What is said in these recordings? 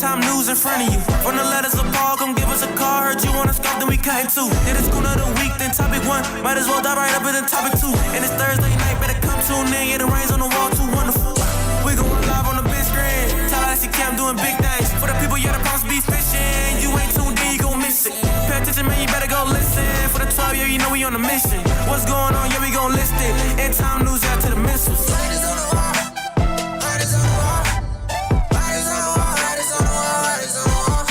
Time news in front of you. From the letters of Paul, come give us a call. Heard you wanna scoff, then we came too. Did a school of the week, then topic 1. Might as well dive right up in then topic 2. And it's Thursday night, better come tune in. Yeah, the rain's on the wall, too wonderful. We going live on the big screen. Tallahassee Camp doing big things. For the people, yeah, the promise be fishing. You ain't tuned in, you gon' miss it. Pay attention, man, you better go listen. For the 12, yeah, you know we on a mission. What's going on, yeah, we gon' list it. And time news out to the missiles. Riders on the wall. Riders on the wall. Riders on the wall. Riders on the wall.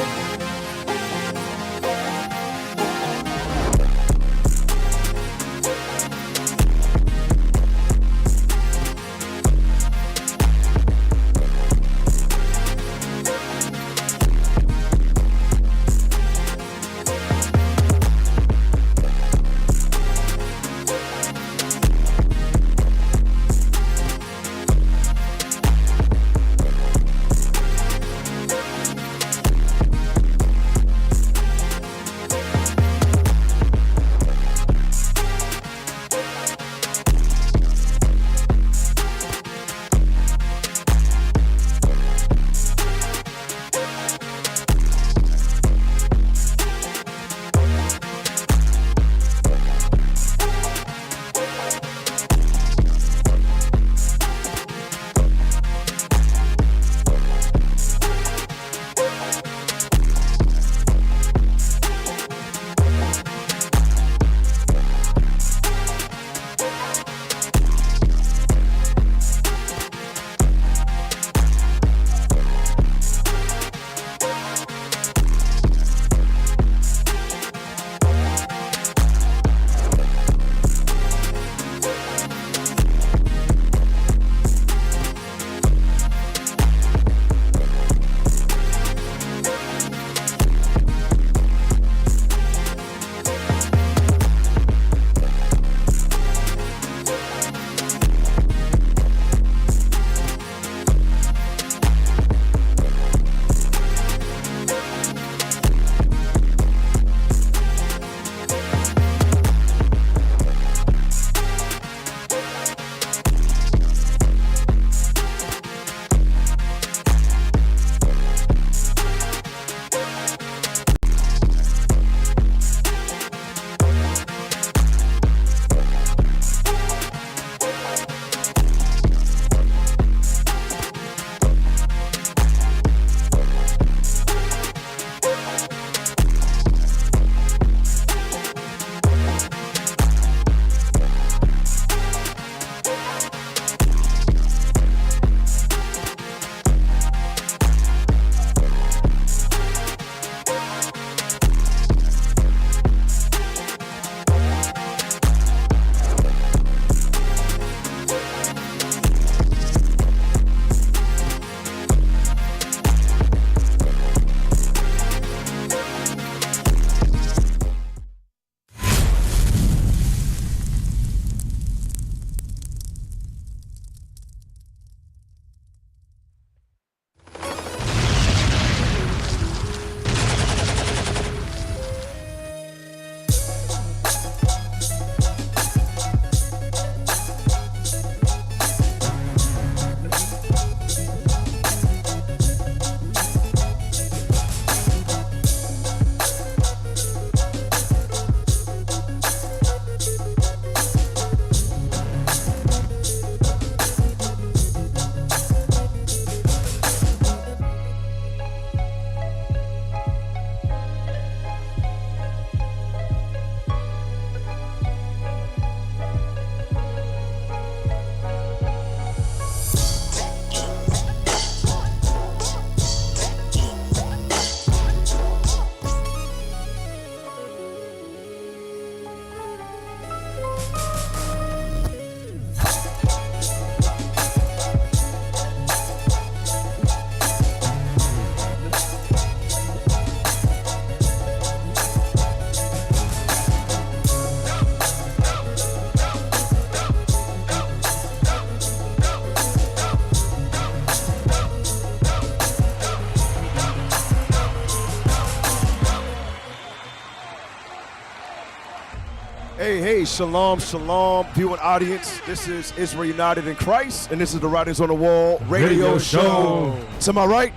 Hey, shalom, shalom, viewing audience. This is Israel United in Christ, and this is the Writings on the Wall radio show. To my right.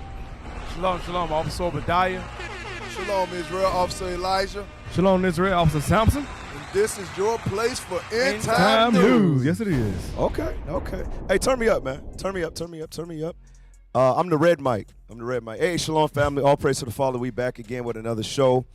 Shalom, shalom, Officer Obadiah. Shalom, Israel, Officer Elijah. Shalom, Israel, Officer Samson. And this is your place for End Time Time News. Yes, it is. Okay. Hey, turn me up, man. Turn me up. I'm the red mic. Hey, shalom, family. All praise to the Father. We back again with another show.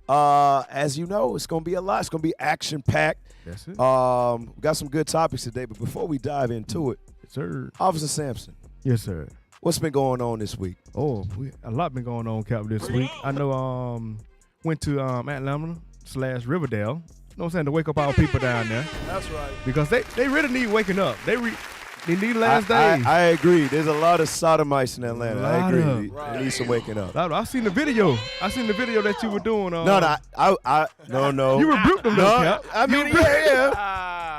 As you know, it's going to be a lot. It's going to be action-packed. That's it. We got some good topics today, but before we dive into it, Yes, sir. Officer Sampson, Yes, sir. what's been going on this week? Oh, a lot been going on, Cap, this week. I know went to Atlanta / Riverdale. You know what I'm saying? To wake up our people down there. That's right. Because they really need waking up. They need last days. I agree. There's a lot of sodomites in Atlanta. I agree. They need some waking up. I seen the video. That you were doing. No. You rebuked them, though, Cap. I mean, yeah.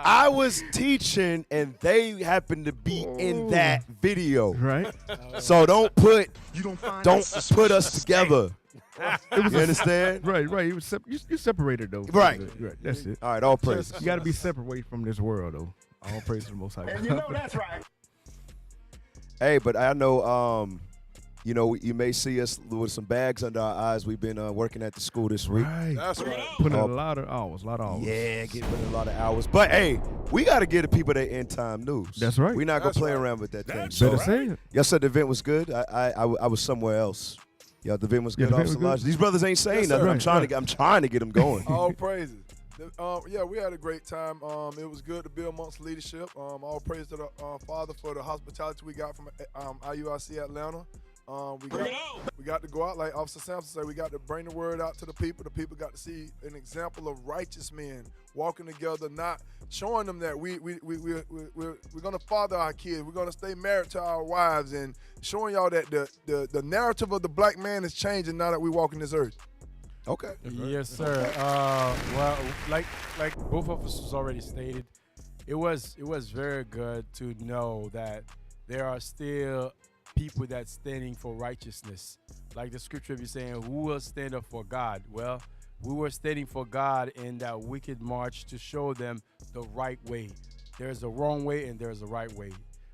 I was teaching, and they happened to be in that video. Right. So don't put us together. You understand? Right. You separated, though. Right. That's it. All right, all praise. You got to be separate from this world, though. All praise to the Most High. And you know that's right. Hey, but I know, you may see us with some bags under our eyes. We've been working at the school this week. Right. That's right. Putting in a lot of hours. Yeah, getting in a lot of hours. But hey, we got to give the people their end time news. That's right. We're not gonna That's play right. around with that thing. Better So, say it. y'all said the event was good. I was somewhere else. Yeah, the event was Yeah, good. the event Officer was good. Elijah. These brothers ain't saying Yes, nothing. sir. I'm trying to get them going. All praises. Yeah, we had a great time. It was good to be amongst leadership. All praise to the Father for the hospitality we got from IUIC Atlanta. We got to go out, like Officer Sampson said, we got to bring the word out to the people. The people got to see an example of righteous men walking together, not showing them that we're going to father our kids. We're going to stay married to our wives, and showing y'all that the narrative of the black man is changing now that we walk in this earth. Okay. Yes, sir. Well, like both of us already stated, it was very good to know that there are still people that's standing for righteousness. Like the scripture be saying, who will stand up for God? Well, we were standing for God in that wicked march to show them the right way. There's a wrong way and there's a right way.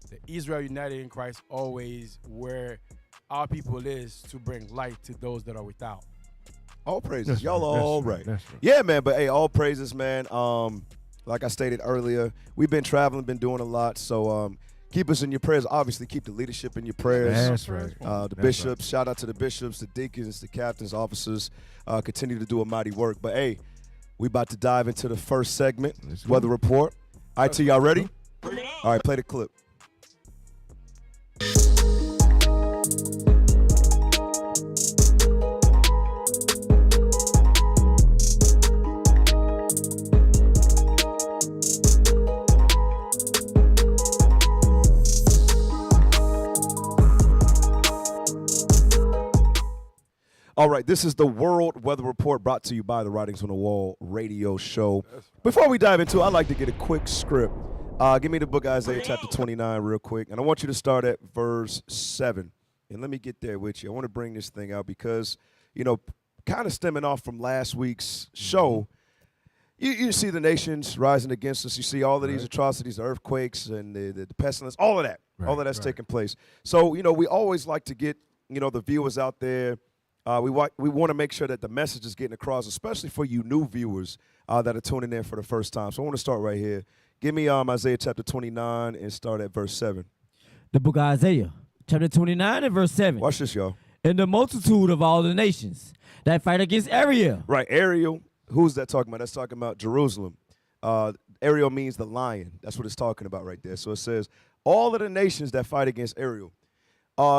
The Israel United in Christ always where our people is to bring light to those that are without. All praises. That's Y'all right. are all That's right. right. That's right. Yeah, man. But hey, all praises, man. Like I stated earlier, we've been traveling, been doing a lot. So keep us in your prayers. Obviously, keep the leadership in your prayers. That's right. The That's bishops, shout out to the bishops, the deacons, the captains, officers, continue to do a mighty work. But hey, we about to dive into the first segment, Let's go. weather report. All right, y'all ready? All right, play the clip. All right, this is the World Weather Report brought to you by the Writings on the Wall radio show. Before we dive into it, I'd like to get a quick script. Give me the book Isaiah chapter 29 real quick, and I want you to start at verse 7. And let me get there with you. I want to bring this thing out because, kind of stemming off from last week's show, you see the nations rising against us. You see all of these atrocities, the earthquakes, and the pestilence, all of that. All of that's taking place. So, we always like to get, the viewers out there. We want to make sure that the message is getting across, especially for you new viewers that are tuning in for the first time. So I want to start right here. Give me Isaiah chapter 29 and start at verse 7. The book of Isaiah, chapter 29 and verse 7. Watch this, y'all. In the multitude of all the nations that fight against Ariel. Right, Ariel. Who's that talking about? That's talking about Jerusalem. Ariel means the lion. That's what it's talking about right there. So it says, all of the nations that fight against Ariel.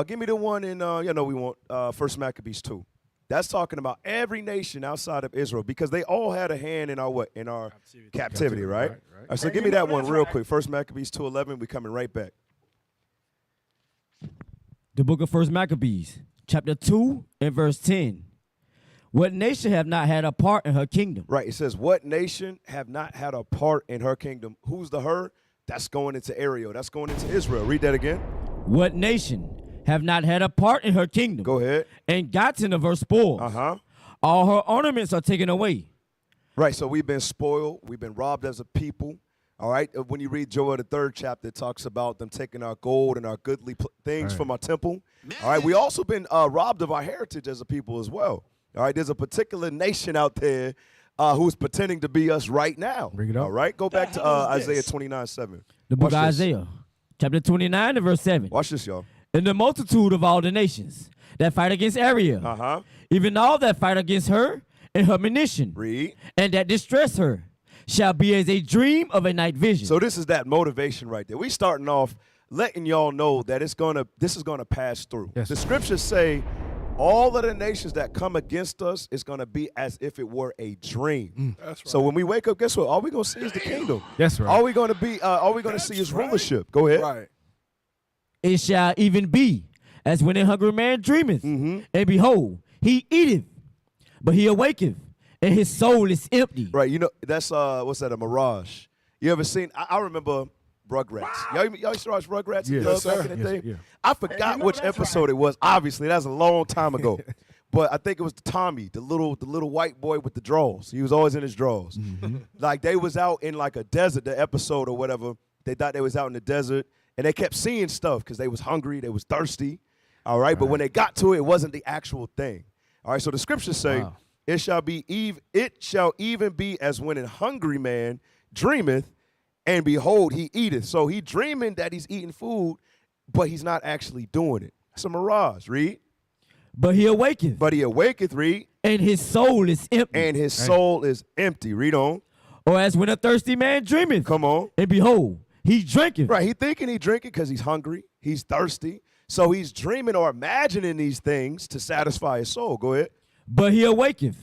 Give me the one in, we want 1 Maccabees 2. That's talking about every nation outside of Israel because they all had a hand in our captivity, right? All right, so give me that one real quick. 1 Maccabees 2:11. We're coming right back. The book of 1 Maccabees, chapter 2 and verse 10. What nation have not had a part in her kingdom? Right. It says, what nation have not had a part in her kingdom? Who's the her? That's going into Ariel. That's going into Israel. Read that again. What nation have not had a part in her kingdom? Go ahead. And gotten of her spoils. Uh-huh. All her ornaments are taken away. Right, so we've been spoiled. We've been robbed as a people. All right, when you read Joel, the 3rd chapter, it talks about them taking our gold and our goodly things from our temple. All right, we also been robbed of our heritage as a people as well. All right, there's a particular nation out there who's pretending to be us right now. Bring it up. All right, go back to Isaiah 29:7. The book Watch of this. Isaiah, chapter 29 and verse 7. Watch this, y'all. And the multitude of all the nations that fight against Ariel, Uh-huh. even all that fight against her and her munition, Read. and that distress her, shall be as a dream of a night vision. So this is that motivation right there. We starting off letting y'all know that this is gonna pass through. Yes. The scriptures say all of the nations that come against us is gonna be as if it were a dream. That's right. So when we wake up, guess what? All we're gonna see is the kingdom. That's right. All we're gonna see is rulership. Go ahead. Right. It shall even be as when a hungry man dreameth, Mm-hmm. and behold, he eateth, but he awaketh, and his soul is empty. Right. You know, that's what's that, a mirage. You ever seen I remember Rugrats. Y'all used to watch Rugrats Yes, back sir. in the Yes, day? yeah. I forgot which episode it was. Obviously, that's a long time ago. But I think it was Tommy, the little white boy with the drawers. He was always in his drawers. Like they was out in like a desert, the episode or whatever. They thought they was out in the desert, and they kept seeing stuff because they was hungry, they was thirsty. All right, but when they got to it, it wasn't the actual thing. All right, so the scriptures say, it shall even be as when an hungry man dreameth, and behold, he eateth. So he dreaming that he's eating food, but he's not actually doing it. It's a mirage, read. But he awaketh, But he awaketh, read, and his soul is empty. and his soul is empty. Read on. Or as when a thirsty man dreameth, Come on. and behold, he drinketh. Right, he thinking he drinking because he's hungry, he's thirsty. So he's dreaming or imagining these things to satisfy his soul. Go ahead. But he awaketh,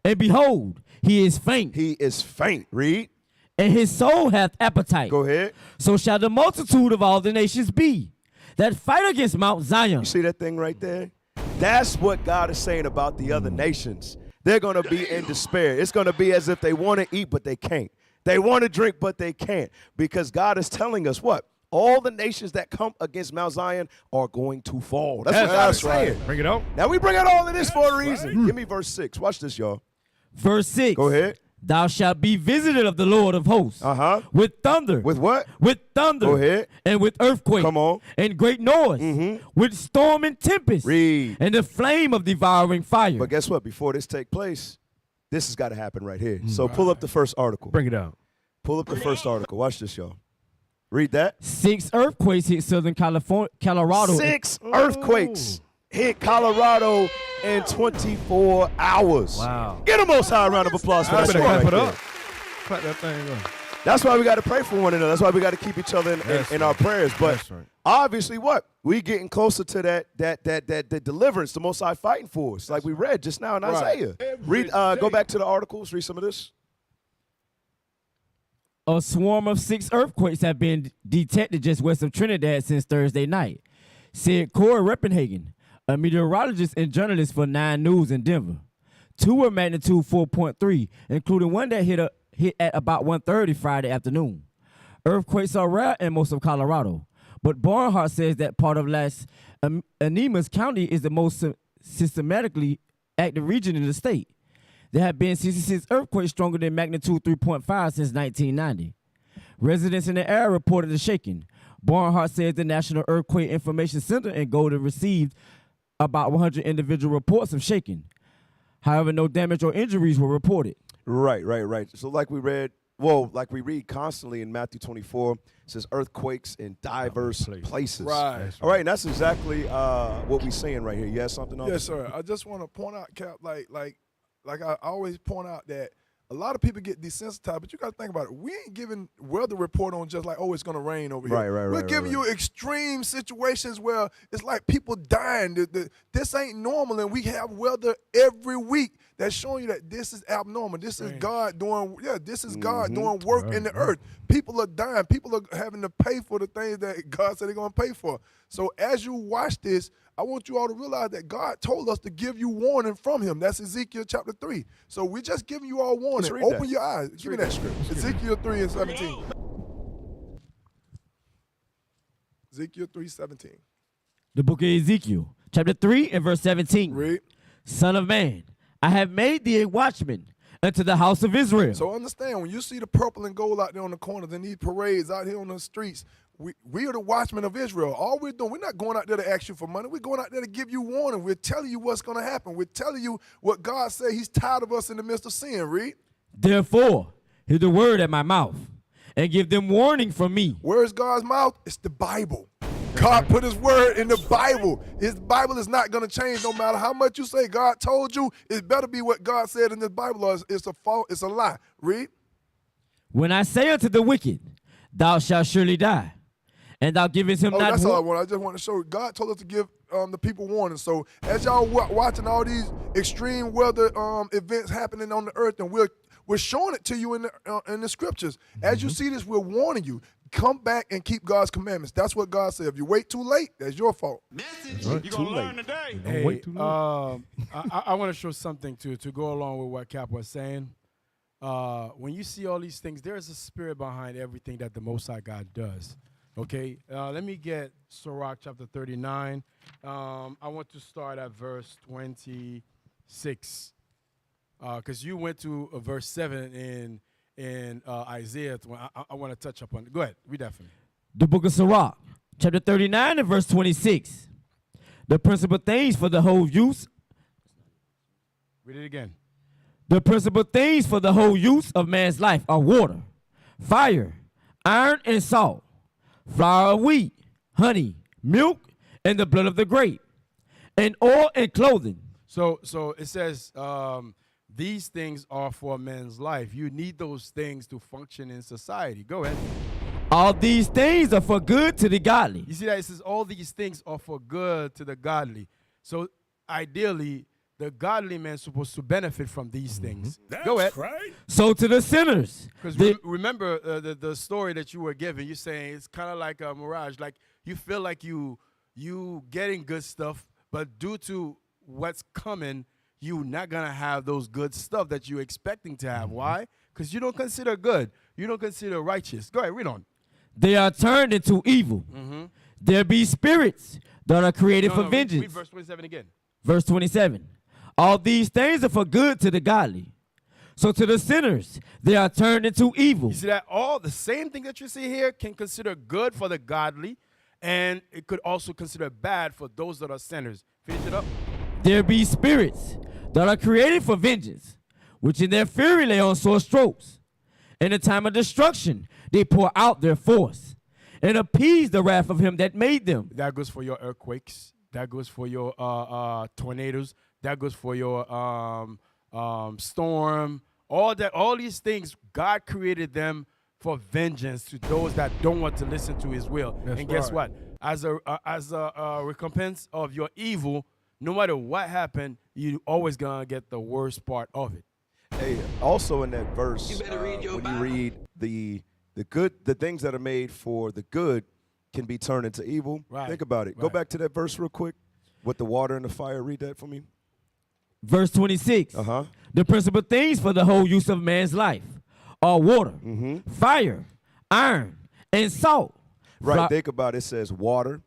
and behold, he is faint, He is faint. Read. and his soul hath appetite. Go ahead. So shall the multitude of all the nations be that fight against Mount Zion. You see that thing right there? That's what God is saying about the other nations. They're going to be in despair. It's going to be as if they want to eat, but they can't. They want to drink, but they can't. Because God is telling us what? All the nations that come against Mount Zion are going to fall. That's what God is saying. Bring it on. Now we bring out all of this for a reason. Give me verse 6. Watch this, y'all. Verse 6. Go ahead. Thou shalt be visited of the Lord of hosts. Uh-huh. With thunder. With what? With thunder. Go ahead. And with earthquake. Come on. And great noise. With storm and tempest. Read. And the flame of devouring fire. But guess what? Before this take place, this has got to happen right here. So pull up the first article. Bring it out. Pull up the first article. Watch this, y'all. Read that. 6 earthquakes hit Southern Colorado. 6 earthquakes hit Colorado in 24 hours. Wow. Get a most high round of applause for I that. better shit clap right it there. up. Clap that thing up. That's why we got to pray for one another. That's why we got to keep each other in our prayers. But That's right. obviously, what? We getting closer to that deliverance, the Most High fighting for us, like we read just now in Isaiah. Read. Go back to the articles. Read some of this. A swarm of 6 earthquakes have been detected just west of Trinidad since Thursday night, said Corey Reppenhagen, a meteorologist and journalist for 9 News in Denver. 2 were magnitude 4.3, including one that hit at about 1:30 Friday afternoon. Earthquakes are rare in most of Colorado, but Barnhart says that part of Las Animas County is the most systematically active region in the state. There have been 66 earthquakes stronger than magnitude 3.5 since 1990. Residents in the area reported the shaking. Barnhart says the National Earthquake Information Center in Golden received about 100 individual reports of shaking. However, no damage or injuries were reported. Right. So like we read, like we read constantly in Matthew 24, it says earthquakes in diverse places. Right. All right, and that's exactly what we're saying right here. You have something else? Yes, sir. I just want to point out, Cap, like I always point out that a lot of people get desensitized, but you got to think about it. We ain't giving weather report on just like, oh, it's going to rain over here. Right. We're giving you extreme situations where it's like people dying. This ain't normal, and we have weather every week that's showing you that this is abnormal. This is God doing, this is God doing work in the earth. People are dying. People are having to pay for the things that God said they're going to pay for. So as you watch this, I want you all to realize that God told us to give you warning from him. That's Ezekiel chapter 3. So we're just giving you all warning. Open your eyes. Give me that script. Ezekiel 3 and 17. Ezekiel 3:17. The book of Ezekiel, chapter 3 and verse 17. Read. Son of man, I have made thee a watchman unto the house of Israel. So understand, when you see the purple and gold out there on the corners and these parades out here on the streets, we are the watchmen of Israel. All we're doing, we're not going out there to ask you for money. We're going out there to give you warning. We're telling you what's going to happen. We're telling you what God said. He's tired of us in the midst of sin. Read. Therefore, hear the word at my mouth, and give them warning from me. Where's God's mouth? It's the Bible. God put his word in the Bible. His Bible is not going to change no matter how much you say God told you. It better be what God said in this Bible or it's a fault, it's a lie. Read. When I say unto the wicked, thou shalt surely die, and thou givest him not That's all I want. I just want to show you. God told us to give the people warning. So as y'all watching all these extreme weather events happening on the earth, and we're showing it to you in the scriptures. As you see this, we're warning you. Come back and keep God's commandments. That's what God said. If you wait too late, that's your fault. Right. You're too late. today. Don't wait too late. I want to show something to go along with what Cap was saying. When you see all these things, there is a spirit behind everything that the Most High God does. Okay, let me get Sirach chapter 39. I want to start at verse 26. Because you went to verse 7 in Isaiah. I want to touch up on it. Go ahead, read that for me. The book of Sirach, chapter 39 and verse 26. The principal things for the whole use. Read it again. The principal things for the whole use of man's life are water, fire, iron, and salt, flour of wheat, honey, milk, and the blood of the grape, and oil and clothing. So it says these things are for man's life. You need those things to function in society. Go ahead. All these things are for good to the godly. You see that? It says all these things are for good to the godly. So ideally, the godly man is supposed to benefit from these things. Go ahead. Right. So to the sinners. Because remember the story that you were given. You're saying it's kind of like a mirage. Like you feel like you getting good stuff, but due to what's coming, you're not going to have those good stuff that you're expecting to have. Why? Because you don't consider good. You don't consider righteous. Go ahead, read on. They are turned into evil. There be spirits that are created for vengeance. Read verse 27 again. Verse 27. All these things are for good to the godly. So to the sinners, they are turned into evil. You see that all the same thing that you see here can consider good for the godly, and it could also consider bad for those that are sinners. Finish it up. There be spirits that are created for vengeance, which in their fury lay on sore strokes. In the time of destruction, they pour out their force and appease the wrath of him that made them. That goes for your earthquakes. That goes for your tornadoes. That goes for your storm. All these things, God created them for vengeance to those that don't want to listen to his will. That's and guess right. what? As a recompense of your evil, no matter what happened, you always gonna get the worst part of it. Hey, also in that verse, You better read your when Bible. you read the things that are made for the good can be turned into evil. Right, Think about it. Go right. back to that verse real quick with the water and the fire. Read that for me. Verse 26. The principal things for the whole use of man's life are water, fire, iron, and salt. Right. Think about it. It says water.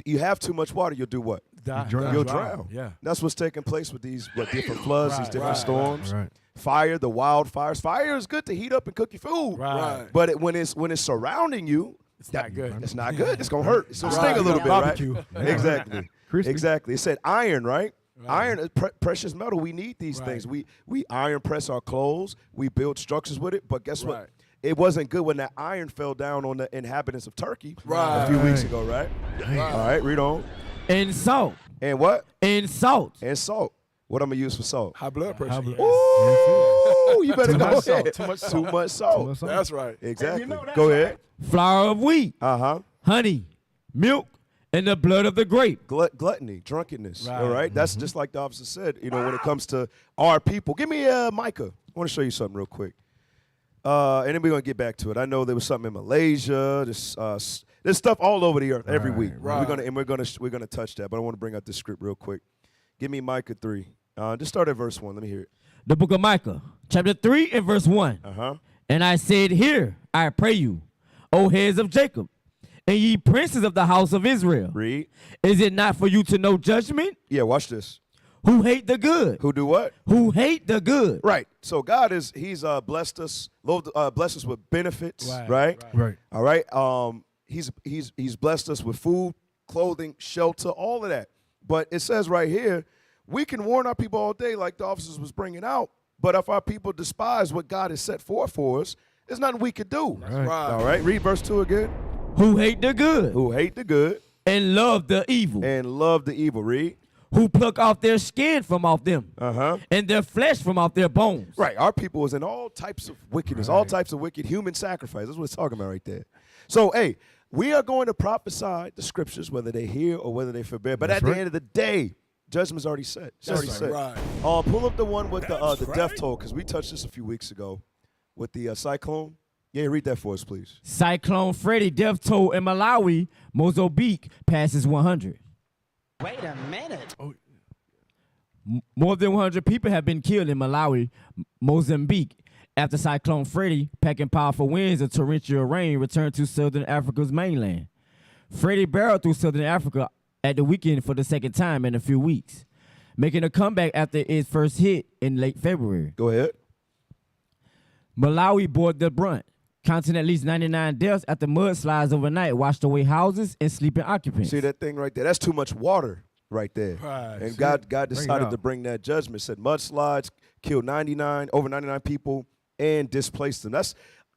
You have too much water, you'll do what? You'll drown. Yeah. That's what's taking place with these different floods, these different storms. Right. Fire, the wildfires. Fire is good to heat up and cook your food. Right. But when it's surrounding you, It's not good. it's not good. It's gonna hurt. It's gonna sting a little bit, Barbecue. right? Exactly. Crispy. Exactly. It said iron, right? Iron is precious metal. We need these things. We iron press our clothes. We build structures with it. But guess what? It wasn't good when that iron fell down on the inhabitants of Turkey a few weeks ago, right? All right, read on. And salt. And what? And salt. And salt. What I'm gonna use for salt? High blood pressure. Ooh, you better Too go much salt, ahead. too much salt. Too much salt. That's right. Exactly. Go ahead. Flour of wheat, honey, milk, and the blood of the grape. Gluttony, drunkenness. All right. That's just like the officer said. You know, when it comes to our people. Give me Micah. I want to show you something real quick. And then we're gonna get back to it. I know there was something in Malaysia. There's stuff all over the earth every week. right. We're gonna touch that. But I want to bring out this script real quick. Give me Micah 3. Just start at verse 1. Let me hear it. The book of Micah, chapter 3 and verse 1. And I said, hear, I pray you, O heads of Jacob, and ye princes of the house of Israel. Read. Is it not for you to know judgment? Yeah, watch this. who hate the good. Who do what? Who hate the good. Right. So God he's blessed us, blessed us with benefits, right? Right. All right. He's blessed us with food, clothing, shelter, all of that. But it says right here, we can warn our people all day, like the officers was bringing out. But if our people despise what God has set forth for us, there's nothing we could do. Right. All right. Read verse 2 again. Who hate the good. Who hate the good And love the evil. and love the evil. Read. Who pluck off their skin from off them. And their flesh from off their bones. Right. Our people is in all types of wickedness, all types of wicked human sacrifice. That's what it's talking about right there. So, hey, we are going to prophesy the scriptures, whether they hear or whether they forbid. But at the end of the day, judgment's already set. It's already set. Right. Pull up the one with the death toll, because we touched this a few weeks ago with the cyclone. Yeah, read that for us, please. Cyclone Freddy death toll in Malawi, Mozambique passes 100. Wait a minute. More than 100 people have been killed in Malawi, Mozambique, after Cyclone Freddy, packing powerful winds and torrential rain, returned to southern Africa's mainland. Freddy barreled through southern Africa at the weekend for the second time in a few weeks, making a comeback after its first hit in late February. Go ahead. Malawi bore the brunt, counting at least 99 deaths after mudslides overnight washed away houses and sleeping occupants. See that thing right there? That's too much water right there. Right. And See God Bring it decided out. to bring that judgment. Said mudslides killed over 99 people and displaced them.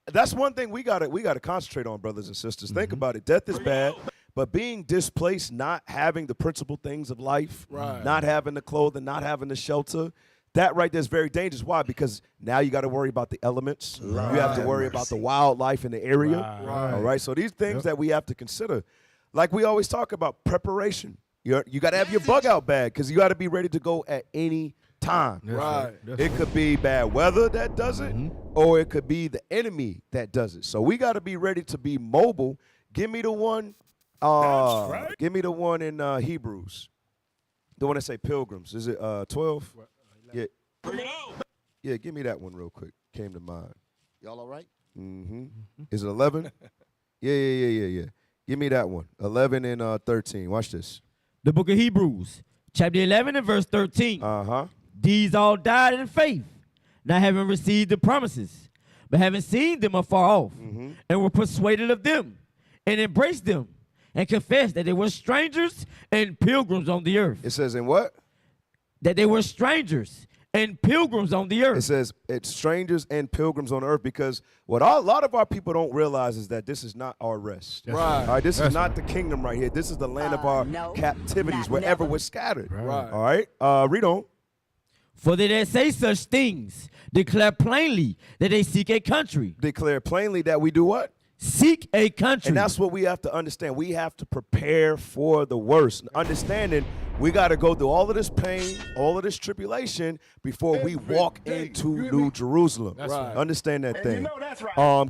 That's one thing we gotta concentrate on, brothers and sisters. Think about it. Death is bad, but being displaced, not having the principal things of life, not having the clothing, not having the shelter, that right there is very dangerous. Why? Because now you got to worry about the elements. You have to worry about the wildlife in the area. All right. So these things that we have to consider, like we always talk about preparation. You got to have your bug out bag, because you got to be ready to go at any time. It could be bad weather that does it, or it could be the enemy that does it. So we got to be ready to be mobile. Give me the one. Give me the one in Hebrews. The one that say pilgrims. Is it 12? Yeah. Yeah, give me that one real quick. Came to mind. Y'all all right? Mm-hmm. Is it 11? Yeah. Give me that one. 11 and 13. Watch this. The book of Hebrews, chapter 11 and verse 13. These all died in faith, not having received the promises, but having seen them afar off, and were persuaded of them, and embraced them, and confessed that they were strangers and pilgrims on the earth. It says in what? That they were strangers and pilgrims on the earth. It says it's strangers and pilgrims on earth, because what a lot of our people don't realize is that this is not our rest. Right. All right. This is not the kingdom right here. This is the land of our captivities, wherever we're scattered. Right. All right. Read on. For they that say such things declare plainly that they seek a country. Declare plainly that we do what? Seek a country. And that's what we have to understand. We have to prepare for the worst. Understanding we got to go through all of this pain, all of this tribulation before we walk into New Jerusalem. That's right. Understand that thing.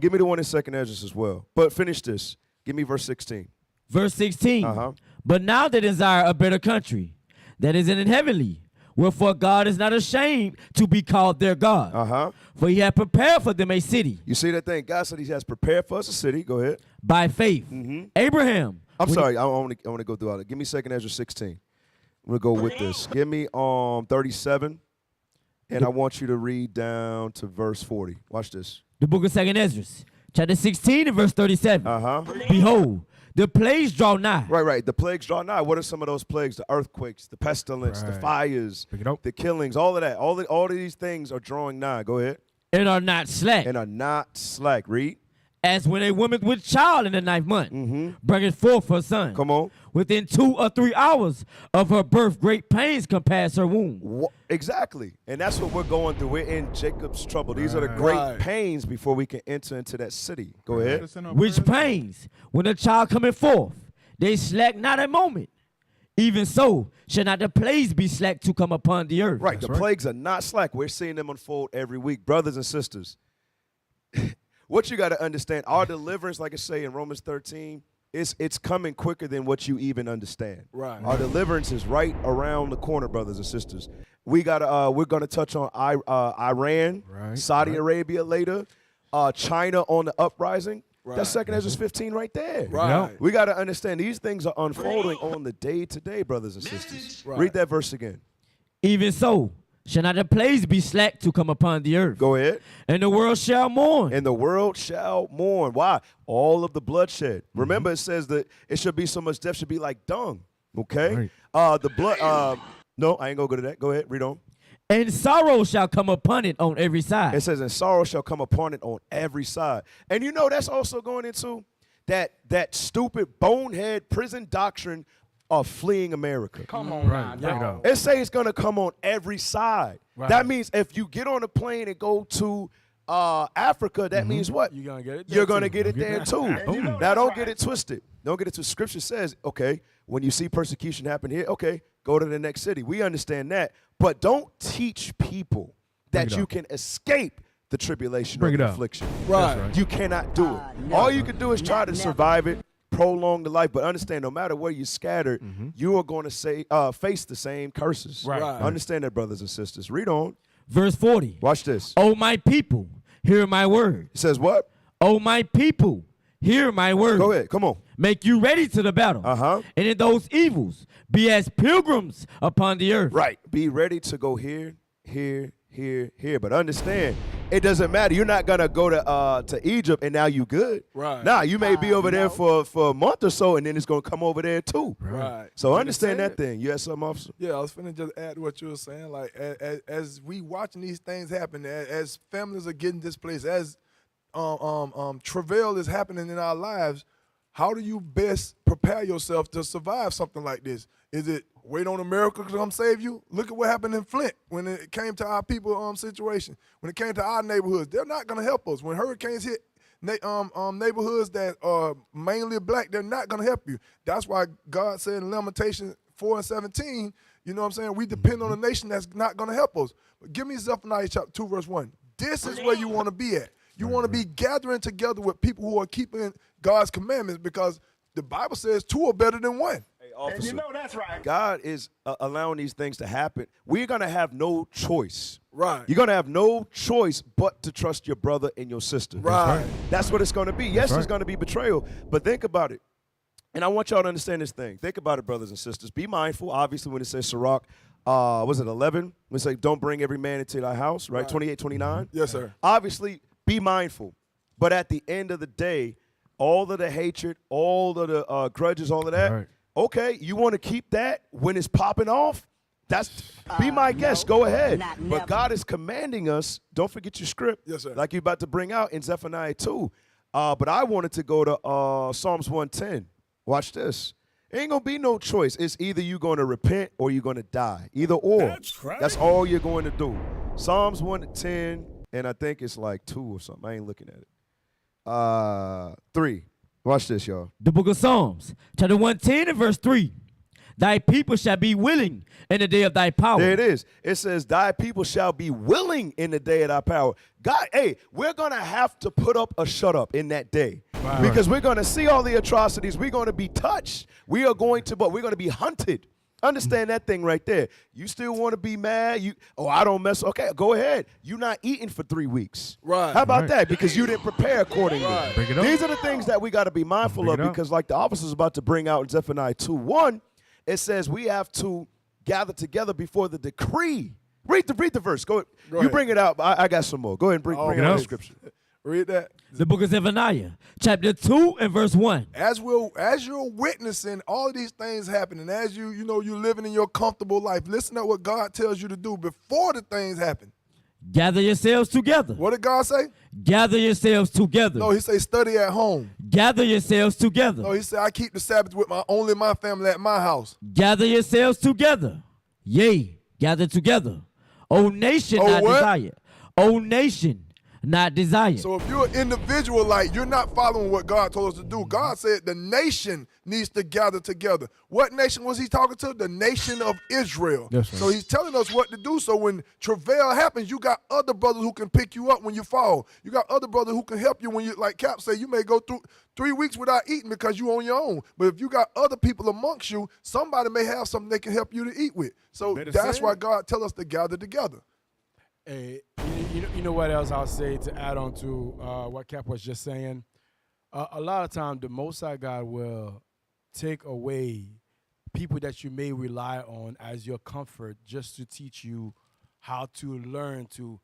Give me the one in 2nd Ezra as well. But finish this. Give me verse 16. Verse 16. But now they desire a better country that is in the heavenly. Wherefore God is not ashamed to be called their God. For he hath prepared for them a city. You see that thing? God said he has prepared for us a city. Go ahead. By faith. Abraham. I'm sorry. I want to go through all that. Give me 2nd Ezra 16. I'm going to go with this. Give me 37. And I want you to read down to verse 40. Watch this. The book of 2nd Ezra, chapter 16 and verse 37. Behold, the plagues draw nigh. Right. The plagues draw nigh. What are some of those plagues? The earthquakes, the pestilence, the fires, the killings, all of that. All of these things are drawing nigh. Go ahead. And are not slack. Read. As when a woman with child in the 9th month bringeth forth her son. Come on. Within 2 or 3 hours of her birth, great pains compass her womb. Exactly. And that's what we're going through. We're in Jacob's trouble. These are the great pains before we can enter into that city. Go ahead. Which pains, when the child cometh forth, they slack not a moment. Even so, shall not the plagues be slack to come upon the earth. Right. The plagues are not slack. We're seeing them unfold every week. Brothers and sisters, what you got to understand, our deliverance, like I say in Romans 13, it's coming quicker than what you even understand. Right. Our deliverance is right around the corner, brothers and sisters. We're gonna touch on Iran, Saudi Arabia later, China on the uprising. That's 2nd Ezra 15 right there. Right. We got to understand these things are unfolding on the day-to-day, brothers and sisters. Read that verse again. Even so, shall not the plagues be slack to come upon the earth? Go ahead. And the world shall mourn. And the world shall mourn. Why? All of the bloodshed. Remember, it says that it should be so much death should be like dung. Okay? The blood. No, I ain't gonna go to that. Go ahead. Read on. And sorrow shall come upon it on every side. It says, and sorrow shall come upon it on every side. And you know that's also going into that stupid bonehead prison doctrine of fleeing America. Come on, Right. Bring it up. It say it's gonna come on every side. Right. That means if you get on a plane and go to Africa, that means what? You're gonna get it. You're gonna get it there too. Boom. Now don't get it twisted. Don't get it twisted. Scripture says, okay, when you see persecution happen here, okay, go to the next city. We understand that, but don't teach people that it you up. can escape the tribulation Bring or it the up. affliction. Right. right. You cannot do it. All you can do is try to survive it, prolong the life, but understand no matter where you're scattered, you are going to face the same curses. Right. Understand that, brothers and sisters. Read on. Verse 40. Watch this. O my people, hear my word. It says what? O my people, hear my word. Go ahead. Come on. Make you ready to the battle. Uh-huh. And in those evils, be as pilgrims upon the earth. Right. Be ready to go here. But understand, it doesn't matter. You're not gonna go to Egypt and now you good. Right. Nah, you may be over there for a month or so, and then it's gonna come over there too. Right. So But understand the that thing. You had something, officer? Yeah, I was finna just add to what you were saying. Like, as we watching these things happen, as families are getting displaced, as travail is happening in our lives, how do you best prepare yourself to survive something like this? Is it wait on America to come save you? Look at what happened in Flint when it came to our people situation. When it came to our neighborhoods, they're not gonna help us. When hurricanes hit neighborhoods that are mainly black, they're not gonna help you. That's why God said in Lamentations 4:17, you know what I'm saying? We depend on a nation that's not gonna help us. But give me Zephaniah chapter 2, verse 1. This is where you want to be at. You want to be gathering together with people who are keeping God's commandments, because the Bible says two are better than one. Hey, officer, You know that's right. God is allowing these things to happen. We're gonna have no choice. Right. You're gonna have no choice but to trust your brother and your sister. Right. That's what it's gonna be. Yes, right. it's gonna be betrayal, but think about it. And I want y'all to understand this thing. Think about it, brothers and sisters. Be mindful. Obviously, when it says Sirach, was it 11? When it say, don't bring every man into thy house, right? 28, 29. Yes, sir. Obviously, be mindful. But at the end of the day, all of the hatred, all of the grudges, all of that, Right. okay, you want to keep that when it's popping off? Be my guest. Go ahead. But God is commanding us, don't forget your script. Yes, sir. Like you're about to bring out in Zephaniah 2. But I wanted to go to Psalms 110. Watch this. Ain't going to be no choice. It's either you're going to repent or you're going to die. Either or. That's all you're going to do. Psalms 110, and I think it's like 2 or something. I ain't looking at it. 3. Watch this, y'all. The book of Psalms, chapter 110 and verse 3. Thy people shall be willing in the day of thy power. There it is. It says, thy people shall be willing in the day of thy power. God, hey, we're going to have to put up a shut up in that day. Right. Because we're going to see all the atrocities. We're going to be touched. We're going to be hunted. Understand that thing right there. You still want to be mad? I don't mess. Okay, go ahead. You're not eating for 3 weeks. Right. How about Right. that? Because you didn't prepare accordingly. Right. Bring it up. These are the things that we got to be mindful of, Bring it up. because like the officer's about to bring out in Zephaniah 2:1, it says we have to gather together before the decree. Read the verse. Go ahead. You ahead. bring it out. I got some more. Go ahead and bring Bring it it out up. the scripture. Read that. The book of Zephaniah, chapter 2 and verse 1. As you're witnessing all of these things happening, as you're living in your comfortable life, listen to what God tells you to do before the things happen. Gather yourselves together. What did God say? Gather yourselves together. No, he said study at home. Gather yourselves together. No, he said I keep the Sabbath with only my family at my house. Gather yourselves together. Yea, gather together. O nation Oh, not what? desired. O nation not desired. So if you're an individual, like you're not following what God told us to do. God said the nation needs to gather together. What nation was he talking to? The nation of Israel. Yes, sir. So he's telling us what to do. So when travail happens, you got other brothers who can pick you up when you fall. You got other brothers who can help you when you, like Cap say, you may go through 3 weeks without eating because you on your own. But if you got other people amongst you, somebody may have something they can help you to eat with. So Better that's say why it. God tell us to gather together. Hey, you know what else I'll say to add on to what Cap was just saying? A lot of times, the Most High God will take away people that you may rely on as your comfort just to teach you how to learn to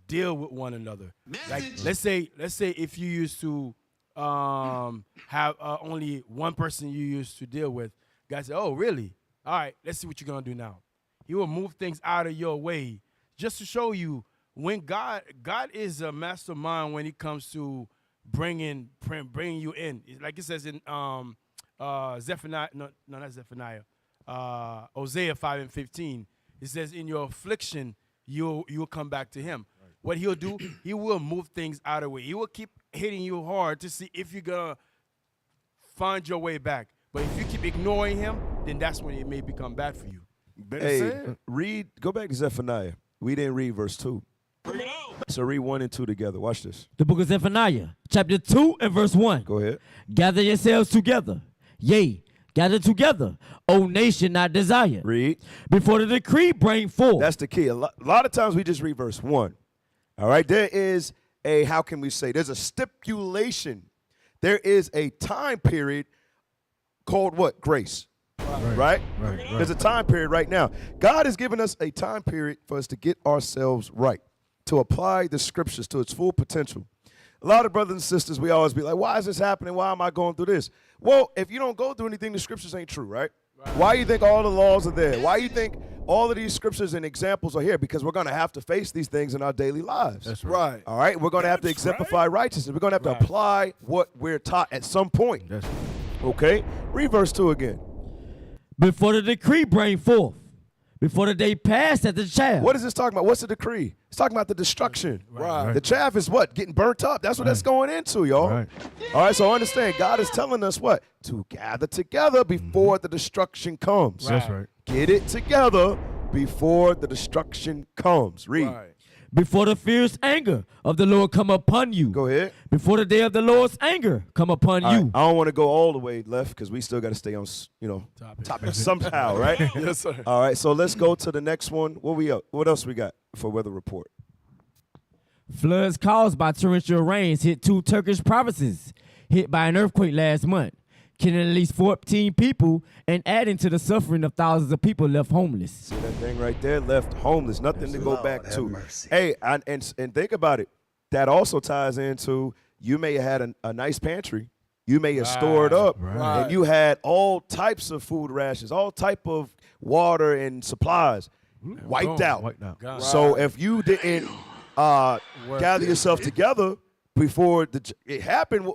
deal with one another. Like let's say if you used to have only one person you used to deal with, God said, "Oh, really? All right, let's see what you're gonna do now." He will move things out of your way just to show you when God is a mastermind when it comes to bringing you in. Like it says in Zephaniah, no, not Zephaniah, Hosea 5:15. It says, "In your affliction, you'll come back to Him." Right. What He'll do, He will move things out of the way. He will keep hitting you hard to see if you're gonna find your way back. But if you keep ignoring Him, then that's when it may become bad for you. Hey, go back to Zephaniah. We didn't read verse 2. So read 1 and 2 together. Watch this. The book of Zephaniah, chapter 2 and verse 1. Go ahead. Gather yourselves together. Yea, gather together, O nation not desired. Read. Before the decree bring forth. That's the key. A lot of times we just read verse 1. All right. There is how can we say? There's a stipulation. There is a time period called what? Grace. Right? There's a time period right now. God has given us a time period for us to get ourselves right, to apply the scriptures to its full potential. A lot of brothers and sisters, we always be like, why is this happening? Why am I going through this? Well, if you don't go through anything, the scriptures ain't true, right? Why you think all the laws are there? Why you think all of these scriptures and examples are here? Because we're going to have to face these things in our daily lives. That's right. All right? We're going to have to exemplify righteousness. We're going to have to apply what we're taught at some point. That's right. Okay? Read verse 2 again. Before the decree bring forth. Before the day passed at the chaff. What is this talking about? What's the decree? It's talking about the destruction. Right. The chaff is what? Getting burnt up. That's what that's going into, y'all. Right. All right, so understand, God is telling us what? To gather together before the destruction comes. That's right. Get it together before the destruction comes. Read. Right. Before the fierce anger of the Lord come upon you. Go ahead. Before the day of the Lord's anger come upon All you. right, I don't want to go all the way left because we still got to stay on, topic somehow, right? Yes, sir. All right, so let's go to the next one. What else we got for weather report? Floods caused by torrential rains hit 2 Turkish provinces, hit by an earthquake last month, killing at least 14 people and adding to the suffering of thousands of people left homeless. See that thing right there? Left homeless, nothing to go back to. Hey, and think about it. That also ties into you may have had a nice pantry. You may have stored up, and you had all types of food rations, all type of water and supplies wiped out. So if you didn't gather yourself together before it happened,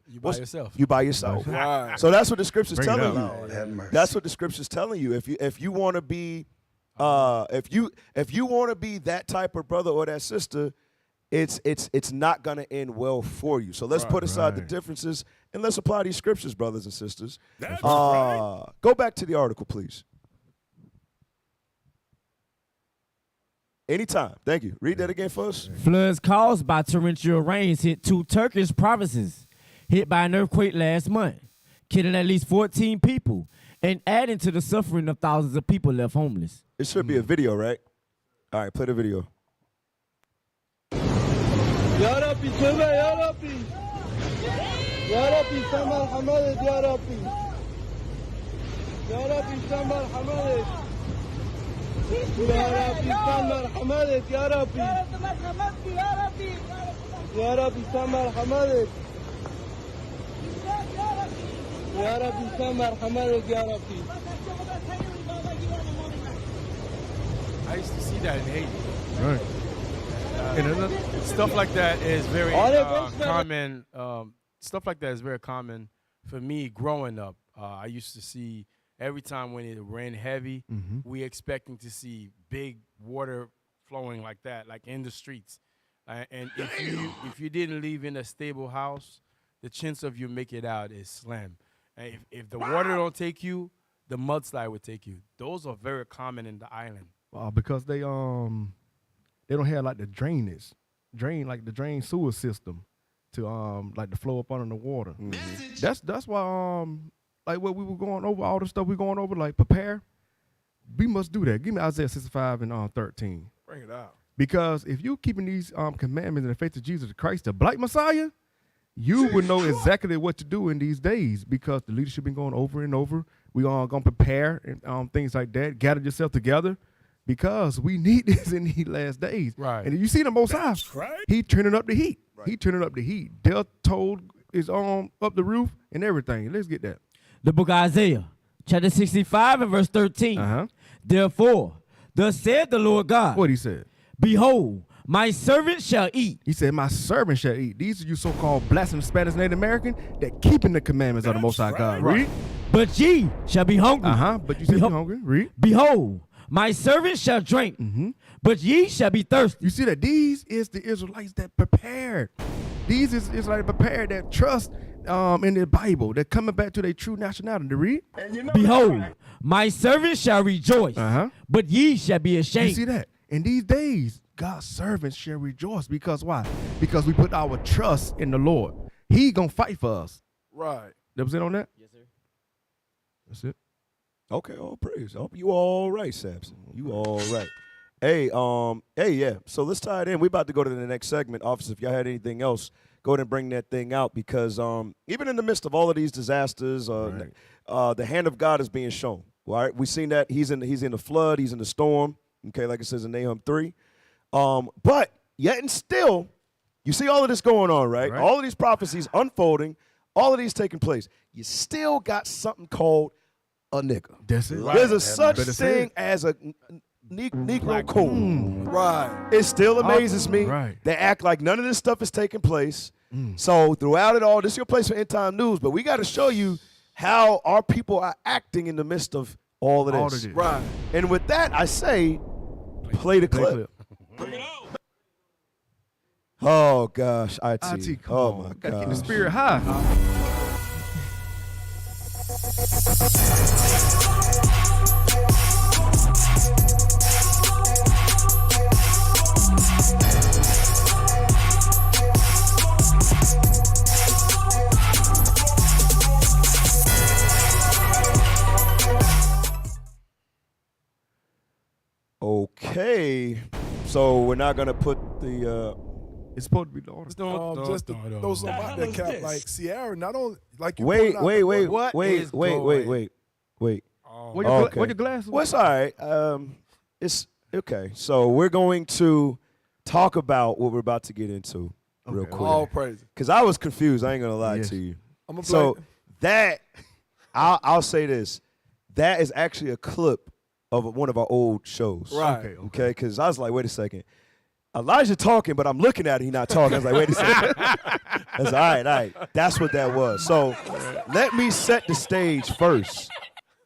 You by yourself. You by yourself. Right. So that's what the scripture's telling you. That's what the scripture's telling you. If you want to be if you want to be that type of brother or that sister, it's not going to end well for you. So let's put aside the differences and let's apply these scriptures, brothers and sisters. Go back to the article, please. Anytime. Thank you. Read that again for us. Floods caused by torrential rains hit 2 Turkish provinces, hit by an earthquake last month, killing at least 14 people and adding to the suffering of thousands of people left homeless. It should be a video, right? All right, play the video. Ya Rabbi, söyle ya Rabbi. Ya Rabbi, sen merhamet et ya Rabbi. Ya Rabbi, sen merhamet et. Ya Rabbi, sen merhamet et ya Rabbi. Ya Rabbi, sen merhamet et. Ya Rabbi, sen merhamet et ya Rabbi. I used to see that in Haiti. Right. Stuff like that is very common. Stuff like that is very common for me growing up. I used to see every time when it rained heavy, we expecting to see big water flowing like that, like in the streets. And if you didn't live in a stable house, the chance of you make it out is slim. And if the water don't take you, the mudslide would take you. Those are very common in the island. Because they don't have like the drain sewer system to like the flow up under the water. That's why like what we were going over, all the stuff we're going over, like prepare. We must do that. Give me Isaiah 65 and 13. Bring it out. Because if you keeping these commandments in the faith of Jesus Christ, the black Messiah, you would know exactly what to do in these days because the leadership been going over and over. We are gonna prepare and things like that. Gather yourself together because we need this in these last days. Right. And you see the Most High, right. He turning up the heat. Right. He turning up the heat. Death toll is up the roof and everything. Let's get that. The book of Isaiah, chapter 65 and verse 13. Uh-huh. Therefore, thus said the Lord God, What he said? behold, my servant shall eat. He said, my servant shall eat. These are you so-called blasphemous Spanish Native American that keeping the commandments of the Most High God. Read. But ye shall be hungry. But you said you hungry. Read. Behold, my servant shall drink, but ye shall be thirsty. You see that these is the Israelites that prepared. These is Israelites prepared that trust in the Bible. They're coming back to their true nationality. Read. Behold, my servant shall rejoice, but ye shall be ashamed. You see that? In these days, God's servants shall rejoice. Because why? Because we put our trust in the Lord. He gonna fight for us. Right. That was it on that? Yes, sir. That's it. Okay, all praise. I hope you all right, Samson. You all right. Hey, yeah. So let's tie it in. We're about to go to the next segment. Officer, if y'all had anything else, go ahead and bring that thing out because even in the midst of all of these disasters, the hand of God is being shown. All right, we've seen that he's in the flood, he's in the storm. Okay, like it says in Nahum 3. But yet and still, you see all of this going on, right? All of these prophecies unfolding, all of these taking place. You still got something called a nigga. That's it. There's a such thing as a Negro code. Right. It still amazes me. Right. They act like none of this stuff is taking place. So throughout it all, this is your place for end time news, but we got to show you how our people are acting in the midst of all of this. Right. And with that, I say, play the clip. Oh gosh, IT. Come Oh on. my Gotta keep the gosh. spirit high. Okay, so we're not gonna put the. It's supposed to be the order. Just to throw something out there, Cap. Like Sierra, not only like you. Wait. pointed out, Wait. What your glasses? Well, it's all right. It's okay. So we're going to talk about what we're about to get into real quick. All praise. Because I was confused. I ain't gonna lie to you. I'm gonna So play. that I'll say this. That is actually a clip of one of our old shows. Right. Okay. Because I was like, wait a second. Elijah talking, but I'm looking at it. He not talking. I was like, wait a second. I was like, all right. That's what that was. So let me set the stage first.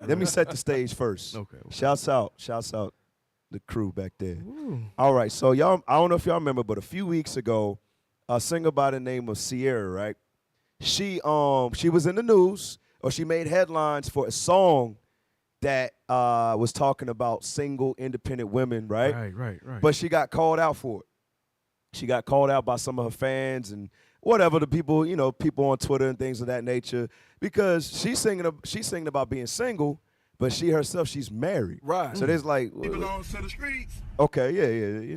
Okay. Shouts out the crew back there. All right. So y'all, I don't know if y'all remember, but a few weeks ago, a singer by the name of Sierra, right? She was in the news, or she made headlines for a song that was talking about single, independent women, right? Right. But she got called out for it. She got called out by some of her fans and whatever, the people, people on Twitter and things of that nature, because she's singing about being single, but she herself, she's married. Right. So there's like, He belongs to the streets. okay,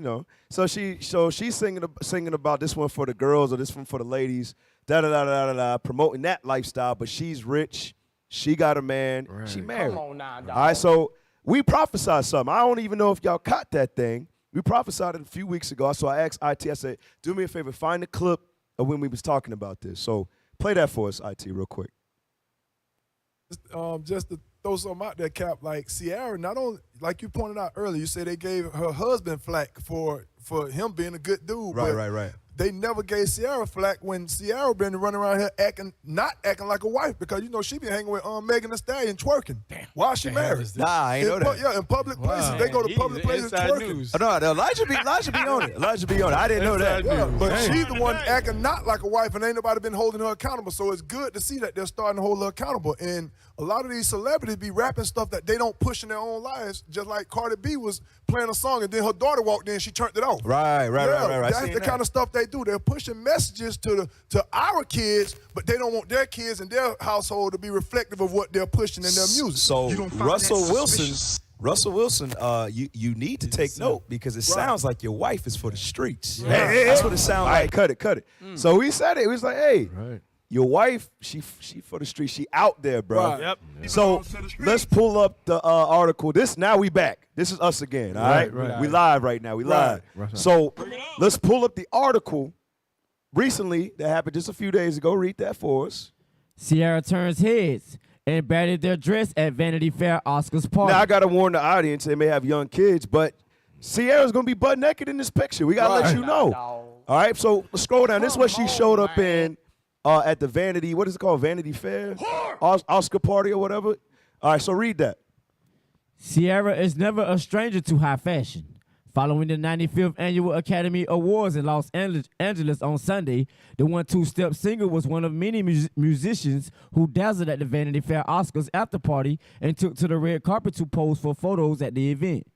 yeah. So she's singing about this one for the girls or this one for the ladies, promoting that lifestyle, but she's rich. She got a man. Right. She married. Come on now, dog. All right, so we prophesied something. I don't even know if y'all caught that thing. We prophesied it a few weeks ago. So I asked IT, I said, do me a favor, find the clip of when we was talking about this. So play that for us, IT, real quick. Just to throw something out there, Cap. Like Sierra, not only like you pointed out earlier, you said they gave her husband flack for him being a good dude. but Right. They never gave Sierra flack when Sierra been running around here not acting like a wife, because she be hanging with Megan Thee Stallion twerking. Damn. Why she married? Nah, I ain't know that. Yeah, in public places. They go to public places twerking. Oh, no, Elijah be on it. Elijah be on it. I didn't know that. Yeah, but she's the one acting not like a wife, and ain't nobody been holding her accountable. So it's good to see that they're starting to hold her accountable. And a lot of these celebrities be rapping stuff that they don't push in their own lives, just like Cardi B was playing a song, and then her daughter walked in, she turned it off. Right. That's the kind of stuff they do. They're pushing messages to our kids, but they don't want their kids and their household to be reflective of what they're pushing in their music. So Russell Wilson Russell Wilson, you need to take note because it sounds like your wife is for the streets. Right. That's what it sounds like. Cut it. So we said it. It was like, hey, your wife, she for the streets. She out there, bro. Right. Yep. So let's pull up the article. Now we back. This is us again, all right? Right. We live right now. We live. Right. So let's pull up the article recently that happened just a few days ago. Read that for us. Sierra turns heads and batted their dress at Vanity Fair Oscars party. Now, I got to warn the audience, they may have young kids, but Sierra's going to be butt naked in this picture. We got to let you know. All right, so let's scroll down. This is what she showed up in at the Vanity, what is it called, Vanity Fair? Oscar party or whatever. All right, so read that. Sierra is never a stranger to high fashion. Following the 95th Annual Academy Awards in Los Angeles on Sunday, the 1-2-step singer was one of many musicians who dazzled at the Vanity Fair Oscars after party and took to the red carpet to pose for photos at the event.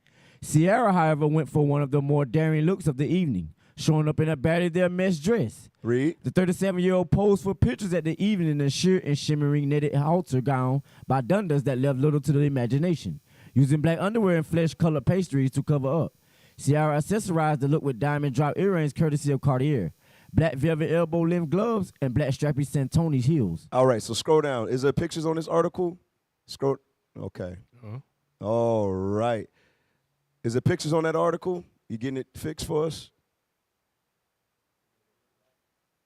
Sierra, however, went for one of the more daring looks of the evening, showing up in a battered their mesh dress. Read. The 37-year-old posed for pictures at the evening in a sheer and shimmering knitted halter gown by Dundas that left little to the imagination, using black underwear and flesh-colored pastries to cover up. Sierra accessorized the look with diamond drop earrings courtesy of Cartier, black velvet elbow-length gloves, and black strappy Santoni's heels. All right, so scroll down. Is there pictures on this article? Scroll. Okay. All right. Is there pictures on that article? You getting it fixed for us?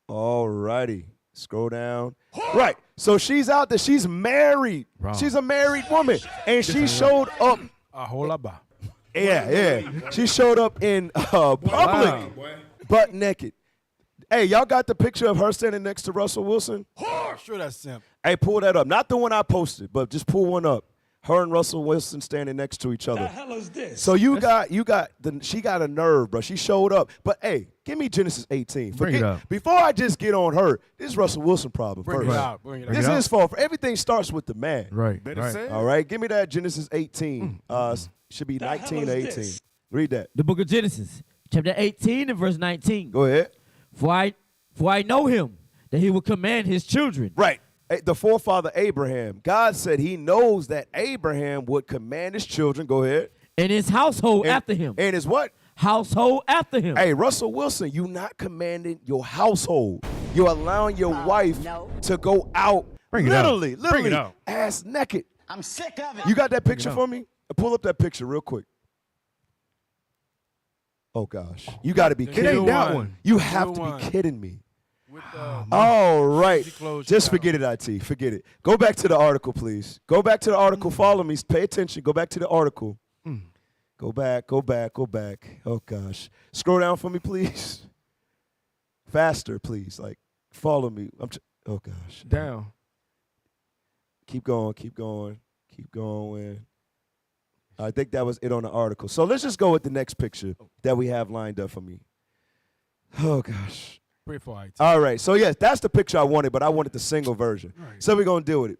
All righty. Scroll down. Right. So she's out there. She's married. Wrong. She's a married woman. And she showed up. A whole lot. Yeah. She showed up in public, butt naked. Hey, y'all got the picture of her standing next to Russell Wilson? Sure, that's simple. Hey, pull that up. Not the one I posted, but just pull one up. Her and Russell Wilson standing next to each other. The hell is this? So she got a nerve, bro. She showed up. But hey, give me Genesis 18. Bring it up. Before I just get on her, this is Russell Wilson problem Bring first. it out. Bring it out. This is his fault. Everything starts with the man. Right. All right, give me that Genesis 18. Should be 19 to 18. Read that. The book of Genesis, chapter 18 and verse 19. Go ahead. For I know him, that he will command his children. Right. The forefather Abraham. God said he knows that Abraham would command his children. Go ahead. And his household after him. And his what? Household after him. Hey, Russell Wilson, you not commanding your household. You're allowing your wife to go out literally ass naked. I'm sick of it. You got that picture for me? Pull up that picture real quick. Oh, gosh. You got to be kidding me. that one. You have to be kidding me. With, All right. close Just down. forget it, IT. Forget it. Go back to the article, please. Go back to the article. Follow me. Pay attention. Go back to the article. Go back. Oh, gosh. Scroll down for me, please. Faster, please. Like, follow me. Oh, gosh. Down. Keep going. I think that was it on the article. So let's just go with the next picture that we have lined up for me. Oh, gosh. Pray for IT. All right. So, yes, that's the picture I wanted, but I wanted the single version. Right. So we're going to deal with it.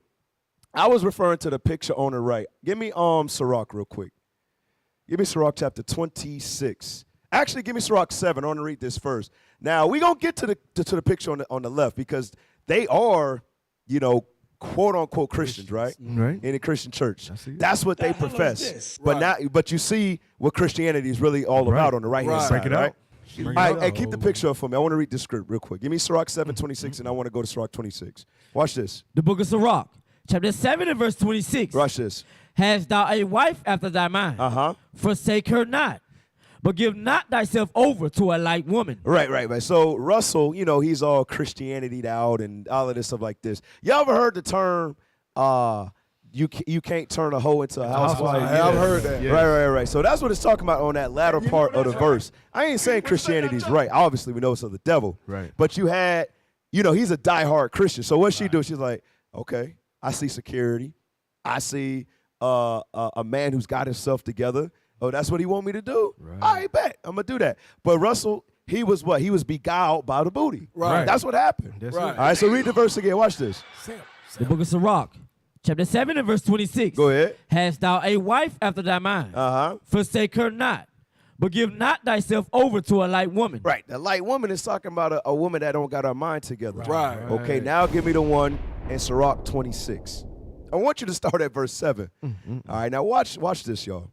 I was referring to the picture on the right. Give me Sirach real quick. Give me Sirach chapter 26. Actually, give me Sirach 7. I want to read this first. Now, we're going to get to the picture on the left because they are, quote-unquote Christians, right? Right. In a Christian church. I see it. That's what they profess. But you see what Christianity is really all about on the right-hand side, Break it right? out. All right, hey, keep the picture up for me. I want to read this script real quick. Give me Sirach 7:26, and I want to go to Sirach 26. Watch this. The book of Sirach, chapter 7 and verse 26. Watch this. Hast thou a wife after thy mind? Uh-huh. Forsake her not, but give not thyself over to a light woman. Right. So Russell, he's all Christianity out and all of this stuff like this. Y'all ever heard the term, you can't turn a hoe into a housewife? I've heard that. Yeah. Right. So that's what it's talking about on that latter part of the verse. I ain't saying Christianity's right. Obviously, we know it's of the devil. Right. But you had, he's a diehard Christian. So what she do? She's like, okay, I see security. I see a man who's got himself together. Oh, that's what he want me to do? Right. I bet I'm going to do that. But Russell, he was what? He was beguiled by the booty. Right. That's what happened. That's Right. it. All right, so read the verse again. Watch this. The book of Sirach, chapter 7 and verse 26. Go ahead. Hast thou a wife after thy mind? Uh-huh. Forsake her not, but give not thyself over to a light woman. Right. The light woman is talking about a woman that don't got her mind together. Right. Okay, now give me the one in Sirach 26. I want you to start at verse 7. All right, now watch this, y'all.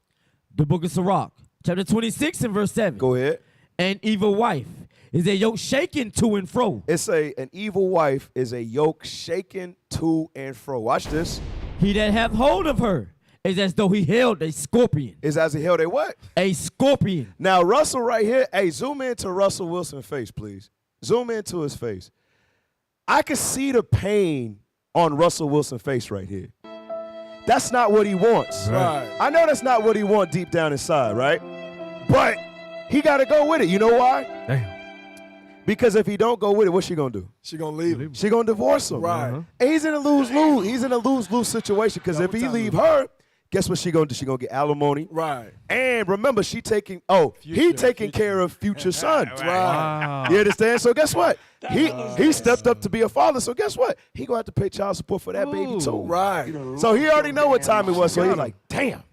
The book of Sirach, chapter 26 and verse 7. Go ahead. An evil wife is a yoke shaken to and fro. It's an evil wife is a yoke shaken to and fro. Watch this. He that hath hold of her is as though he held a scorpion. Is as he held a what? A scorpion. Now, Russell right here. Hey, zoom into Russell Wilson's face, please. Zoom into his face. I can see the pain on Russell Wilson's face right here. That's not what he wants. Right. I know that's not what he wants deep down inside, right? But he got to go with it. You know why? Damn. Because if he don't go with it, what's she going to do? She gonna leave him. She going to divorce him. Right. And he's in a lose-lose. He's in a lose-lose situation because if he Double time leave lose. her, guess what she going to do? She going to get alimony. Right. And remember, he taking care of future sons. Right. Wow. You understand? So guess what? He stepped up to be a father. So guess what? He gonna have to pay child support for that baby too. Right. So he already know what time it was. So he's like, damn,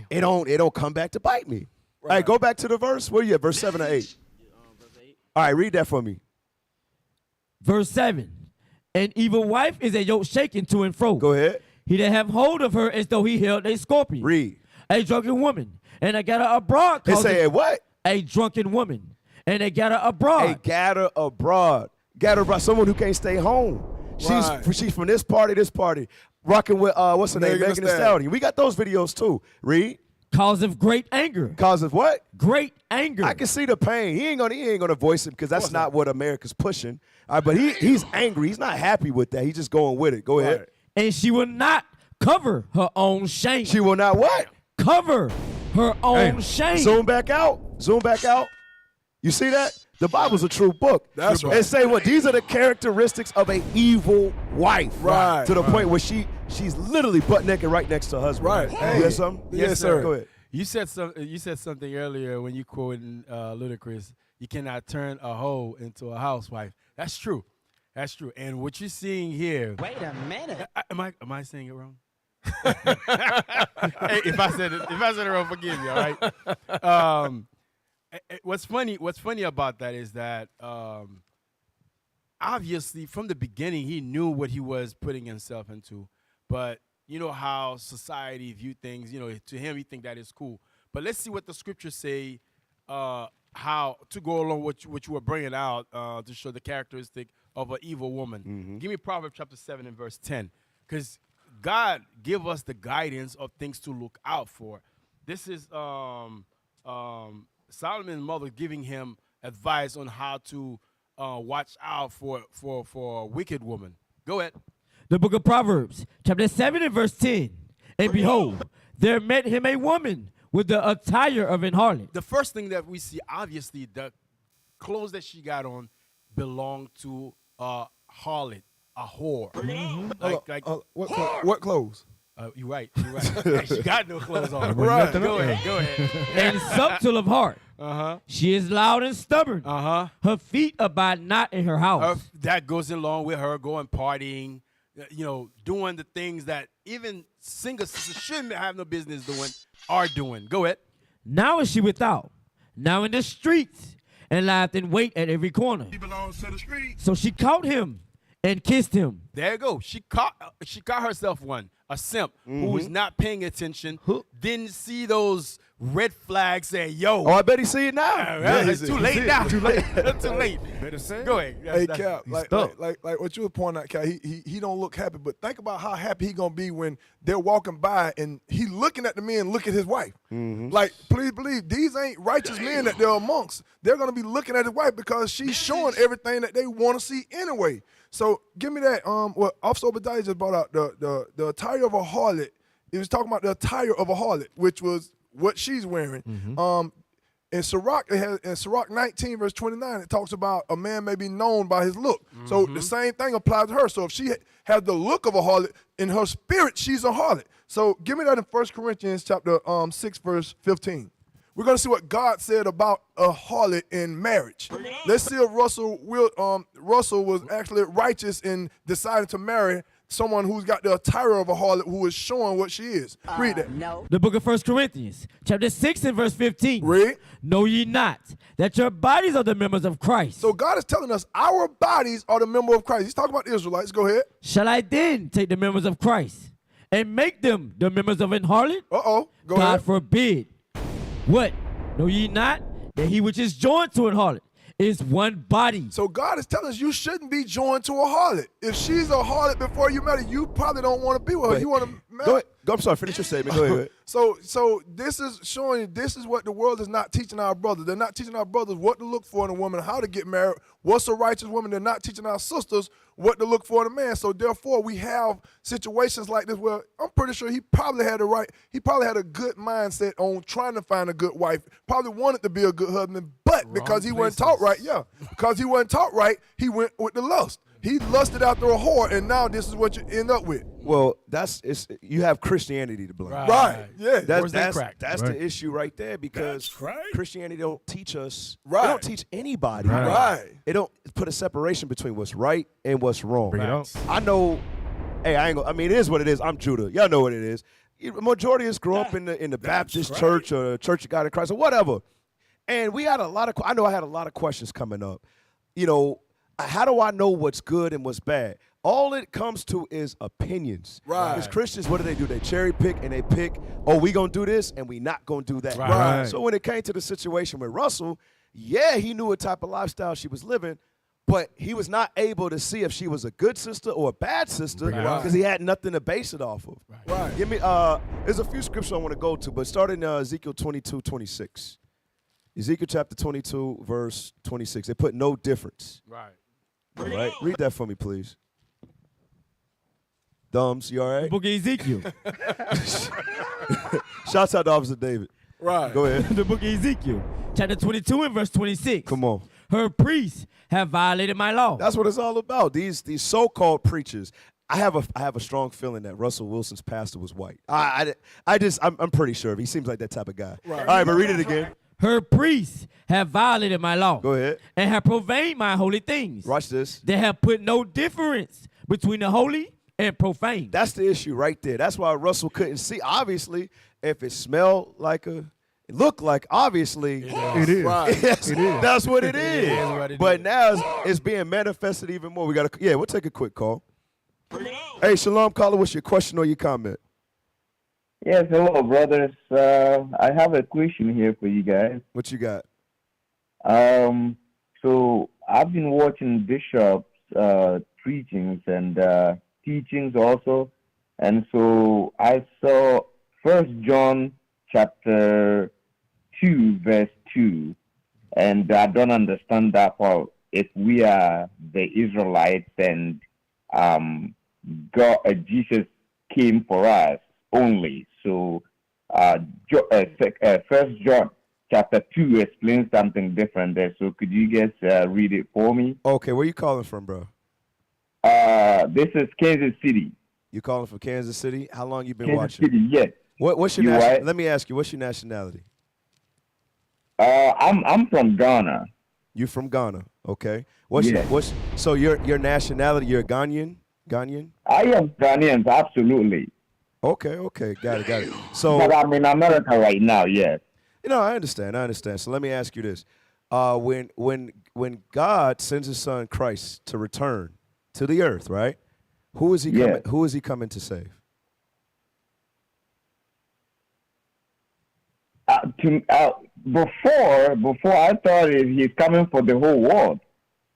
it don't come back to bite me. All right, go back to the verse. Where you at? Verse 7 or 8? All right, read that for me. Verse 7. An evil wife is a yoke shaken to and fro. Go ahead. He that have hold of her as though he held a scorpion. Read. A drunken woman. And they got her abroad. It say a what? A drunken woman. And they got her A abroad. gatter abroad. Gatter abroad. Someone who can't stay home. Right. She's from this party. Rocking with what's her name? Megan Thee Megan Thee Stallion. We got those videos too. Read. Cause of great anger. Cause of what? Great anger. I can see the pain. He ain't gonna voice it because that's not what America's pushing. All right, but he's angry. He's not happy with that. He's just going with it. Go ahead. Right. And she will not cover her own shame. She will not what? Cover her own shame. Zoom back out. Zoom back out. You see that? The Bible's a true book. That's right. And say what? These are the characteristics of an evil wife. Right. To the point where she's literally butt naked right next to her husband. Right. You Hey. hear something? Yes, sir. Go ahead. You said something earlier when you quoted Ludacris. You cannot turn a hoe into a housewife. That's true. That's true. And what you're seeing here. Wait a minute. Am I saying it wrong? Hey, if I said it wrong, forgive me. All right. What's funny about that is that obviously from the beginning he knew what he was putting himself into, but you know how society view things. You know, to him he think that is cool. But let's see what the scriptures say. How to go along with what you were bringing out to show the characteristic of an evil woman. Give me Proverbs chapter 7 and verse 10, because God give us the guidance of things to look out for. This is Solomon's mother giving him advice on how to watch out for a wicked woman. Go ahead. The book of Proverbs, chapter 7 and verse 10. And behold, there met him a woman with the attire of an harlot. The first thing that we see, obviously, the clothes that she got on belonged to a harlot, a whore. What clothes? You're right. Hey, she got no clothes on. Right. Go ahead. And subtle of heart. Uh-huh. She is loud and stubborn. Uh-huh. Her feet abide not in her house. That goes along with her going partying, doing the things that even single sisters shouldn't have no business doing, are doing. Go ahead. Now is she without, now in the streets, and lieth in wait at every corner. He belongs to the street. So she caught him and kissed him. There you go. She caught herself one, a simp who was not paying attention, didn't see those red flags saying, yo. Oh, I bet he see it now. It's too late now. Too late. Too late. Go ahead. Hey, Cap, like what you were pointing out, Cap, he don't look happy, but think about how happy he gonna be when they're walking by and he looking at the men, look at his wife. Like, please believe, these ain't righteous men that they're amongst. They're gonna be looking at his wife because she's showing everything that they want to see anyway. So give me that. What Officer Obadiah just brought out, the attire of a harlot. He was talking about the attire of a harlot, which was what she's wearing. In Sirach, in Sirach 19, verse 29, it talks about a man may be known by his look. So the same thing applies to her. So if she has the look of a harlot, in her spirit, she's a harlot. So give me that in 1 Corinthians chapter 6, verse 15. We're going to see what God said about a harlot in marriage. Let's see if Russell was actually righteous in deciding to marry someone who's got the attire of a harlot who is showing what she is. Read that. No. The book of 1 Corinthians, chapter 6 and verse 15. Read. Know ye not that your bodies are the members of Christ? So God is telling us our bodies are the member of Christ. He's talking about the Israelites. Go ahead. Shall I then take the members of Christ and make them the members of an harlot? Go God ahead. forbid. What? Know ye not that he which is joined to an harlot is one body? So God is telling us you shouldn't be joined to a harlot. If she's a harlot before you marry, you probably don't want to be with her. Wait. You want to marry. Go ahead. I'm sorry, finish your statement. Go ahead. So this is showing you this is what the world is not teaching our brothers. They're not teaching our brothers what to look for in a woman, how to get married, what's a righteous woman. They're not teaching our sisters what to look for in a man. So therefore, we have situations like this where I'm pretty sure he probably had a good mindset on trying to find a good wife. Probably wanted to be a good husband, but because he wasn't taught right, because he wasn't taught right, he went with the lust. He lusted after a whore, and now this is what you end up with. Well, you have Christianity to blame. Right. Yeah. That's crack? the issue right there because Christianity don't teach us. Right. They don't teach anybody. Right. They don't put a separation between what's right and what's wrong. Bring it on. I know. Hey, it is what it is. I'm Judah. Y'all know what it is. Majority of us grew up in the Baptist church or Church of God in Christ or whatever, and we had a lot of. I know I had a lot of questions coming up. How do I know what's good and what's bad? All it comes to is opinions. Right. Because Christians, what do? They cherry pick and they pick, we going to do this and we not going to do that. Right. So when it came to the situation with Russell, he knew what type of lifestyle she was living, but he was not able to see if she was a good sister or a bad sister because he had nothing to base it off of. Right. Give me, there's a few scriptures I want to go to, but start in Ezekiel 22:26. Ezekiel chapter 22, verse 26. They put no difference. Right. All right, read that for me, please. Thumbs, you all right? The book of Ezekiel. Shouts out to Officer David. Right. Go ahead. The book of Ezekiel, chapter 22 and verse 26. Come on. Her priests have violated my law. That's what it's all about. These so-called preachers. I have a strong feeling that Russell Wilson's pastor was white. I'm pretty sure. He seems like that type of guy. Right. All right, but read it again. Her priests have violated my law. Go ahead. And have profaned my holy things. Watch this. They have put no difference between the holy and profane. That's the issue right there. That's why Russell couldn't see. Obviously, if it smelled like it looked like, obviously. It is. Right. Yes, It is. that's what it is. what it But is. now it's being manifested even more. We'll take a quick call. Hey, Shalom, caller, what's your question or your comment? Yes, hello, brothers. I have a question here for you guys. What you got? So I've been watching Bishop's preachings and teachings also, and so I saw 1 John chapter 2, verse 2, and I don't understand that part. If we are the Israelites and Jesus came for us only. So, 1 John chapter 2 explains something different there. So, could you guys read it for me? Okay, where you calling from, bro? This is Kansas City. You calling from Kansas City? How long you been Kansas watching? City, yes. What's your You nationality? what? Let me ask you, what's your nationality? I'm from Ghana. You from Ghana, okay? Yes. So your nationality? You're a Ghanaian? Ghanaian? I am Ghanaian, absolutely. Okay, got it. So But I'm in America right now, yes. I understand. So let me ask you this: when God sends His Son Christ to return to the earth, right? Who is He coming? Yes. Who is He coming to save? Before I thought he's coming for the whole world,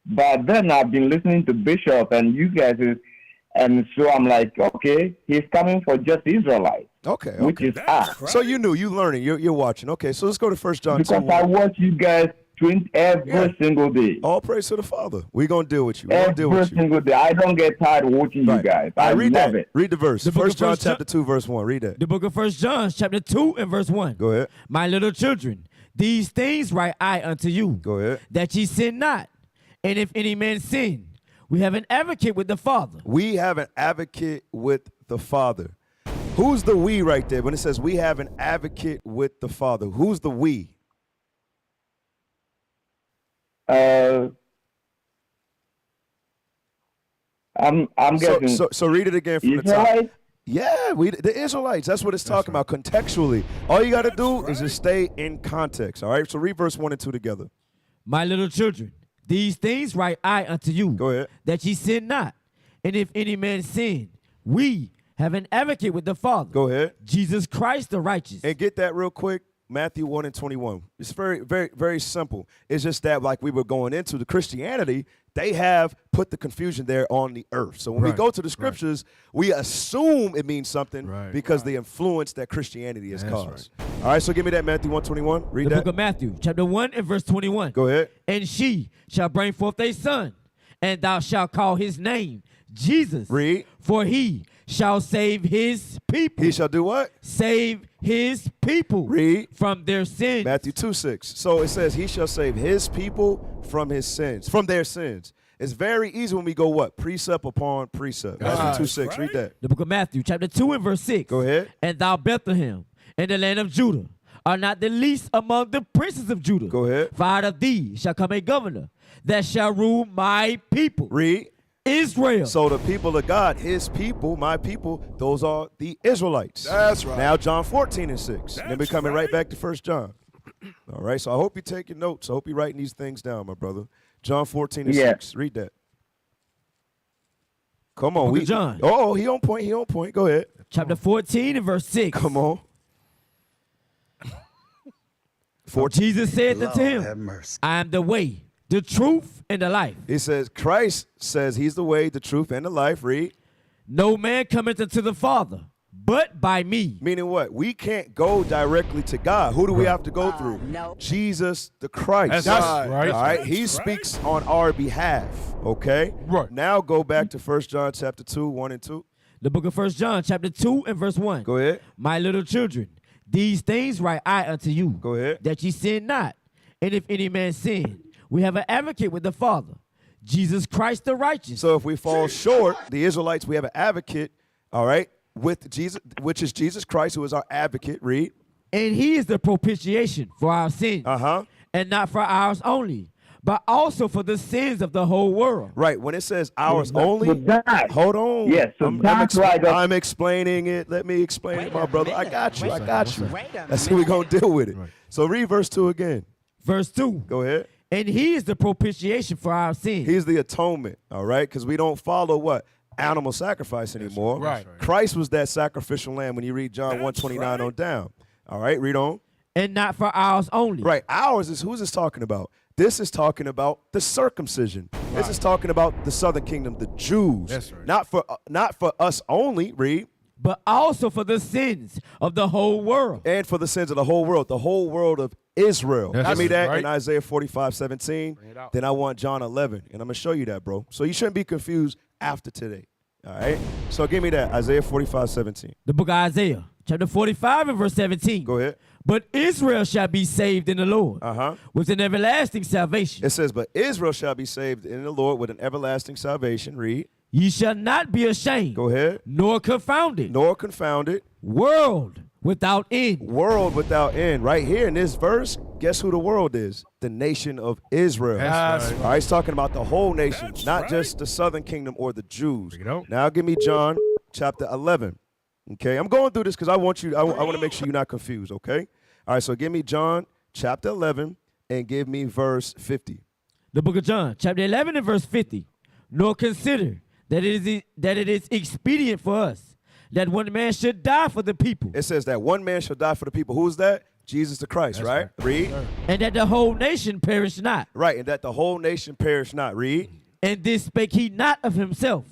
but then I've been listening to Bishop and you guys, and so I'm like, okay, he's coming for just Israelites, Okay, which is us. So you learning, you're watching. Okay, so let's go to 1 John 2. Because I watch you guys every single day. All praise to the Father. We're gonna deal with you. We're gonna deal Every with you. single day. I don't get tired of watching you guys. All right, I read love that. it. Read the verse. The book 1 of John 1 John- chapter 2, verse 1. Read that. The book of 1 John, chapter 2 and verse 1. Go ahead. My little children, these things write I unto you, Go ahead. that ye sin not. And if any man sin, we have an advocate with the Father. We have an advocate with the Father. Who's the we right there? When it says we have an advocate with the Father, who's the we? I'm guessing. So read it again from the top. Israelites? Yeah, the Israelites. That's what it's talking about contextually. All you got to do is just stay in context. All right. So read verse 1 and 2 together. My little children, these things write I unto you, Go ahead. that ye sin not. And if any man sin, we have an advocate with the Father. Go ahead. Jesus Christ the righteous. And get that real quick. Matthew 1 and 21. It's very, very, very simple. It's just that, like we were going into the Christianity, they have put the confusion there on the earth. So when we go to the scriptures, we assume it means something because the influence that Christianity has caused. All right, so give me that Matthew 1:21. Read the that. book of Matthew, chapter 1 and verse 21. Go ahead. And she shall bring forth a son, and thou shalt call his name Jesus. Read. For he shall save his people. He shall do what? Save his people. Read. From their sins. Matthew 2:6. So it says he shall save his people from his sins, from their sins. It's very easy when we go what? Precept upon precept. Matthew 2:6. Read that. The book of Matthew, chapter 2 and verse 6. Go ahead. And thou, Bethlehem, in the land of Judah, are not the least among the princes of Judah. Go ahead. For out of thee shall come a governor that shall rule my people. Read. Israel. So the people of God, his people, my people, those are the Israelites. That's right. Now John 14 and 6. Then we're coming right back to 1 John. All right, so I hope you're taking notes. I hope you're writing these things down, my brother. John 14 and 6. Read that. Come on. Book of John. Oh, he on point. He on point. Go ahead. Chapter 14 and verse 6. Come on. Jesus said unto him, I am the way, the truth, and the life. He says, Christ says he's the way, the truth, and the life. Read. No man cometh unto the Father, but by me. Meaning what? We can't go directly to God. Who do we have to go through? No. Jesus the Christ. That's right. All right. He speaks on our behalf. Okay. Right. Now go back to 1 John chapter 2, 1 and 2. The book of 1 John, chapter 2 and verse 1. Go ahead. My little children, these things write I unto you. Go ahead. That ye sin not. And if any man sin, we have an advocate with the Father, Jesus Christ the righteous. So if we fall short, the Israelites, we have an advocate, all right, with Jesus, which is Jesus Christ, who is our advocate. Read. And he is the propitiation for our sins. And not for ours only, but also for the sins of the whole world. Right. When it says ours only, hold on. Yes, so that's right. I'm explaining it. Let me explain it, my brother. I got you. I got you. That's how we're going to deal with it. So read verse 2 again. Verse 2. Go ahead. And he is the propitiation for our sins. He's the atonement, all right? Because we don't follow what? Animal sacrifice anymore. Right. Christ was that sacrificial lamb when you read John 1:29 on down. All right, read on. And not for ours only. Right, ours is, who's this talking about? This is talking about the circumcision. Right. This is talking about the southern kingdom, the Jews. That's right. Not for us only, read. But also for the sins of the whole world. And for the sins of the whole world of Israel. That's Give me that right. in Isaiah 45:17. Then I want John 11, and I'm going to show you that, bro. So you shouldn't be confused after today. All right? So give me that, Isaiah 45:17. The book of Isaiah, chapter 45 and verse 17. Go ahead. But Israel shall be saved in the Lord with an everlasting salvation. It says, but Israel shall be saved in the Lord with an everlasting salvation. Read. Ye shall not be ashamed. Go ahead. Nor confounded. Nor confounded. World without end. World without end. Right here in this verse, guess who the world is? The nation of Israel. That's All right, he's talking about the whole nation, not just the southern kingdom or the Jews. Now give me John chapter 11. Okay, I'm going through this because I want to make sure you're not confused, okay? All right, so give me John chapter 11 and give me verse 50. The book of John, chapter 11 and verse 50. Nor consider that it is expedient for us that one man should die for the people. It says that one man shall die for the people. Who's that? Jesus the Christ, That's right? Read. And that the whole nation perish not. Right, and that the whole nation perish not. Read. And this spake he not of himself,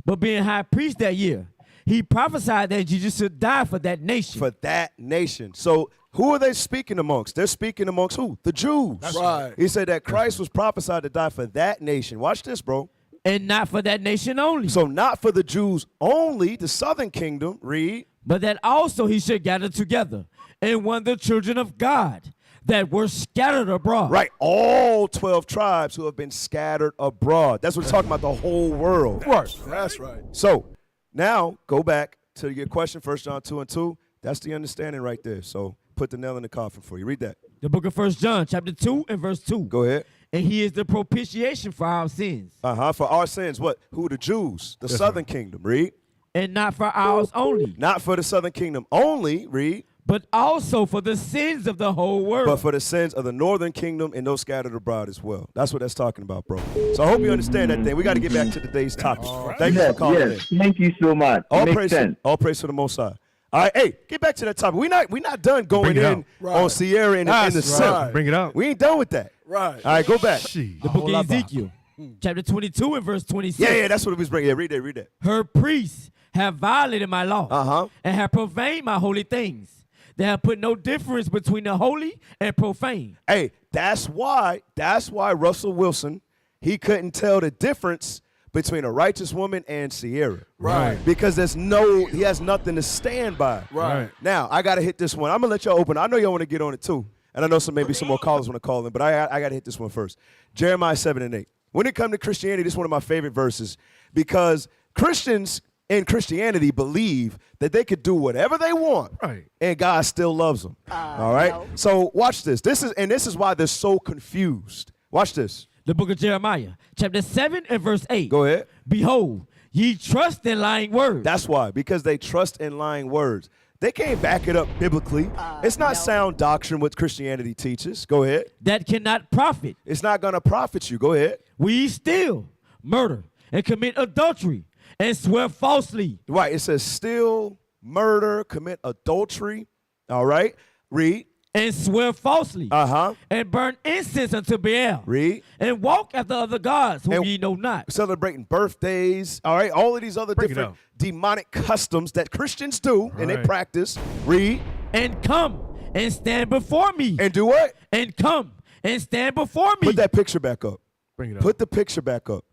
but being high priest that year, he prophesied that Jesus should die for that nation. For that nation. So who are they speaking amongst? They're speaking amongst who? The Jews. That's right. He said that Christ was prophesied to die for that nation. Watch this, bro. And not for that nation only. So not for the Jews only, the southern kingdom, read. But that also he should gather together and won the children of God that were scattered abroad. Right, all 12 tribes who have been scattered abroad. That's what it's talking about, the whole world. Right. That's right. So now go back to your question, 1 John 2 and 2. That's the understanding right there. So put the nail in the coffin for you. Read that. The book of 1 John, chapter 2 and verse 2. Go ahead. And he is the propitiation for our sins. For our sins. What? Who? The Jews, the southern kingdom. Read. And not for ours only. Not for the southern kingdom only. Read. but also for the sins of the whole world. But for the sins of the northern kingdom and those scattered abroad as well. That's what that's talking about, bro. So I hope you understand that thing. We got to get back to today's topic. Thank you for calling in. Thank you so much. All Makes praise, sense. all praise to the Most High. All right, hey, get back to that topic. We not done going in on Sierra in the simp. Bring it out. We ain't done with that. Right. All right, go back. The book of Ezekiel, chapter 22 and verse 26. Yeah, that's what it was bringing. Yeah, read that. Her priests have violated my law and have profaned my holy things. They have put no difference between the holy and profane. Hey, that's why Russell Wilson, he couldn't tell the difference between a righteous woman and Sierra. Right. Because he has nothing to stand by. Right. Now, I got to hit this one. I'm going to let y'all open. I know y'all want to get on it too. And I know maybe some more callers want to call in, but I got to hit this one first. Jeremiah 7 and 8. When it comes to Christianity, this is one of my favorite verses because Christians in Christianity believe that they could do whatever they want, and God still loves them. All right? No. So watch this. This is why they're so confused. Watch this. The book of Jeremiah, chapter 7 and verse 8. Go ahead. Behold, ye trust in lying words. That's why, because they trust in lying words. They can't back it up biblically. It's not sound doctrine what Christianity teaches. Go ahead. That cannot profit. It's not going to profit you. Go ahead. We steal, murder, and commit adultery, and swear falsely. Right. It says steal, murder, commit adultery. All right. Read. And swear falsely. Uh-huh. And burn incense unto Baal. Read. And walk after other gods whom ye know not. Celebrating birthdays. All right. All of these other different demonic customs that Christians do and they practice. Read. And come and stand before me. And do what? And come and stand before me. Put that picture back up. Bring it up. Put the picture back up.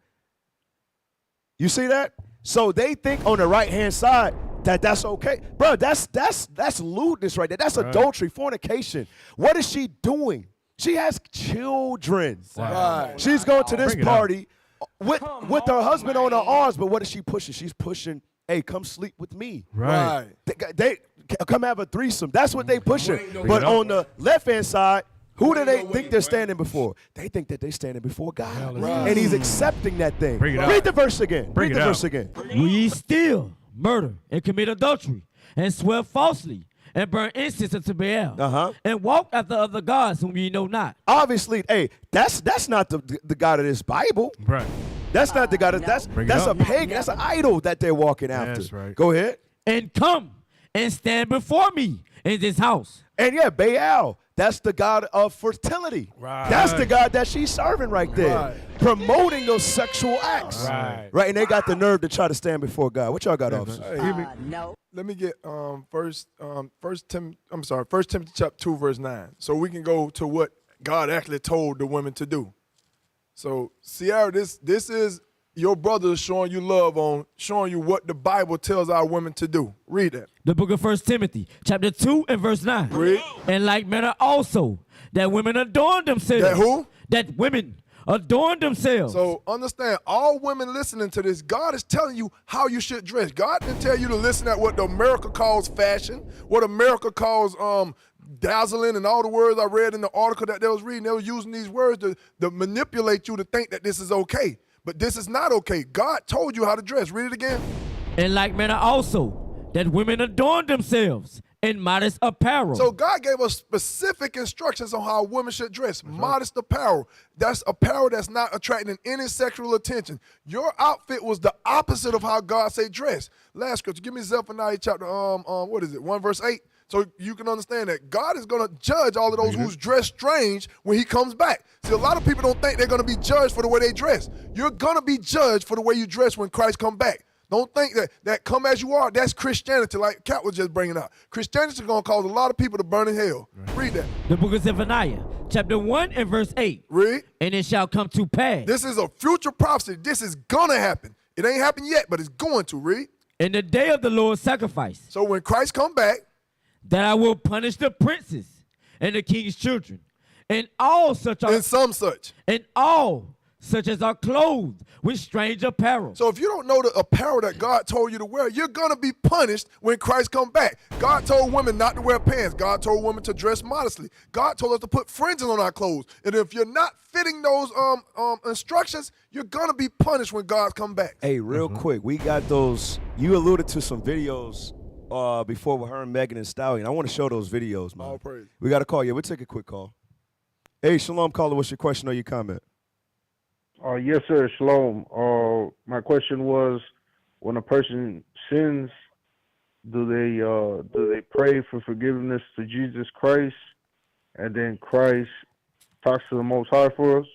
You see that? So they think on the right-hand side that's okay. Bro, that's lewdness right there. That's adultery, fornication. What is she doing? She has children. Right. She's going to this party with her husband on her arms, but what is she pushing? She's pushing, hey, come sleep with me. Right. They come have a threesome. That's what they pushing. But on the left-hand side, who do they think they're standing before? They think that they're standing before God. And he's accepting that thing. Read the verse again. Read the verse again. We steal, murder, and commit adultery, and swear falsely, and burn incense unto Baal, and walk after other gods whom ye know not. Obviously, hey, that's not the God of this Bible. Right. That's not the God of that's a pagan. That's an idol that they're walking after. That's right. Go ahead. And come and stand before me in this house. And yeah, Baal. That's the God of fertility. Right. That's the God that she's serving right there. Right. Promoting those sexual acts. Right. And they got the nerve to try to stand before God. What y'all got, officer? No. Let me get First Timothy chapter 2 verse 9, so we can go to what God actually told the women to do. So Sierra, this is your brother showing you love on showing you what the Bible tells our women to do. Read that. The book of 1 Timothy, chapter 2 and verse 9. Read. And like manner also, that women adorn themselves. That who? That women adorn themselves. So understand, all women listening to this, God is telling you how you should dress. God didn't tell you to listen at what America calls fashion, what America calls dazzling, and all the words I read in the article that they was reading. They were using these words to manipulate you to think that this is okay. But this is not okay. God told you how to dress. Read it again. In like manner also, that women adorn themselves in modest apparel. So God gave us specific instructions on how women should dress. Modest apparel. That's apparel that's not attracting any sexual attention. Your outfit was the opposite of how God said dress. Last scripture. Give me Zephaniah chapter 1 verse 8. So you can understand that God is going to judge all of those who's dressed strange when he comes back. See, a lot of people don't think they're going to be judged for the way they dress. You're going to be judged for the way you dress when Christ comes back. Don't think that come as you are, that's Christianity, like Kat was just bringing up. Christianity is going to cause a lot of people to burn in hell. Read that. The book of Zephaniah, chapter 1 and verse 8. Read. And it shall come to pass. This is a future prophecy. This is going to happen. It ain't happened yet, but it's going to. Read. In the day of the Lord's sacrifice. So when Christ come back, that I will punish the princes and the king's children, and all such are, and some such, and all such as are clothed with strange apparel. So if you don't know the apparel that God told you to wear, you're gonna be punished when Christ come back. God told women not to wear pants. God told women to dress modestly. God told us to put fringes on our clothes. And if you're not fitting those instructions, you're gonna be punished when God come back. Hey, real quick, we got those. You alluded to some videos before with her and Megan and Stallion. I want to show those videos, man. All praise. We got a call. Yeah, we'll take a quick call. Hey, Shalom caller, what's your question or your comment? Yes, sir. Shalom. My question was, when a person sins, do they pray for forgiveness to Jesus Christ, and then Christ talks to the Most High for us?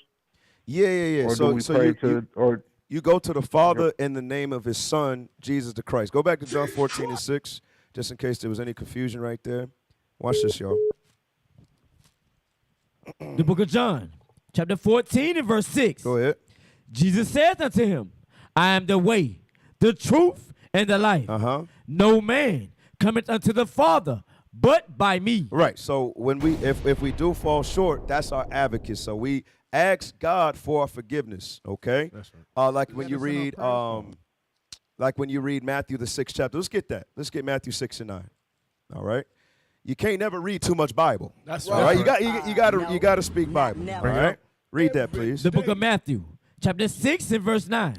Yeah. Or So, do we pray you go to the Father in the name of His Son, Jesus the Christ. Go back to John 14:6, just in case there was any confusion right there. Watch this, y'all. The book of John, chapter 14 and verse 6. Go ahead. Jesus said unto him, I am the way, the truth, and the life. No man cometh unto the Father but by me. Right. So when if we do fall short, that's our advocate. So we ask God for our forgiveness. Okay. That's right. Like when you read Matthew the 6th chapter. Let's get that. Let's get Matthew 6 and 9. All right. You can't never read too much Bible. That's right. All right. You got to speak Bible. All right. Read that, please. The book of Matthew, chapter 6 and verse 9.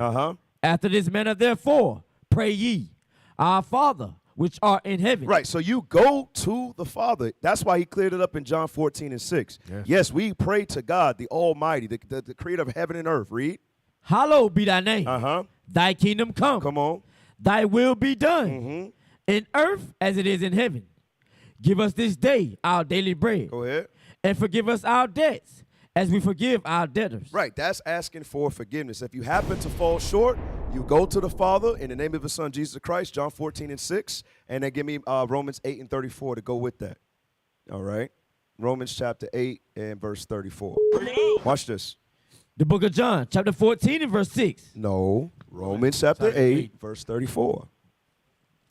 After this manner, therefore, pray ye, our Father, which art in heaven. Right, so you go to the Father. That's why he cleared it up in John 14 and 6. Yes, we pray to God, the Almighty, the creator of heaven and earth. Read. Hallowed be thy name. Thy kingdom come. Come on. Thy will be done in earth as it is in heaven. Give us this day our daily bread. Go ahead. And forgive us our debts as we forgive our debtors. Right, that's asking for forgiveness. If you happen to fall short, you go to the Father in the name of His Son, Jesus Christ, John 14 and 6, and then give me Romans 8 and 34 to go with that. All right? Romans chapter 8 and verse 34. Watch this. The book of John, chapter 14 and verse 6. No, Romans chapter 8, verse 34.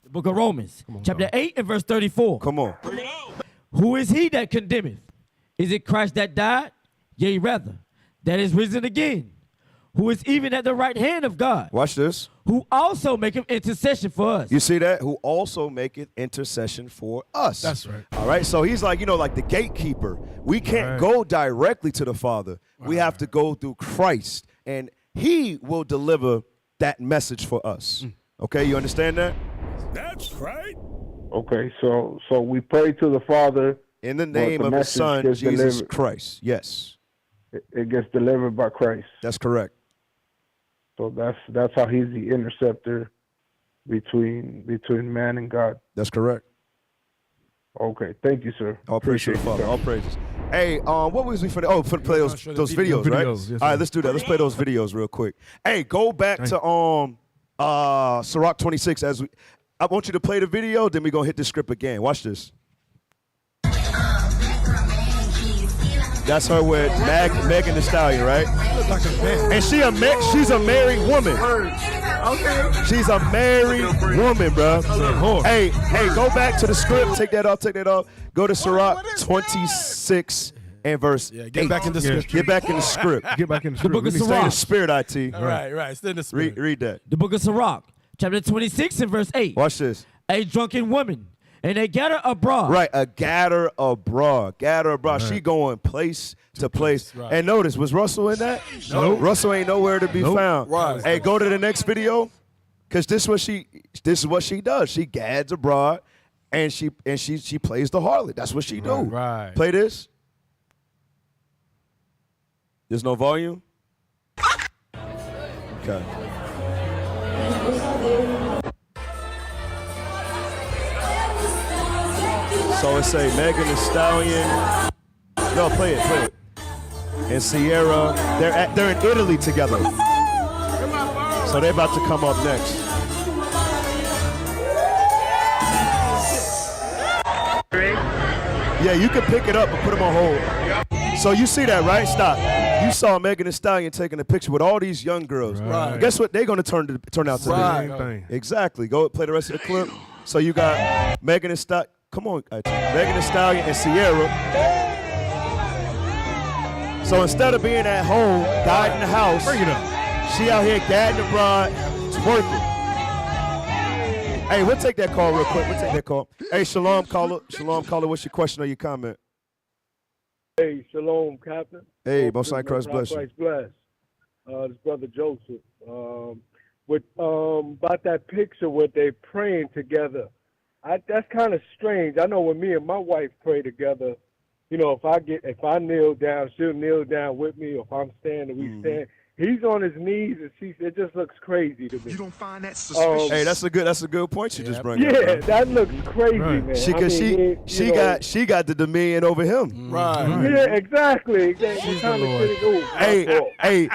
The book of Romans, chapter 8 and verse 34. Come on. Who is he that condemneth? Is it Christ that died? Yea, rather, that is risen again, who is even at the right hand of God. Watch this. Who also maketh intercession for us. You see that? Who also maketh intercession for us. That's right. All right, so he's like, like the gatekeeper. We can't go directly to the Father. We have to go through Christ, and He will deliver that message for us. Okay, you understand that? That's right. Okay, so we pray to the Father in the name of His Son, Jesus Christ. Yes. It gets delivered by Christ. That's correct. So that's how He's the interceptor between man and God. That's correct. Okay, thank you, sir. All praise to the Father. All praises. Hey, what was we for? Oh, for play those videos, right? Yes, all right, let's do that. Let's play those videos real quick. Hey, go back to Sirach 26 I want you to play the video, then we're going to hit the script again. Watch this. That's her with Megan Thee Stallion, right? And she's a married woman. Okay. She's a married woman, bro. Hey, go back to the script. Take that off. Go to Sirach 26 and verse 8. Get back in the script. Get back in the script. Get back in the The script. book of Stay in Sirach. the spirit, IT. Right. Stay in the spirit. Read that. The book of Sirach, chapter 26 and verse 8. Watch this. A drunken woman, and they gather abroad. Right, a gather abroad. Right. She going place to place. Right. And notice, was Russell in that? No. Russell ain't nowhere to be found. Right. Hey, go to the next video, because this is what she does. She gads abroad, and she plays the harlot. That's what she do. Right. Play this. There's no volume? Okay. So it say Megan Thee Stallion. No, play it. And Sierra, they're in Italy together. So they're about to come up next. Yeah, you can pick it up and put them on hold. So you see that, right? Stop. You saw Megan Thee Stallion taking a picture with all these young girls. Right. Guess what they're going to turn out to be? Exactly. Go play the rest of the clip. So you got Megan Thee Stallion. Come on, Megan Thee Stallion and Sierra. So instead of being at home, guiding the house, she out here guiding abroad, twerking. Hey, we'll take that call real quick. Hey, Shalom caller, what's your question or your comment? Hey, Shalom, Captain. Hey, Most High Christ bless you. Christ bless. This brother Joseph. With about that picture where they praying together, that's kind of strange. I know when me and my wife pray together, you know, if I kneel down, she'll kneel down with me. Or if I'm standing, we stand. He's on his knees, and it just looks crazy to me. You don't find that suspicious? Hey, that's a good point you just bring up. Yeah, that looks crazy, man. She got the dominion over him. Right. Yeah, exactly. Hey,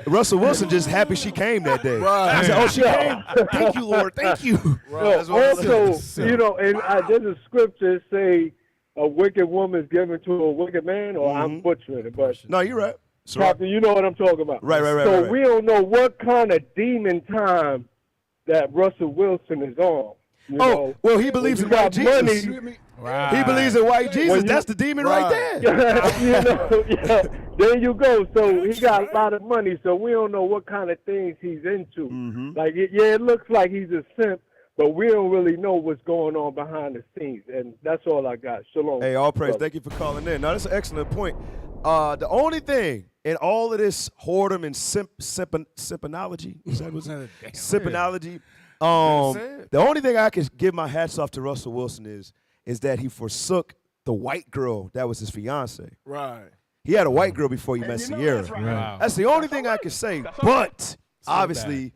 Russell Wilson just happy she came that day. Right. He said, "Oh, she came. Thank you, Lord. Thank you." Right. Also, you know, and there's a scripture say a wicked woman is given to a wicked man, or I'm butchering it, but no, you're right. Captain, you know what I'm talking about. Right. So we don't know what kind of demon time that Russell Wilson is on. You know? Well, he believes in white Jesus. Right. He believes in white Jesus. That's the demon right there. You know, there you go. So he got a lot of money. So we don't know what kind of things he's into. Like, it looks like he's a simp, but we don't really know what's going on behind the scenes. And that's all I got. Shalom. Hey, all praise. Thank you for calling in. Now, that's an excellent point. The only thing in all of this whoredom and simponology, simponology, the only thing I can give my hats off to Russell Wilson is that he forsook the white girl that was his fiance. Right. He had a white girl before he met Sierra. Wow. That's the only thing I can say. But obviously,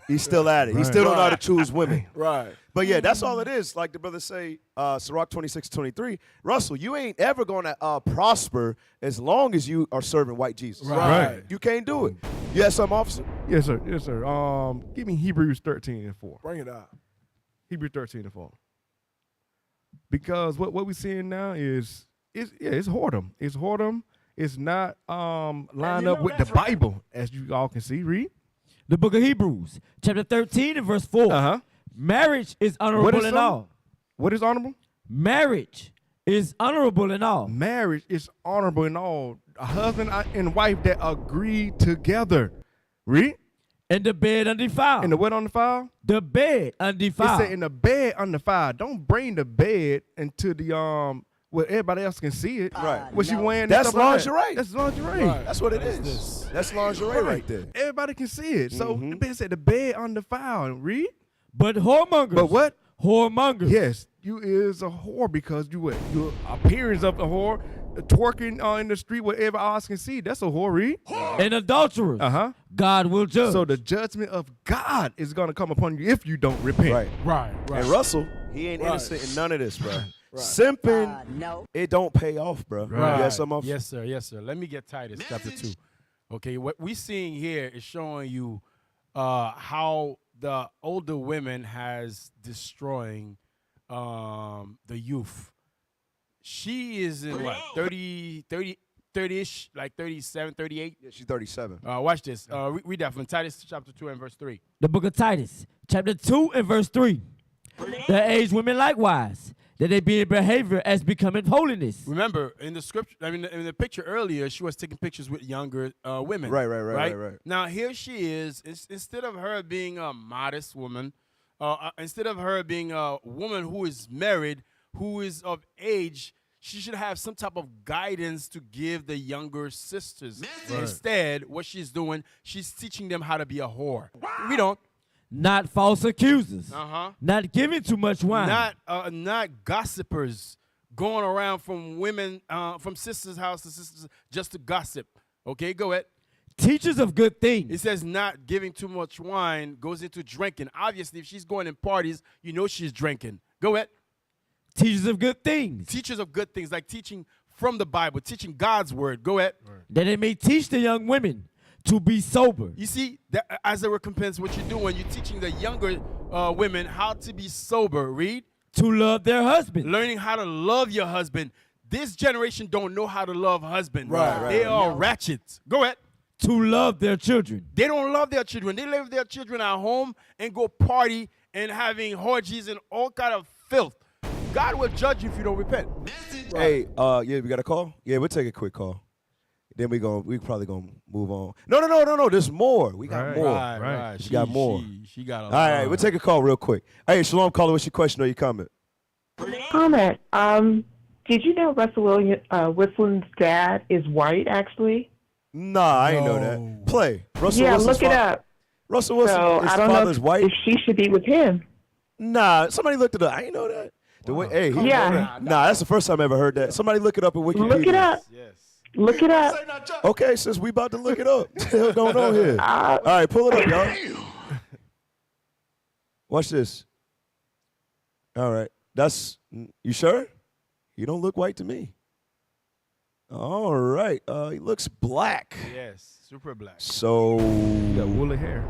he's still at it. He still don't know how to choose women. Right. But yeah, that's all it is. Like the brother say, Sirach 26:23. Russell, you ain't ever gonna prosper as long as you are serving white Jesus. Right. You can't do it. You had something, officer? Yes, sir. Yes, sir. Give me Hebrews 13:4. Bring it out. Hebrews 13:4. Because what we're seeing now is it's whoredom. It's whoredom. It's not lined up with the Bible, as you all can see. Read. The book of Hebrews, chapter 13 and verse 4. Marriage is honorable in all. What is honorable? Marriage is honorable in all. Marriage is honorable in all. A husband and wife that agree together. Read. And the bed undefiled. And the what undefiled? The bed undefiled. It said in the bed undefiled. Don't bring the bed into the where everybody else can see it. Right. What she wearing? That's lingerie. lingerie. That's lingerie. Right. That's what it is. That's lingerie right there. Everybody can see it. So the bed said the bed undefiled. Read. But whoremongers. But what? Whoremongers. Yes, you is a whore because your appearance of a whore, twerking in the street where everybody else can see. That's a whore. Read. And adulterers. God will judge. So the judgment of God is going to come upon you if you don't repent. Right. And Russell, he ain't innocent in none of this, bro. Simping, it don't pay off, bro. Right. Yes, sir. Yes, sir. Let me get Titus chapter 2. Okay, what we seeing here is showing you how the older women has destroying the youth. She is in what, 30-ish, like 37, 38? Yeah, she's 37. Watch this. Read that from Titus chapter 2 and verse 3. The book of Titus, chapter 2 and verse 3. The aged women likewise, that they be in behavior as becoming holiness. Remember, in the scripture, in the picture earlier, she was taking pictures with younger women. Right. Now, here she is. Instead of her being a modest woman, instead of her being a woman who is married, who is of age, she should have some type of guidance to give the younger sisters. Right. Instead, what she's doing, she's teaching them how to be a whore. Wow. We don't. Not false accusers. Not giving too much wine. Not gossipers going around from women, from sisters' house to sisters just to gossip. Okay, go ahead. Teachers of good things. It says not giving too much wine goes into drinking. Obviously, if she's going in parties, you know she's drinking. Go ahead. Teachers of good things. Teachers of good things, like teaching from the Bible, teaching God's word. Go ahead. That they may teach the young women to be sober. You see, that as a recompense, what you're doing, you're teaching the younger women how to be sober. Read. To love their husband. Learning how to love your husband. This generation don't know how to love husband. Right. They are ratchets. Go ahead. To love their children. They don't love their children. They leave their children at home and go party and having orgies and all kind of filth. God will judge you if you don't repent. Hey, we got a call? Yeah, we'll take a quick call. Then we probably gonna move on. No. There's more. We got more. Right. We got more. She got a lot. All right, we'll take a call real quick. Hey, Shalom caller, what's your question or your comment? Comment. Did you know Russell Wilson's dad is white, actually? Nah, I ain't know that. Play. Russell yeah, Wilson's look it up. Russell Wilson, so his I don't know father's white. if she should be with him. Nah, somebody looked it up. I ain't know that. The way, hey, Yeah. nah, that's the first time I ever heard that. Somebody look it up in Wikipedia. Look it up. Look it up. Okay, since we about to look it up, what's going on here? All right, pull it up, y'all. Watch this. All right, you sure? You don't look white to me. All right, he looks black. Yes, super black. So You got woolly hair.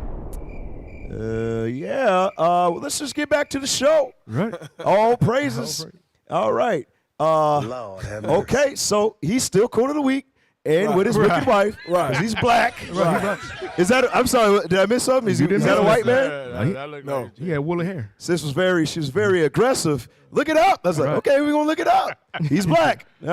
yeah. Let's just get back to the show. Right. All praises. All right. Lord have mercy. Okay, so he's still cool of the week, and with his wicked wife, Right. 'cause he's black. Right. Is that? I'm sorry. Did I miss something? Is that a white man? No. He had woolly hair. Sis she was very aggressive. Look it up. I was like, okay, we're gonna look it up. He's black. All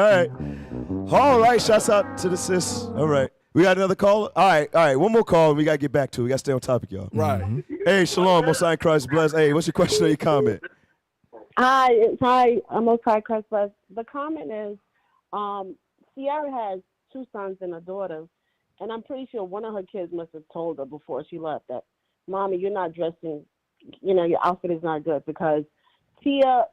right. Shouts out to the sis. All right. We got another caller? All right. One more call and we gotta get back to it. We gotta stay on topic, y'all. Right. Hey, shalom, Most High Christ bless. Hey, what's your question or your comment? Hi, I'm Most High Christ bless. The comment is, Sierra has 2 sons and a daughter, and I'm pretty sure one of her kids must have told her before she left that, Mommy, you're not dressing, your outfit is not good, because Tia.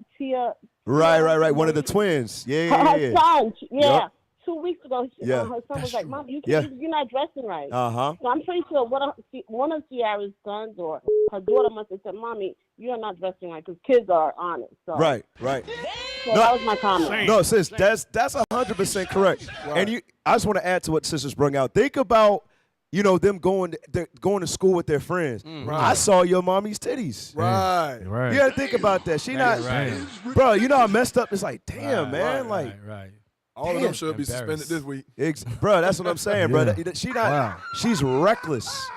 Right. One of the twins. Yeah. Her son, Yup. 2 weeks ago, Yeah. her son was like, Mom, you're not dressing right. Uh-huh. So I'm pretty sure one of Sierra's sons or her daughter must have said, Mommy, you're not dressing right, because kids are honest. So. Right. So that was my comment. No, sis, that's 100% correct. Right. And I just want to add to what sisters bring out. Think about, them going to school with their friends. Right. I saw your mommy's titties. Right. Right. You got to think about that. She not, bro. You know how messed up. It's like, damn, man, Right. All of them should be suspended this week. bro. That's what I'm saying, bro. Yeah. She not. She's reckless.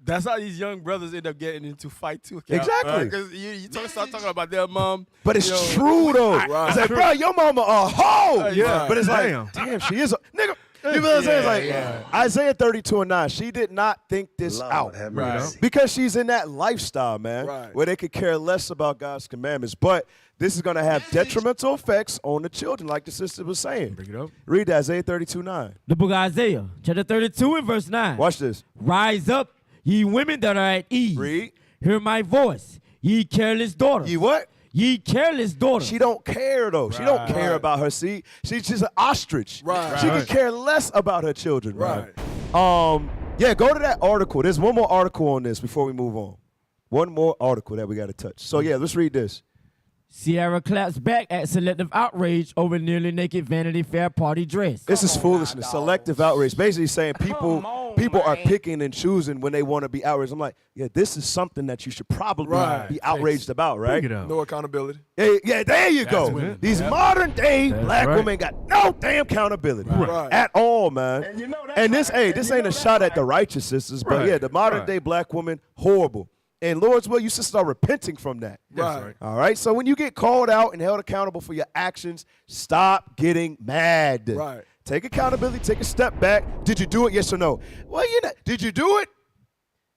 That's how these young brothers end up getting into fight too. Exactly. Because start talking about their mom. But it's true though. Right. It's like, bro, your mama a hoe. Yeah. But it's like, damn, she is a nigga. You know what I'm saying? It's like Isaiah 32:9. She did not think this out. Have mercy. Because she's in that lifestyle, man, Right. where they could care less about God's commandments. But this is going to have detrimental effects on the children, like the sister was saying. Bring it up. Read that, Isaiah 32:9. The book of Isaiah, chapter 32 and verse 9. Watch this. Rise up, ye women that are at ease. Read. Hear my voice, ye careless daughters. Ye what? Ye careless daughters. She don't care, though. She don't care about her seed. She's just an ostrich. Right. She could care less about her children. Right. Yeah, go to that article. There's one more article on this before we move on. One more article that we got to touch. So, yeah, let's read this. Sierra claps back at selective outrage over nearly naked Vanity Fair party dress. This is foolishness. Selective outrage. Basically saying people are picking and choosing when they want to be outraged. I'm like, yeah, this is something that you should probably be outraged about, right? Bring it up. No accountability. Yeah, there you go. women. These modern day black right. women got no damn accountability Right. at all, man. And this ain't a shot at the righteous sisters, but Right. yeah, the modern day black woman, horrible. And Lord's will, you sisters are repenting from that. Right. All right. So when you get called out and held accountable for your actions, stop getting mad. Right. Take accountability. Take a step back. Did you do it? Yes or no? Well, did you do it?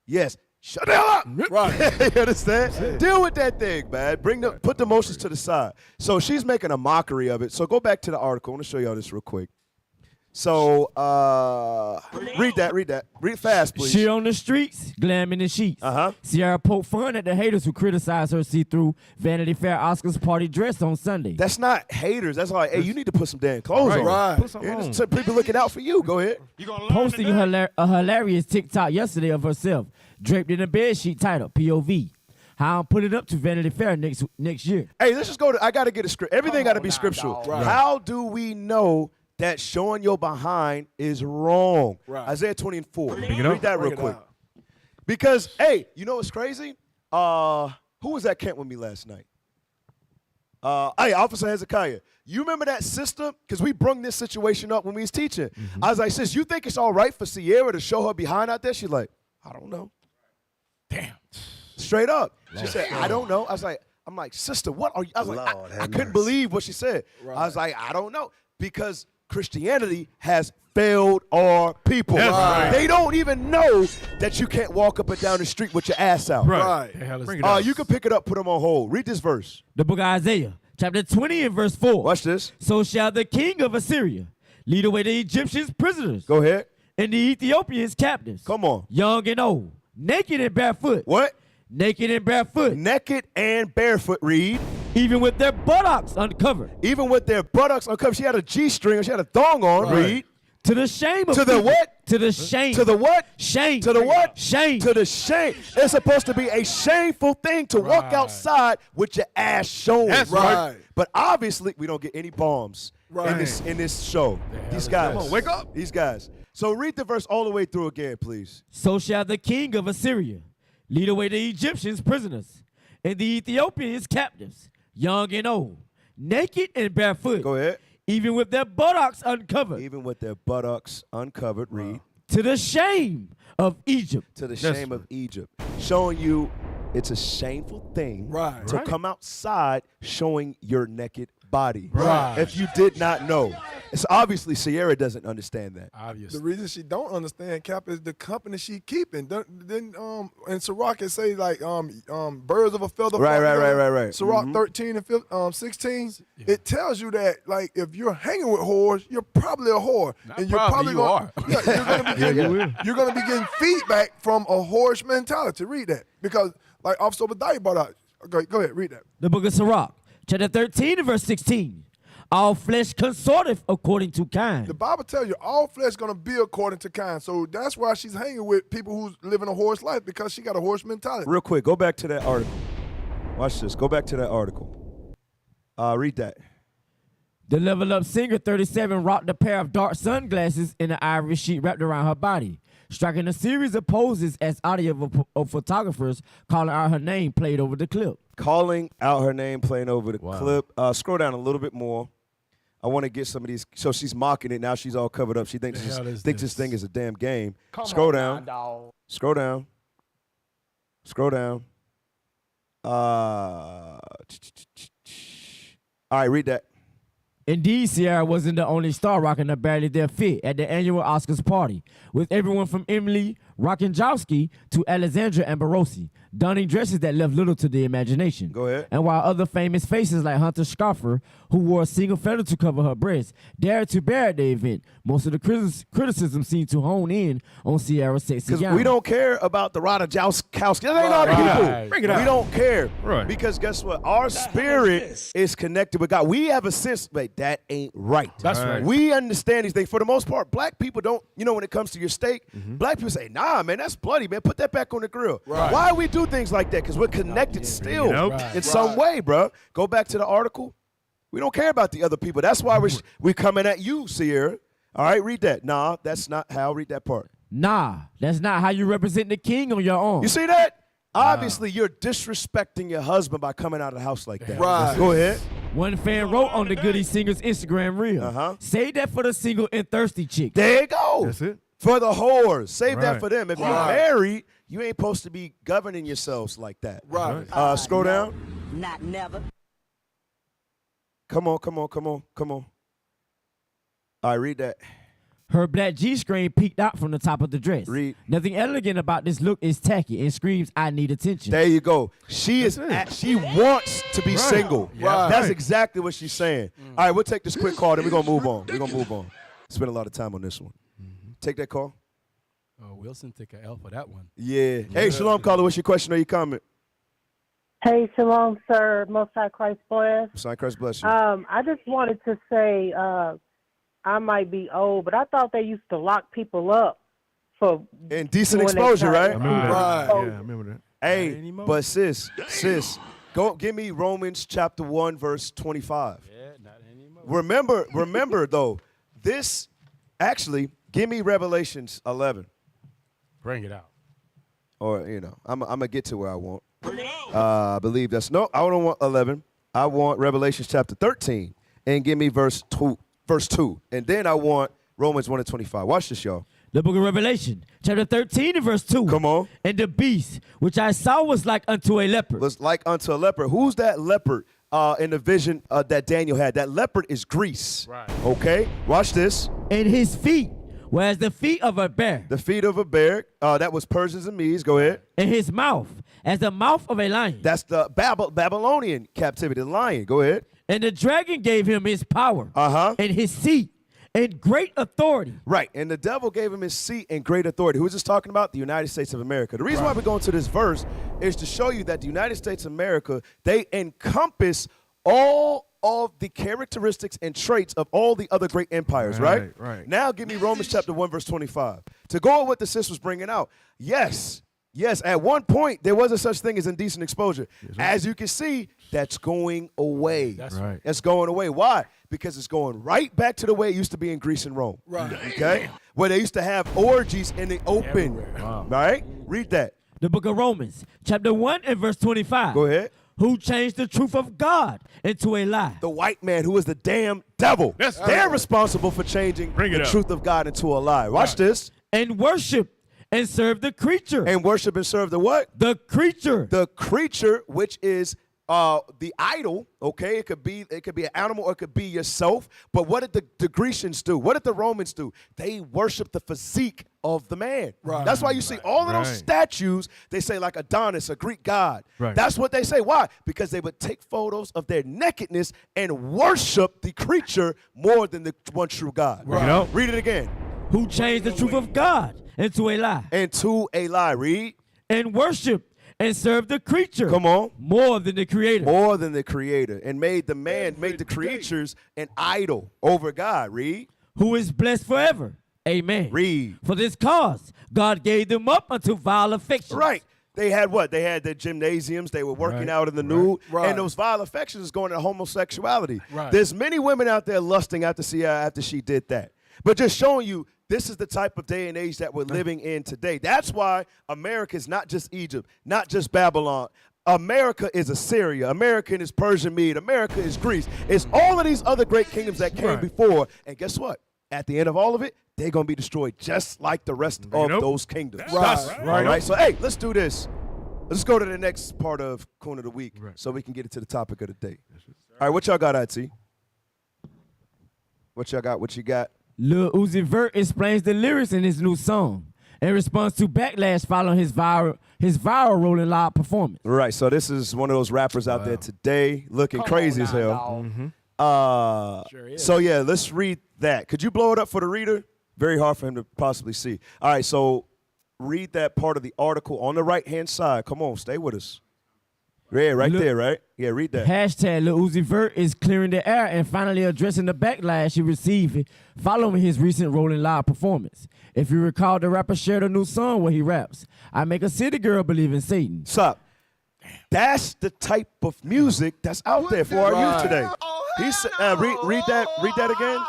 Yes. Shut the hell up. Right. You understand? Deal with that thing, man. Put the emotions to the side. So she's making a mockery of it. So go back to the article. I want to show y'all this real quick. So read that. Read fast, please. She on the streets, glam in the sheets. Sierra poked fun at the haters who criticized her see-through Vanity Fair Oscars party dress on Sunday. That's not haters. That's like, hey, you need to put some damn clothes on. Right. Put something on. Some people looking out for you. Go ahead. Posting a hilarious TikTok yesterday of herself draped in a bedsheet titled POV. How I'm putting up to Vanity Fair next year. Hey, let's just go to. I got to get a script. Everything got to be scriptural. Right. How do we know that showing your behind is wrong? Right. Isaiah 20:4. it up. Read that real Bring it quick. out. Because, hey, you know what's crazy? Who was at camp with me last night? Hey, Officer Hezekiah. You remember that sister? Because we brung this situation up when we was teaching. I was like, sis, you think it's all right for Sierra to show her behind out there? She's like, I don't know. Damn. Straight up. She said, I don't know. I'm like, sister, what are you? I was like, I couldn't believe what she said. Right. I was like, I don't know. Because Christianity has failed our people. Right. They don't even know that you can't walk up and down the street with your ass out. Right. Bring it up. You can pick it up, put them on hold. Read this verse. The book of Isaiah, chapter 20 and verse 4. Watch this. So shall the king of Assyria lead away the Egyptians prisoners Go ahead. and the Ethiopians captives. Come on. Young and old, naked and barefoot. What? Naked and barefoot. Naked and barefoot, read. Even with their buttocks uncovered. Even with their buttocks uncovered. She had a G-string or she had a thong on, read. To the shame of To the what? To the shame. To the what? Shame. To the what? Shame. To the shame. It's supposed to be a shameful thing to walk outside with your ass showing. That's right. But obviously, we don't get any bombs in this show. These guys. Come on, wake up. These guys. So read the verse all the way through again, please. So shall the king of Assyria lead away the Egyptians prisoners, and the Ethiopians captives, young and old, naked and barefoot. Go ahead. Even with their buttocks uncovered. Even with their buttocks uncovered, read. To the shame of Egypt. To the shame of Egypt. Showing you it's a shameful thing to come outside showing your naked body. Right. If you did not know. It's obviously Sierra doesn't understand that. The reason she don't understand, Cap, is the company she keeping. Then and Sirach it say like birds of a feather. Right. Sirach 13 and 16. It tells you that like if you're hanging with whores, you're probably a whore, and you're probably are. you're gonna be getting feedback from a whorish mentality. Read that because like Officer Obadiah brought out. Go ahead, read that. The book of Sirach, chapter 13 and verse 16. All flesh consorteth according to kind. The Bible tells you all flesh gonna be according to kind. So that's why she's hanging with people who's living a whore's life because she got a whore's mentality. Real quick, go back to that article. Watch this. Go back to that article. Read that. The Level Up singer 37 rocked a pair of dark sunglasses in an ivory sheet wrapped around her body, striking a series of poses as audio of photographers calling out her name played over the clip. Calling out her name, playing over the clip. Scroll down a little bit more. I want to get some of these. So she's mocking it. Now she's all covered up. She thinks this thing is a damn game. Scroll down. Scroll down. Scroll down. All right, read that. Indeed, Sierra wasn't the only star rocking a barely there fit at the annual Oscars party, with everyone from Emily Ratajkowski to Alexandra Ambrossi donning dresses that left little to the imagination. Go ahead. And while other famous faces like Hunter Scarfer, who wore a single feather to cover her breast, dared to bear at the event, most of the criticism seemed to hone in on Sierra's sexy gown. Because we don't care about the Ratajkowski. That ain't our people. Bring it out. We don't care. Right. Because guess what? Our spirit is connected with God. We have a sense, but that ain't right. That's right. We understand these things. For the most part, black people don't, when it comes to your steak, black people say, nah, man, that's bloody, man. Put that back on the grill. Right. Why we do things like that? Because we're connected still in some way, bro. Go back to the article. We don't care about the other people. That's why we're coming at you, Sierra. All right, read that. Nah, that's not how. Read that part. Nah, that's not how you represent the king on your own. You see that? Obviously, you're disrespecting your husband by coming out of the house like that. Right. Go ahead. One fan wrote on the Goody Singer's Instagram reel, save that for the single and thirsty chick. There you go. That's it. For the whores. Save that Right. for them. If you're married, you ain't supposed to be governing yourselves like that. Right. Scroll down. Not never. Come on. All right, read that. Her black G-string peeked out from the top of the dress. Read. Nothing elegant about this look is tacky and screams, I need attention. There you go. She she wants to be single. Right. That's exactly what she's saying. All right, we'll take this quick call, then we're going to move on. Spend a lot of time on this one. Take that call. Oh, Wilson took an L for that one. Yeah. Hey, Shalom, caller. What's your question or your comment? Hey, shalom, sir. Most High Christ bless. Sign Christ bless you. I just wanted to say I might be old, but I thought they used to lock people up for Indecent doing that exposure, kind right? of- Right. Yeah, I remember that. Hey, but sis, go give me Romans chapter 1, verse 25. Yeah, not anymore. Remember though, this actually, give me Revelations 11. Bring it out. Or, I'm going to get to where I want. I believe I don't want 11. I want Revelations chapter 13. And give me verse 2. And then I want Romans 1 and 25. Watch this, y'all. The book of Revelation, chapter 13 and verse 2. Come on. And the beast, which I saw, was like unto a leopard. Was like unto a leopard. Who's that leopard in the vision that Daniel had? That leopard is Greece. Right. Okay, watch this. And his feet were as the feet of a bear. The feet of a bear. That was Persians and Medes. Go ahead. And his mouth as the mouth of a lion. That's the Babylonian captivity, the lion. Go ahead. And the dragon gave him his power and his seat and great authority. Right, and the devil gave him his seat and great authority. Who's this talking about? The United States of America. The reason why we're going to this verse is to show you that the United States of America, they encompass all of the characteristics and traits of all the other great empires, right? Right. Now give me Romans chapter 1, verse 25. To go with what the sis was bringing out. Yes, at one point, there was a such thing as indecent exposure. As you can see, that's going away. That's right. That's going away. Why? Because it's going right back to the way it used to be in Greece and Rome. Right. Okay? Where they used to have orgies in the open. Everywhere. Right? Read that. The book of Romans, chapter 1 and verse 25. Go ahead. Who changed the truth of God into a lie. The white man who is the damn devil. That's They're right. responsible for changing Bring it the up. truth of God into a lie. Watch this. And worship and serve the creature. And worship and serve the what? The creature. The creature, which is the idol, okay? It could be an animal or it could be yourself. But what did the Grecians do? What did the Romans do? They worship the physique of the man. Right. That's why you see all of those statues, they say like Adonis, a Greek god. Right. That's what they say. Why? Because they would take photos of their nakedness and worship the creature more than the one true God. Right. You know? Read it again. Who changed the truth of God into a lie. Into a lie. Read. And worship and serve the creature. Come on. More than the creator. More than the creator. And made the creatures an idol over God. Read. Who is blessed forever. Amen. Read. For this cause, God gave them up unto vile affections. Right. They had what? They had their gymnasiums. They were working out in the nude. Right. And those vile affections is going to homosexuality. Right. There's many women out there lusting after she did that. But just showing you, this is the type of day and age that we're living in today. That's why America is not just Egypt, not just Babylon. America is Assyria. America is Persian Mede. America is Greece. It's all of these other great kingdoms that came before. And guess what? At the end of all of it, they're going to be destroyed just like the rest of those kingdoms. Right. All right. So, hey, let's do this. Let's go to the next part of Corner of the Week so we can get into the topic of the day. All right, what y'all got, IT? What y'all got? What you got? Lil Uzi Vert explains the lyrics in his new song in response to backlash following his viral Rolling Loud performance. Right, so this is one of those rappers out there today looking crazy as hell. Sure is. So yeah, let's read that. Could you blow it up for the reader? Very hard for him to possibly see. All right, so read that part of the article on the right-hand side. Come on, stay with us. Yeah, right there, right? Yeah, read that. Hashtag Lil Uzi Vert is clearing the air and finally addressing the backlash he received following his recent Rolling Loud performance. If you recall, the rapper shared a new song where he raps, I make a city girl believe in Satan. Sup? That's the type of music that's out there for our youth today. He said, read that again.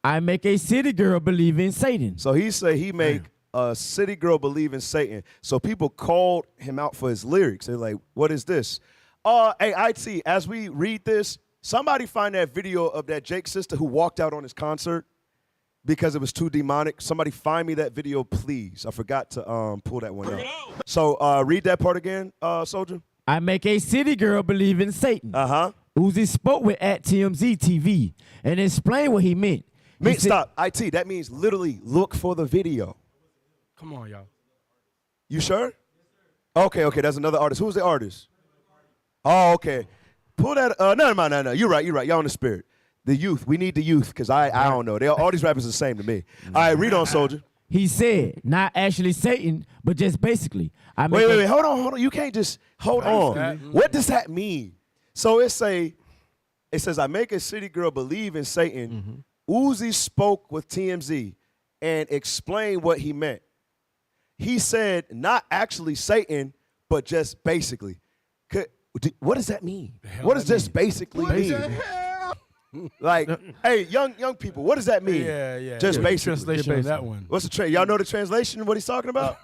I make a city girl believe in Satan. So he said he make a city girl believe in Satan. So people called him out for his lyrics. They're like, what is this? Hey, IT, as we read this, somebody find that video of that Jake sister who walked out on his concert because it was too demonic. Somebody find me that video, please. I forgot to pull that one out. So read that part again, Soldier. I make a city girl believe in Satan. Uh-huh. Uzi spoke with @TMZ TV and explained what he meant. Stop, IT, that means literally look for the video. Come on, y'all. You sure? Okay, that's another artist. Who's the artist? Oh, okay. Pull that. No. You're right. Y'all in the spirit. The youth. We need the youth because I don't know. All these rappers are the same to me. All right, read on, Soldier. He said, not actually Satan, but just basically. Wait. Hold on. You can't just hold on. What does that mean? So it says, I make a city girl believe in Satan. Uzi spoke with TMZ and explained what he meant. He said, not actually Satan, but just basically. What does that mean? What does just basically mean? Like, hey, young people, what does that mean? Yeah. Just basically. Translation on that one. What's the y'all know the translation of what he's talking about?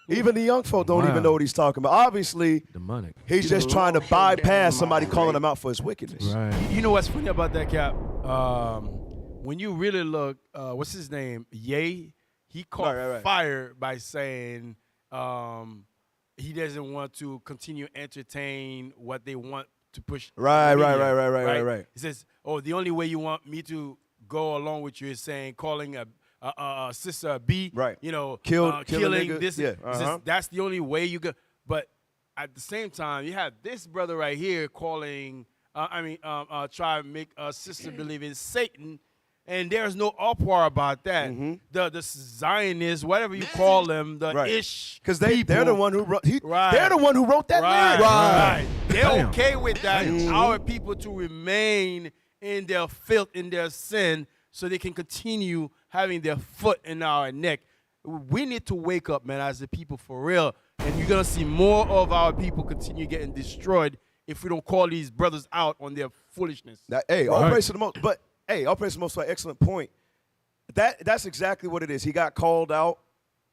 Even the young folk don't even know what he's talking about. Obviously, demonic. He's just trying to bypass somebody calling him out for his wickedness. Right. You know what's funny about that, Cap? When you really look, what's his name? Ye. He caught fire by saying he doesn't want to continue entertain what they want to push. Right. He says, "Oh, the only way you want me to go along with you is calling a sister a B. Right. You know, killing this. Yeah. He says, that's the only way you go. But at the same time, you have this brother right here calling. Try to make a sister believe in Satan. and there's no uproar about that. The Zionists, whatever you call them, the ish, because they're the one who wrote. They're the one who wrote that lyric. Right. They're okay with that. Our people to remain in their filth, in their sin, so they can continue having their foot in our neck. We need to wake up, man, as a people for real. And you're going to see more of our people continue getting destroyed if we don't call these brothers out on their foolishness. All praise to the most. But, all praise to the most. Excellent point. That's exactly what it is. He got called out.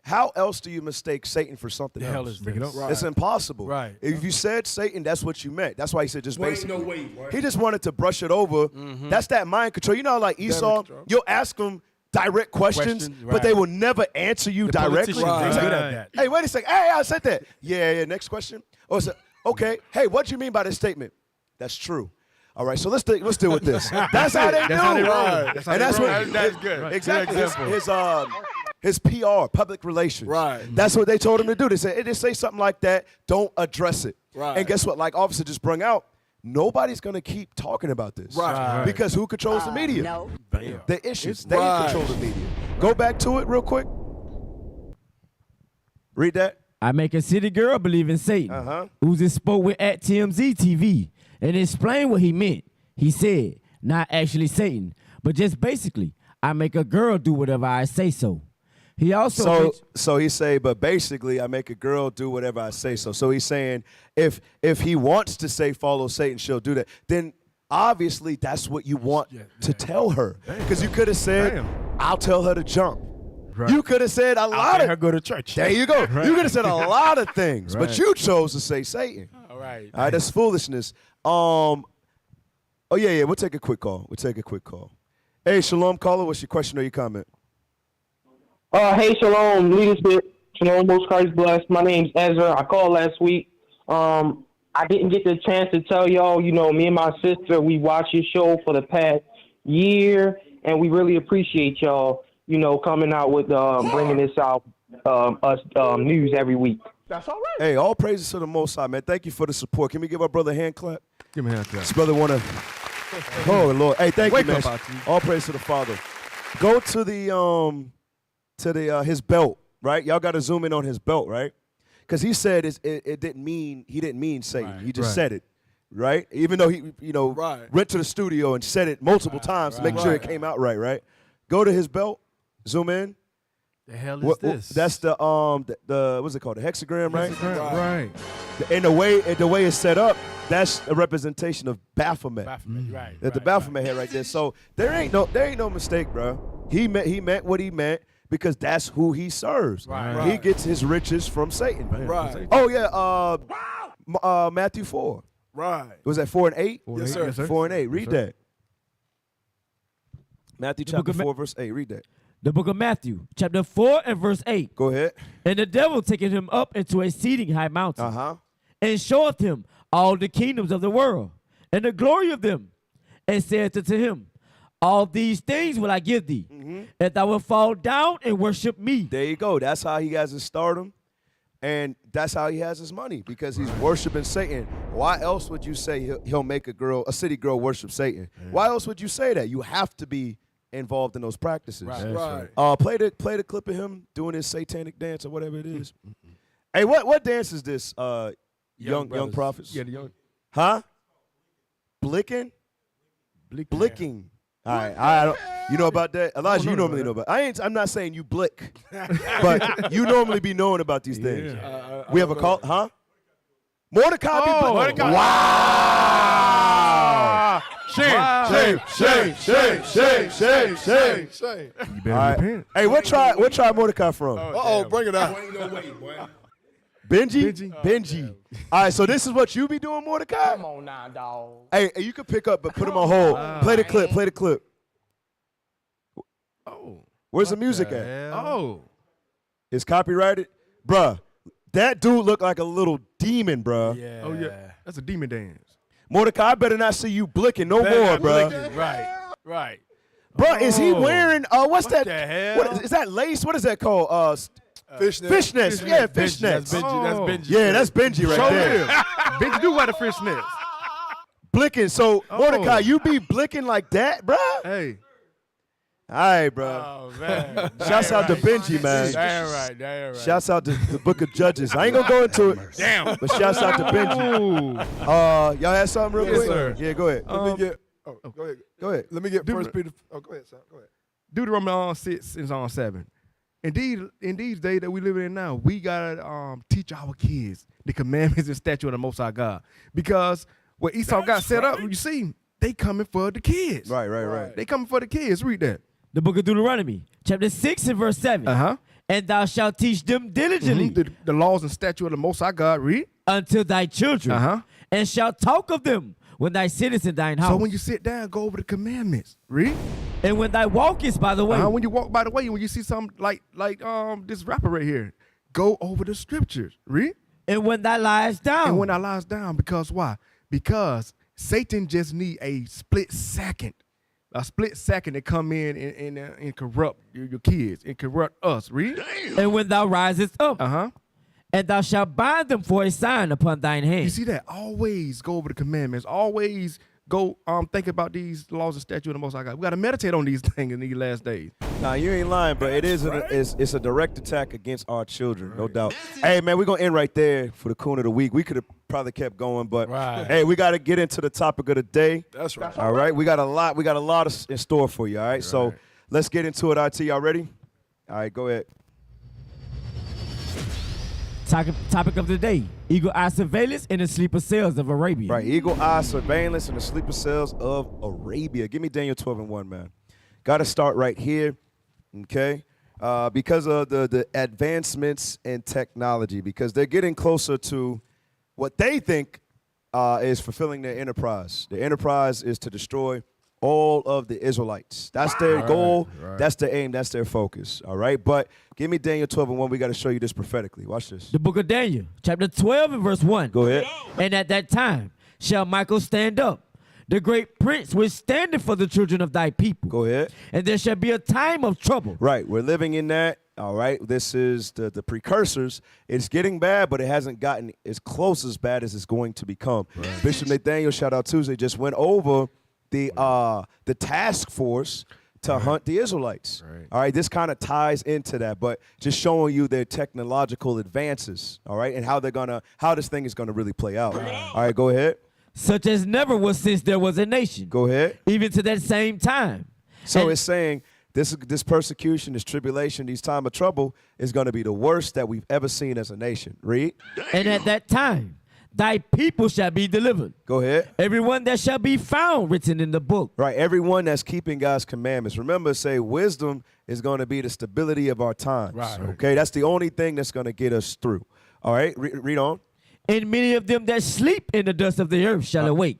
How else do you mistake Satan for something else? Hell is this? It's impossible. Right. If you said Satan, that's what you meant. That's why he said just basically. No way, boy. He just wanted to brush it over. That's that mind control. You know, like Esau, you'll ask him direct questions, but they will never answer you directly. They're good at that. Hey, wait a second. Hey, I said that. Yeah. Next question. Or say, okay. Hey, what do you mean by this statement? That's true. All right, so let's deal with this. That's how they do. That's good. Exactly. His PR, public relations. Right. That's what they told him to do. They said, say something like that, don't address it. Right. And guess what? Like Officer just brung out, nobody's going to keep talking about this. Right. Because who controls the media? No. The issues. They control the media. Go back to it real quick. Read that. I make a city girl believe in Satan. Uzi spoke with at TMZ TV and explained what he meant. He said, not actually Satan, but just basically, I make a girl do whatever I say so. He also so he say, but basically, I make a girl do whatever I say so. So he's saying, if he wants to say follow Satan, she'll do that. Then obviously that's what you want to tell her, because you could have said, I'll tell her to jump. Right. You could have said a lot of. Her go to church. There you go. You could have said a lot of things, but you chose to say Satan. All right. All right, that's foolishness. Oh yeah. We'll take a quick call. Hey, Shalom caller, what's your question or your comment? Hey, Shalom, leadership. Shalom, most Christ blessed. My name's Ezra. I called last week. I didn't get the chance to tell y'all, me and my sister, we watched your show for the past year, and we really appreciate y'all, coming out with bringing this out, news every week. That's all right. Hey, all praises to the Most High, man. Thank you for the support. Can we give our brother a hand clap? Give me a hand clap. This brother want to. Oh Lord, hey, thank Wake you, man. up, Ati. All praise to the Father. Go to the his belt, right? Y'all got to zoom in on his belt, right? Because he said it didn't mean Satan. Right. He just said it, right? Even though he went to the studio and said it multiple times to make sure it came out right, right? Go to his belt, zoom in. The hell is this? That's the what's it called? The hexagram, right? Right. And the way it's set up, that's a representation of Baphomet. Right. The Baphomet head right there. So there ain't no mistake, bro. He meant what he meant because that's who he serves. Right. He gets his riches from Satan. Right. Oh yeah. Matthew 4. Right. Was that 4 and 8? Yes, sir. 4 and 8. Read that. Matthew chapter 4 verse 8. Read that. The book of Matthew, chapter 4 and verse 8. Go ahead. And the devil taketh him up into a exceeding high mountain, and showeth him all the kingdoms of the world, and the glory of them, and saith unto him, all these things will I give thee, if thou wilt fall down and worship me. There you go. That's how he has his stardom, and that's how he has his money, because he's worshiping Satan. Why else would you say he'll make a city girl worship Satan? Why else would you say that? You have to be involved in those practices. Right. Play the clip of him doing his satanic dance or whatever it is. Hey, what dance is this? Young prophets. Yeah, the young. Huh? Blicking. All right. I don't, you know about that, Elijah? You normally know about. I'm not saying you blick, but you normally be knowing about these things. We have a call, huh? Mordecai. Mordecai. Wow. Shame. You better repent. Hey, what tribe Mordecai from? Bring it out. Benji. All right, so this is what you be doing, Mordecai? Come on now, dog. Hey, you can pick up, but put him on hold. Play the clip. Oh. Where's the music at? Oh. It's copyrighted? Bruh, that dude looked like a little demon, bruh. Yeah. Oh, yeah. That's a demon dance. Mordecai, I better not see you blicking no more, bruh. Right. Bruh, is he wearing, what's that? the hell? What is that lace? What is that called? Fishnets. Fishnets. Yeah, fishnets. That's Benji. Yeah, that's Benji right there. Benji do wear the fishnets. Blicking. So, Mordecai, you be blicking like that, bruh? Hey. All right, bro. Oh, man. Shouts out to Benji, man. Damn right. Shouts out to the Book of Judges. I ain't gonna go into it. Damn. But shouts out to Benji. Y'all had something real Yes, quick? sir. Yeah, go ahead. Let me get. Go ahead. Go ahead. Let me get First Peter. Oh, go ahead, son. Go ahead. Deuteronomy 6 is on 7. Indeed, in these days that we live in now, we gotta teach our kids the commandments and statutes of the Most High God. Because what Esau got set up, you see, they coming for the kids. Right. They coming for the kids. Read that. The book of Deuteronomy, chapter 6 and verse 7. And thou shalt teach them diligently the laws and statutes of the Most High God. Read. Unto thy children. And shalt talk of them when thou sittest in thine house. So when you sit down, go over the commandments. Read. And when thou walkest by the way. When you walk by the way, when you see something like this rapper right here, go over the scriptures. Read. And when thou liest down. And when thou liest down, because why? Because Satan just need a split second to come in and corrupt your kids and corrupt us. Read. And when thou risest up. And thou shalt bind them for a sign upon thine hand. You see that? Always go over the commandments. Always go think about these laws and statutes of the Most High God. We got to meditate on these things in these last days. Nah, you ain't lying, bro. It's a direct attack against our children, no doubt. Hey, man, we're going to end right there for the Coon of the Week. We could have probably kept going, but hey, we got to get into the topic of the day. That's right. All right, we got a lot in store for you, all right? So let's get into it, IT. Y'all ready? All right, go ahead. Topic of the day: Eagle Eye surveillance in the sleeper cells of Arabia. Right, Eagle Eye surveillance in the sleeper cells of Arabia. Give me Daniel 12 and 1, man. Got to start right here, okay? Because of the advancements in technology, because they're getting closer to what they think is fulfilling their enterprise. The enterprise is to destroy all of the Israelites. That's their goal. That's their aim. That's their focus. All right? But give me Daniel 12 and 1. We got to show you this prophetically. Watch this. The book of Daniel, chapter 12 and verse 1. Go ahead. And at that time shall Michael stand up, the great prince which standeth for the children of thy people. Go ahead. And there shall be a time of trouble. Right. We're living in that. All right. This is the precursors. It's getting bad, but it hasn't gotten as close as bad as it's going to become. Bishop Nathaniel, shout out Tuesday, just went over the task force to hunt the Israelites. All right, this kind of ties into that, but just showing you their technological advances, all right, and how this thing is gonna really play out. All right, go ahead. Such as never was since there was a nation. Go ahead. Even to that same time. So it's saying this persecution, this tribulation, these time of trouble is gonna be the worst that we've ever seen as a nation. Read. And at that time, thy people shall be delivered. Go ahead. Everyone that shall be found written in the book. Right, everyone that's keeping God's commandments. Remember, say wisdom is going to be the stability of our times. Right. Okay, that's the only thing that's going to get us through. All right, read on. And many of them that sleep in the dust of the earth shall awake.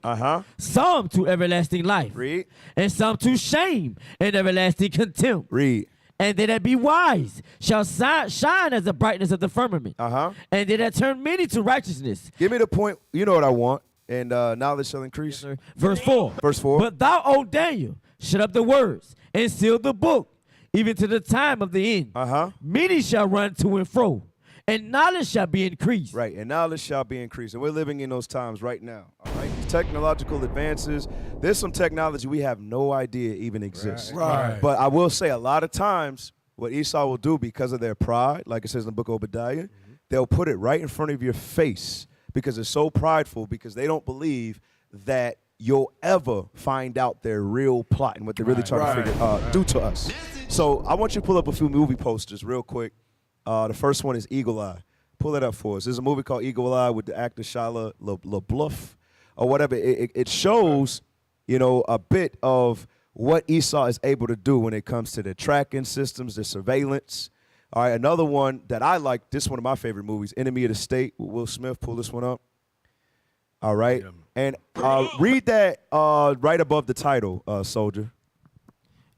Some to everlasting life. Read. And some to shame and everlasting contempt. Read. And they that be wise shall shine as the brightness of the firmament. And they that turn many to righteousness. Give me the point. You know what I want. And knowledge shall increase. Yes, verse 4. Verse 4. But thou, O Daniel, shut up the words and seal the book, even to the time of the end. Many shall run to and fro, and knowledge shall be increased. Right, and knowledge shall be increased. And we're living in those times right now. All right, these technological advances. There's some technology we have no idea even exists. Right. But I will say a lot of times what Esau will do because of their pride, like it says in the book of Obadiah, they'll put it right in front of your face because it's so prideful, because they don't believe that you'll ever find out their real plot and what they're really trying to do to us. So I want you to pull up a few movie posters real quick. The first one is Eagle Eye. Pull that up for us. There's a movie called Eagle Eye with the actor Shia LaBeouf or whatever. It shows, a bit of what Esau is able to do when it comes to their tracking systems, their surveillance. All right, another one that I like, this is one of my favorite movies, Enemy of the State with Will Smith. Pull this one up. All right. And read that right above the title, Soldier.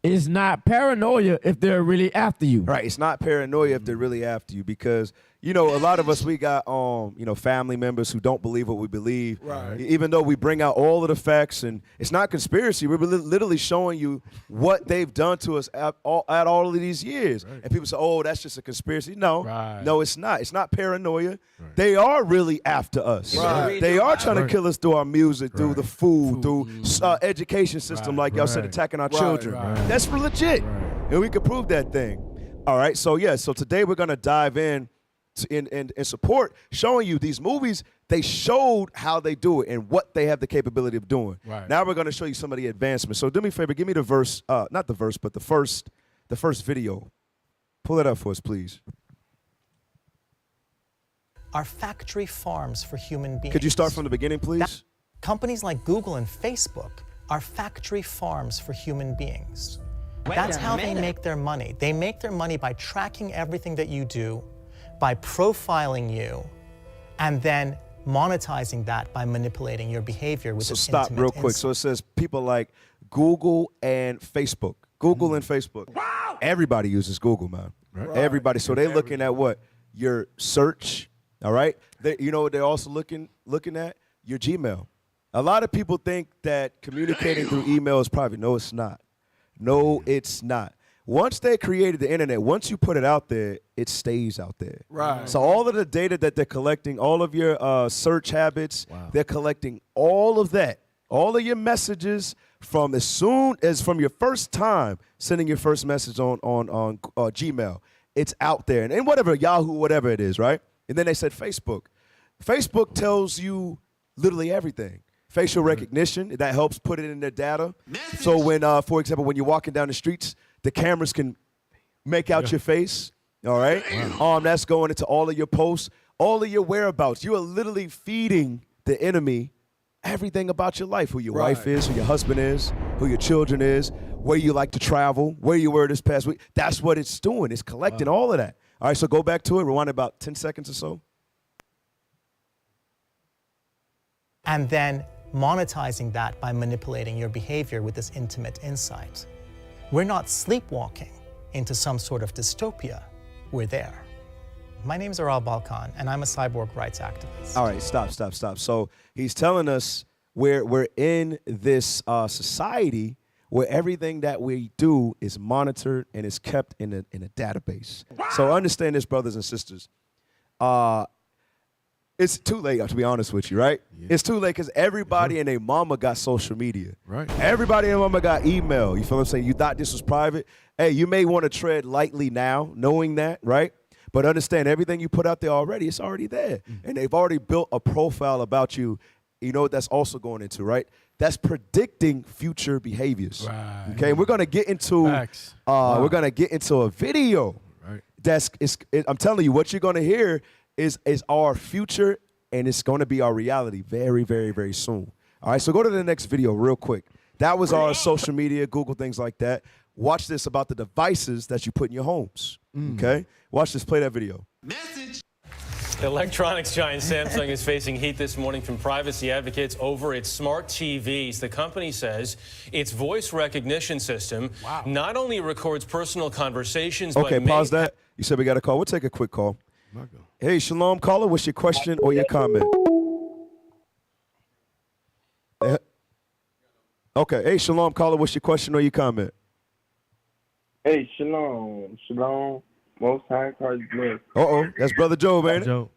It's not paranoia if they're really after you. Right. It's not paranoia if they're really after you, because you know, a lot of us, we got, you know, family members who don't believe what we believe. Right. Even though we bring out all of the facts, and it's not conspiracy. We're literally showing you what they've done to us at all of these years. Right. And people say, oh, that's just a conspiracy. No, no, it's not. It's not paranoia. Right. They are really after us. Right. They are trying to kill us through our music, through the food, through education system, like y'all said, attacking our children. That's legit. And we can prove that thing. All right, so so today we're going to dive in support, showing you these movies. They showed how they do it and what they have the capability of doing. Right. Now we're going to show you some of the advancements. So do me a favor, give me the verse, not the verse, but the first video. Pull it up for us, please. Are factory farms for human beings. Could you start from the beginning, please? Companies like Google and Facebook are factory farms for human beings. That's how they make their money. They make their money by tracking everything that you do, by profiling you, and then monetizing that by manipulating your behavior with this intimate stop real quick. So it says people like Google and Facebook. Google and Facebook. Wow! Everybody uses Google, man. Right. Everybody. So they're looking at what? Your search, all right? You know what they're also looking at? Your Gmail. A lot of people think that communicating through email is private. No, it's not. No, it's not. Once they created the internet, once you put it out there, it stays out there. Right. So all of the data that they're collecting, all of your search habits, they're collecting all of that, all of your messages from as soon as from your first time sending your first message on Gmail. It's out there. And whatever, Yahoo, whatever it is, right? And then they said Facebook. Facebook tells you literally everything. Facial recognition, that helps put it in their data. So when, for example, when you're walking down the streets, the cameras can make out your face, all right? That's going into all of your posts, all of your whereabouts. You are literally feeding the enemy everything about your life, who your wife is, who your husband is, who your children is, where you like to travel, where you were this past week. That's what it's doing. It's collecting all of that. All right, so go back to it. Rewind about 10 seconds or so. And then monetizing that by manipulating your behavior with this intimate insight. We're not sleepwalking into some sort of dystopia. We're there. My name's Aral Balkan, and I'm a cyborg rights activist. All right, stop. So he's telling us we're in this society where everything that we do is monitored and is kept in a database. So understand this, brothers and sisters. It's too late, to be honest with you, right? Yeah. It's too late because everybody and their mama got social media. Right. Everybody and their mama got email. You feel what I'm saying? You thought this was private. Hey, you may want to tread lightly now, knowing that, right? But understand, everything you put out there already, it's already there. And they've already built a profile about you. You know what that's also going into, right? That's predicting future behaviors. Right. Okay, we're gonna get into we're gonna get into a video. Right. I'm telling you, what you're gonna hear is our future, and it's going to be our reality very, very, very soon. All right, so go to the next video real quick. That was our social media, Google, things like that. Watch this about the devices that you put in your homes, okay? Watch this, play that video. Message. Electronics giant Samsung is facing heat this morning from privacy advocates over its smart TVs. The company says its voice recognition system not only records personal conversations, but pause that. You said we got a call. We'll take a quick call. Hey, Shalom, caller, what's your question or your comment? Okay, hey, Shalom, caller, what's your question or your comment? Hey, Shalom, Most High Christ bless. That's Brother Joe, man. Joe.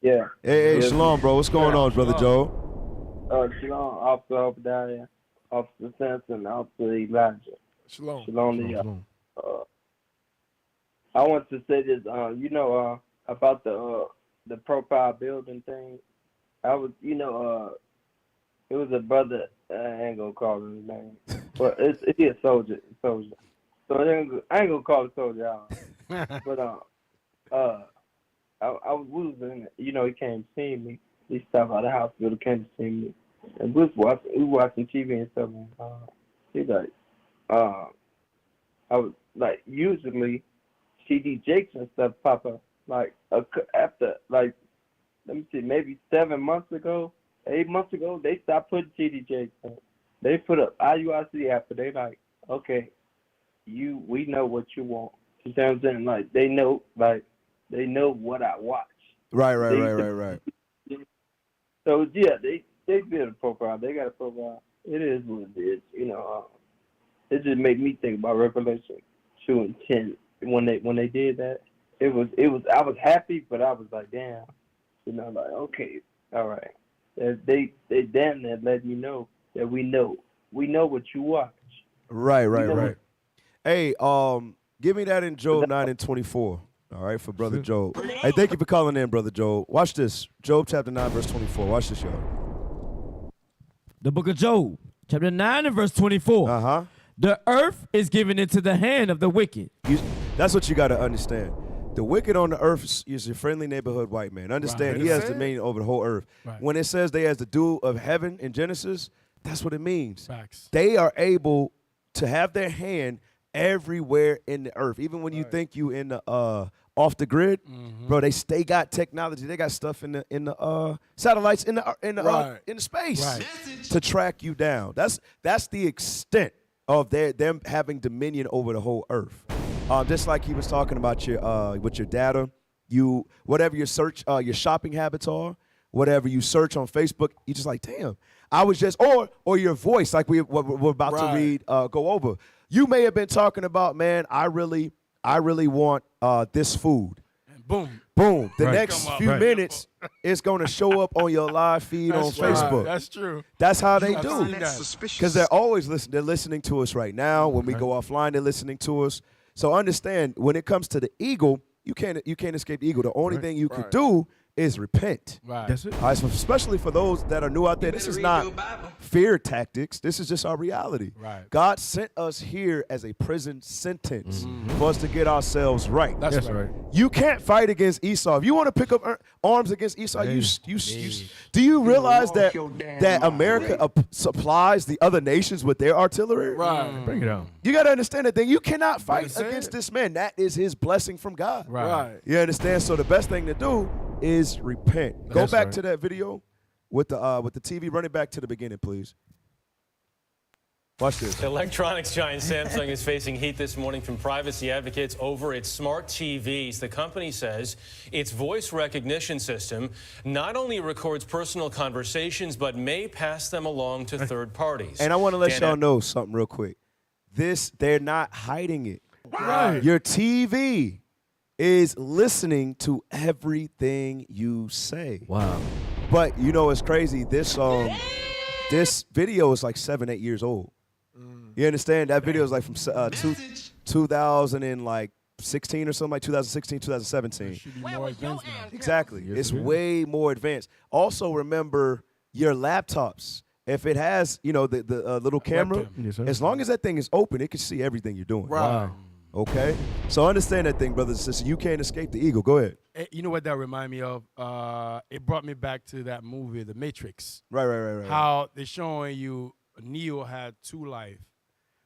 Yeah. Hey, Shalom, bro, what's going on, Brother Joe? Shalom, Officer Obadiah, Officer Samson, Officer Elijah. Shalom to y'all. I want to say this, about the profile building thing. I was, it was a brother. I ain't gonna call his name, but it's a soldier. So I ain't gonna call the soldier out. But I was losing. He came to see me. He stopped by the hospital, came to see me, and we watching TV and stuff. He's like, I was like, usually CD Jakes and stuff pop up. Like after, like, let me see, maybe 8 months ago, they stopped putting TDJs on. They put up IUIC after. They like, okay, we know what you want. You know what I'm saying? Like, they know, like, They know what I watch. Right. So yeah, they build a profile. They got a profile. It is what it is. It just made me think about Revelation 2 and 10 when they did that. It was. I was happy, but I was like, damn. Like, okay, all right. They damn near let me know that we know what you watch. Right. Hey, give me that in Job 9 and 24. All right, for Brother Job. Hey, thank you for calling in, Brother Job. Watch this. Job chapter 9, verse 24. Watch this, y'all. The book of Job, chapter 9 and verse 24. Uh-huh. The earth is given into the hand of the wicked. That's what you got to understand. The wicked on the earth is your friendly neighborhood white man. Understand, he has dominion over the whole earth. Right. When it says they has the dew of heaven in Genesis, that's what it means. Facts. They are able to have their hand everywhere in the earth. Even when you think you in the off the grid, bro, they got technology. They got stuff in the satellites in the space to track you down. That's the extent of them having dominion over the whole earth. Just like he was talking about with your data, whatever your search, your shopping habits are, whatever you search on Facebook, you just like, damn, I was just, or your voice, like we're about to read, go over. You may have been talking about, man, I really want this food. And boom. Boom. The next few minutes, it's going to show up on your live feed on Facebook. That's true. That's how they I've do. seen that. Because they're always listening. They're listening to us right now. When we go offline, they're listening to us. So understand, when it comes to the eagle, you can't escape the eagle. The only thing you could do is repent. Right. That's it. All right, so especially for those that are new out there, this is not fear tactics. This is just our reality. Right. God sent us here as a prison sentence for us to get ourselves right. That's right. You can't fight against Esau. If you want to pick up arms against Esau, do you realize that America supplies the other nations with their artillery? Right. Bring it on. You got to understand that thing. You cannot fight against this man. That is his blessing from God. Right. You understand? So the best thing to do is repent. Go back to that video with the TV. Run it back to the beginning, please. Watch this. Electronics giant Samsung is facing heat this morning from privacy advocates over its smart TVs. The company says its voice recognition system not only records personal conversations, but may pass them along to third parties. And I want to let y'all know something real quick. They're not hiding it. Right. Your TV is listening to everything you say. Wow. But you know it's crazy. This video is like 7-8 years old. You understand? That video is like from 2016 or something, like 2016, 2017. Should be more advanced now. Exactly. It's way more advanced. Also remember your laptops. If it has, the little camera, as long as that thing is open, it can see everything you're doing. Right. Okay? So understand that thing, brothers and sisters. You can't escape the eagle. Go ahead. You know what that reminded me of? It brought me back to that movie, The Matrix. Right. How they're showing you Neo had two lives.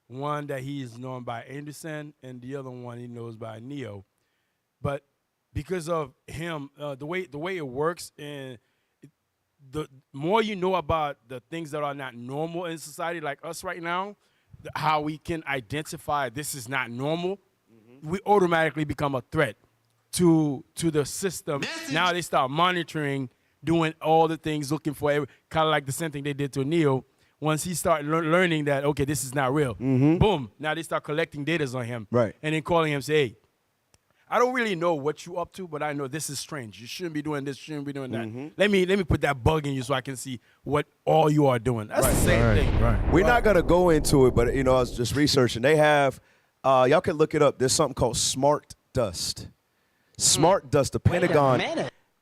One that he is known by Anderson, and the other one he knows by Neo. But because of him, the way it works, and the more you know about the things that are not normal in society, like us right now, how we can identify this is not normal, we automatically become a threat to the system. Now they start monitoring, doing all the things, looking for kind of like the same thing they did to Neo. Once he started learning that, okay, this is not real, boom, now they start collecting data on him. Right. And then calling him, say, hey, I don't really know what you up to, but I know this is strange. You shouldn't be doing this, shouldn't be doing that. Let me put that bug in you so I can see what all you are doing. That's the same thing. Right. We're not going to go into it, but, I was just researching. They have, y'all can look it up. There's something called smart dust. Smart dust, the Pentagon,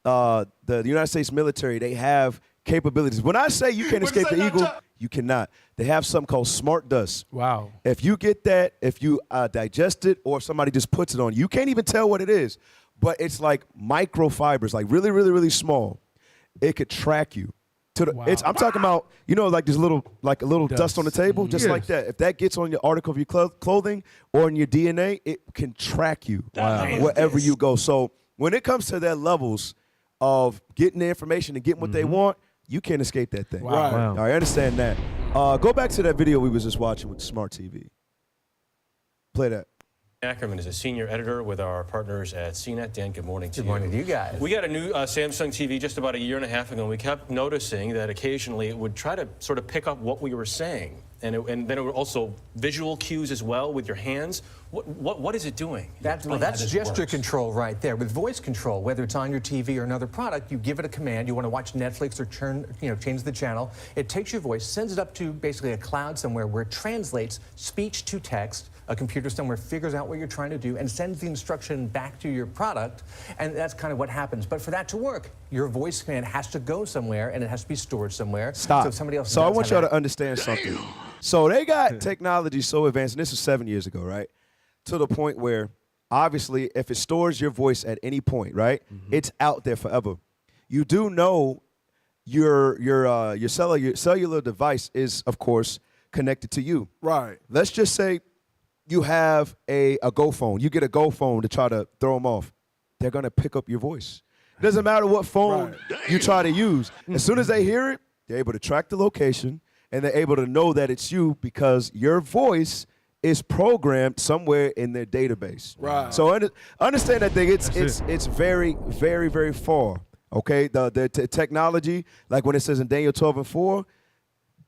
the United States military, they have capabilities. When I say you can't escape the eagle, you cannot. They have something called smart dust. Wow. If you get that, if you digest it, or if somebody just puts it on you can't even tell what it is. But it's like microfibers, like really, really, really small. It could track you. I'm talking about, like this little, like a little dust on the table, just like that. If that gets on your article of your clothing or in your DNA, it can track you wherever you go. So when it comes to their levels of getting the information and getting what they want, you can't escape that thing. Wow. I understand that. Go back to that video we was just watching with the smart TV. Play that. Ackerman is a senior editor with our partners at CNET. Dan, good morning to you. Good morning to you guys. We got a new Samsung TV just about a year and a half ago, and we kept noticing that occasionally it would try to sort of pick up what we were saying. And then it would also visual cues as well with your hands. What is it doing? That's gesture control right there. With voice control, whether it's on your TV or another product, you give it a command. You want to watch Netflix or change the channel. It takes your voice, sends it up to basically a cloud somewhere where it translates speech to text. A computer somewhere figures out what you're trying to do and sends the instruction back to your product, and that's kind of what happens. But for that to work, your voice command has to go somewhere, and it has to be stored somewhere. Stop. So somebody else. So I want y'all to understand something. So they got technology so advanced, and this was 7 years ago, right? To the point where, obviously, if it stores your voice at any point, right, it's out there forever. You do know your cellular device is, of course, connected to you. Right. Let's just say you have a Go phone. You get a Go phone to try to throw them off. They're going to pick up your voice. It doesn't matter what phone you try to use. As soon as they hear it, they're able to track the location, and they're able to know that it's you because your voice is programmed somewhere in their database. Right. So understand that thing. It's very, very, very far. Okay. The technology, like when it says in Daniel 12:4,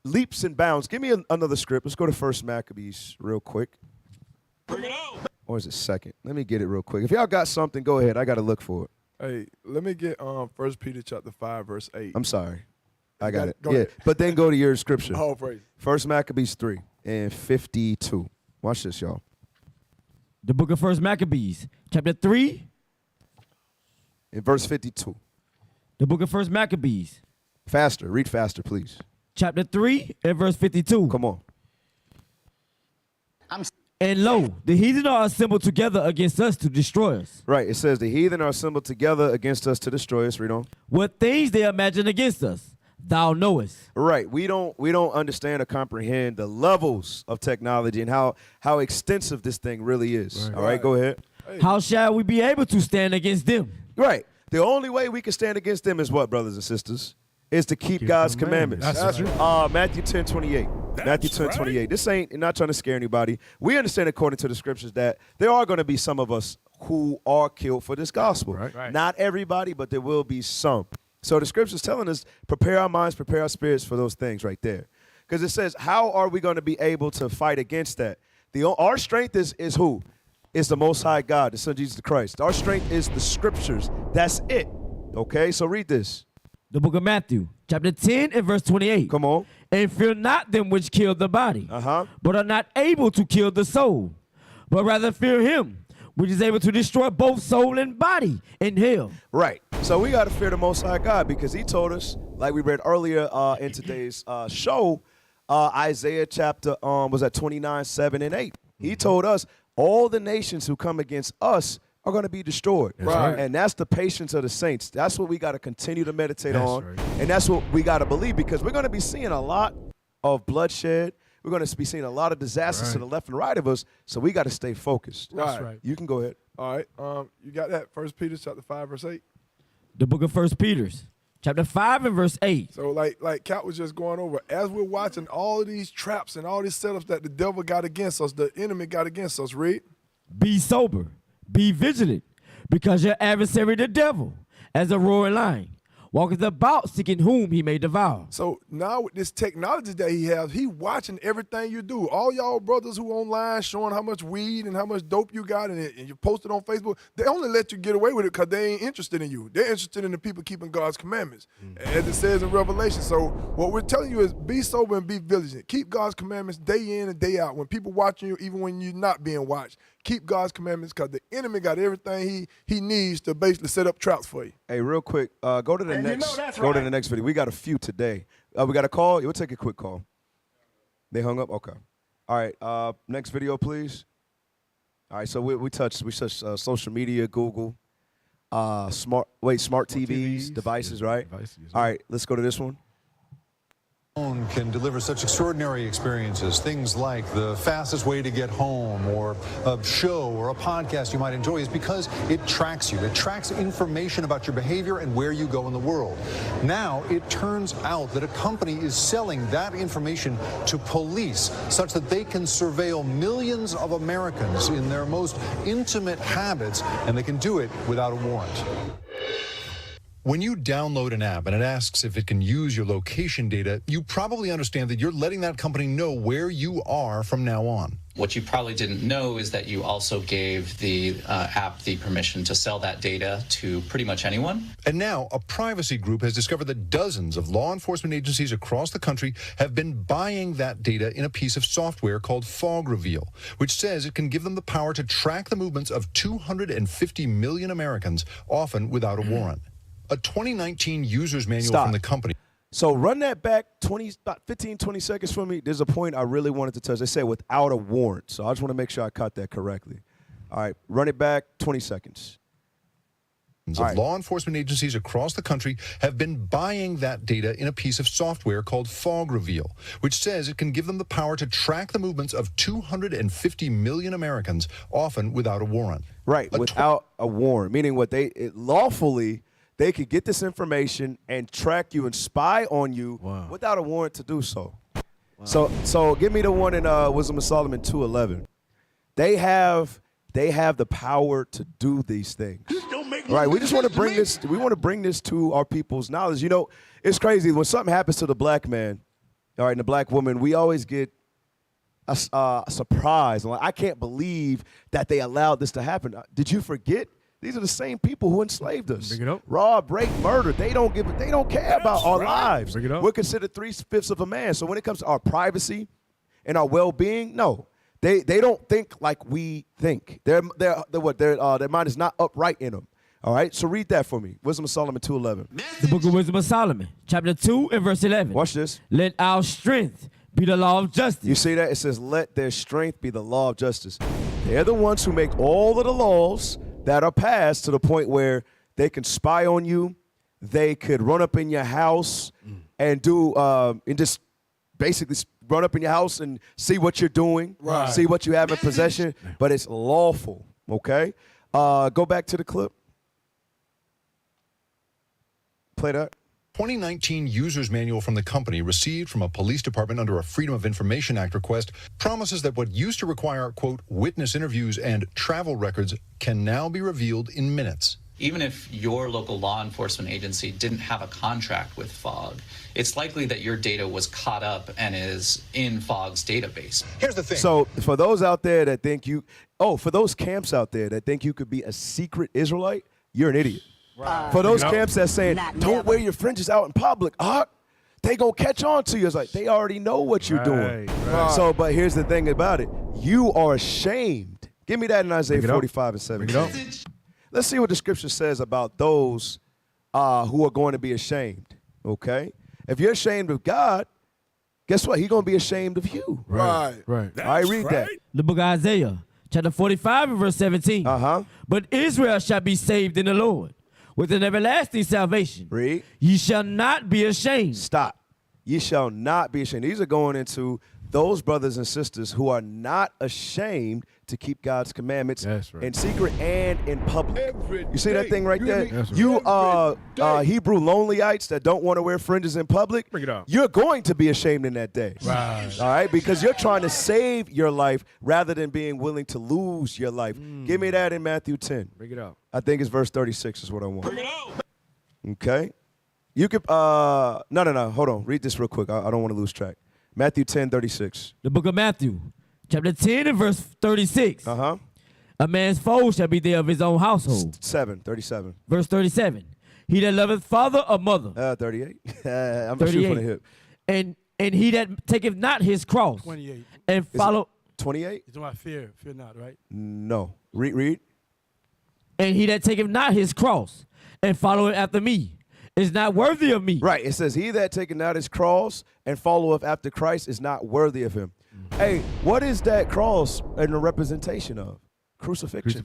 leaps and bounds. Give me another script. Let's go to 1 Maccabees real quick. Bring it on. Or is it 2nd? Let me get it real quick. If y'all got something, go ahead. I got to look for it. Hey, let me get 1 Peter chapter 5, verse 8. I'm sorry. I got it. Go Yeah, ahead. but then go to your scripture. Oh, praise. 1 Maccabees 3 and 52. Watch this, y'all. The book of 1 Maccabees, chapter 3. In verse 52. The book of 1 Maccabees. Faster. Read faster, please. Chapter 3 and verse 52. Come on. And lo, the heathen are assembled together against us to destroy us. Right. It says the heathen are assembled together against us to destroy us. Read on. What things they imagine against us, thou knowest. Right. We don't understand or comprehend the levels of technology and how extensive this thing really is. Right. All right, go ahead. How shall we be able to stand against them? Right. The only way we can stand against them is what, brothers and sisters? Is to keep God's commandments. That's right. Matthew 10:28. Matthew 10:28. This ain't not trying to scare anybody. We understand according to the scriptures that there are going to be some of us who are killed for this gospel. Right. Not everybody, but there will be some. So the scripture's telling us, prepare our minds, prepare our spirits for those things right there. Because it says, how are we going to be able to fight against that? Our strength is who? It's the Most High God, the Son Jesus Christ. Our strength is the scriptures. That's it. Okay, so read this. The book of Matthew, chapter 10 and verse 28. Come on. And fear not them which kill the body, but are not able to kill the soul, but rather fear him, which is able to destroy both soul and body in hell. Right. So we got to fear the Most High God because he told us, like we read earlier in today's show, Isaiah chapter, was that 29, 7 and 8. He told us all the nations who come against us are going to be destroyed. Right. And that's the patience of the saints. That's what we got to continue to meditate on. And that's what we got to believe because we're going to be seeing a lot of bloodshed. We're going to be seeing a lot of disasters to the left and right of us. So we got to stay focused. That's right. You can go ahead. All right. You got that? 1 Peter chapter 5, verse 8. The book of 1 Peter, chapter 5 and verse 8. So like Kat was just going over, as we're watching all of these traps and all these setups that the devil got against us, the enemy got against us, read. Be sober, be vigilant, because your adversary the devil, as a roaring lion, walketh about seeking whom he may devour. So now with this technology that he has, he watching everything you do. All y'all brothers who online showing how much weed and how much dope you got and you post it on Facebook, they only let you get away with it because they ain't interested in you. They're interested in the people keeping God's commandments, as it says in Revelation. So what we're telling you is be sober and be vigilant. Keep God's commandments day in and day out. When people watching you, even when you're not being watched, keep God's commandments because the enemy got everything he needs to basically set up traps for you. Hey, real quick, go to the next video. We got a few today. We got a call. We'll take a quick call. They hung up. Okay. All right. Next video, please. All right. So we touched social media, Google, smart TVs, devices, right? Devices, All right. Let's go to this one. Can deliver such extraordinary experiences, things like the fastest way to get home or a show or a podcast you might enjoy, is because it tracks you. It tracks information about your behavior and where you go in the world. Now, it turns out that a company is selling that information to police such that they can surveil millions of Americans in their most intimate habits, and they can do it without a warrant. When you download an app and it asks if it can use your location data, you probably understand that you're letting that company know where you are from now on. What you probably didn't know is that you also gave the app the permission to sell that data to pretty much anyone. And now a privacy group has discovered that dozens of law enforcement agencies across the country have been buying that data in a piece of software called Fog Reveal, which says it can give them the power to track the movements of 250 million Americans, often without a warrant. A 2019 user's manual from the company. So run that back about 15, 20 seconds for me. There's a point I really wanted to touch. They say without a warrant. So I just want to make sure I caught that correctly. All right, run it back 20 seconds. Law enforcement agencies across the country have been buying that data in a piece of software called Fog Reveal, which says it can give them the power to track the movements of 250 million Americans, often without a warrant. Right, without a warrant, meaning lawfully they could get this information and track you and spy on you without a warrant to do so. Wow. So give me the one in Wisdom of Solomon 2:11. They have the power to do these things. Right, we just want to bring this. We want to bring this to our people's knowledge. You know, it's crazy when something happens to the black man, all right, and the black woman. We always get a surprise. Like, I can't believe that they allowed this to happen. Did you forget? These are the same people who enslaved us. Bring it up. Rob, rape, murder. They don't care about our lives. Bring it up. We're considered 3/5 of a man. So when it comes to our privacy and our well-being, no. They don't think like we think. Their mind is not upright in them. All right, so read that for me. Wisdom of Solomon 2:11. The book of Wisdom of Solomon, chapter 2 and verse 11. Watch this. Let our strength be the law of justice. You see that? It says, let their strength be the law of justice. They're the ones who make all of the laws that are passed to the point where they can spy on you. They could run up in your house and just basically run up in your house and see what you're doing, see what you have in possession, but it's lawful, okay? Go back to the clip. Play that. 2019 user's manual from the company received from a police department under a Freedom of Information Act request promises that what used to require, quote, witness interviews and travel records can now be revealed in minutes. Even if your local law enforcement agency didn't have a contract with FOG, it's likely that your data was caught up and is in FOG's database. Here's the thing. So for those out there that think for those camps out there that think you could be a secret Israelite, you're an idiot. For those camps that's saying, don't wear your fringes out in public, they gonna catch on to you. It's like, they already know what you're doing. Right. So, but here's the thing about it. You are ashamed. Give me that in Isaiah 45 and 17. Let's see what the scripture says about those who are going to be ashamed, okay? If you're ashamed of God, guess what? He's going to be ashamed of you. Right. All right, read that. The book of Isaiah, chapter 45 and verse 17. But Israel shall be saved in the Lord with an everlasting salvation. Read. Ye shall not be ashamed. Stop. Ye shall not be ashamed. These are going into those brothers and sisters who are not ashamed to keep God's commandments in secret and in public. You see that thing right there? You Hebrew lonelyites that don't want to wear fringes in public, Bring it up. you're going to be ashamed in that day. Right. All right? Because you're trying to save your life rather than being willing to lose your life. Give me that in Matthew 10. Bring it up. I think it's verse 36 is what I want. Bring it up. Okay. You could, no, hold on. Read this real quick. I don't want to lose track. Matthew 10:36. The book of Matthew, chapter 10 and verse 36. Uh-huh. A man's foe shall be there of his own household. 37. Verse 37. He that loveth father or mother. 38. I'm shooting from the hip. And he that taketh not his cross. 28. And follow. 28? It's about fear not, right? No. Read. And he that taketh not his cross and followeth after me is not worthy of me. Right. It says, he that taketh not his cross and followeth after Christ is not worthy of him. Hey, what is that cross in a representation of? Crucifixion.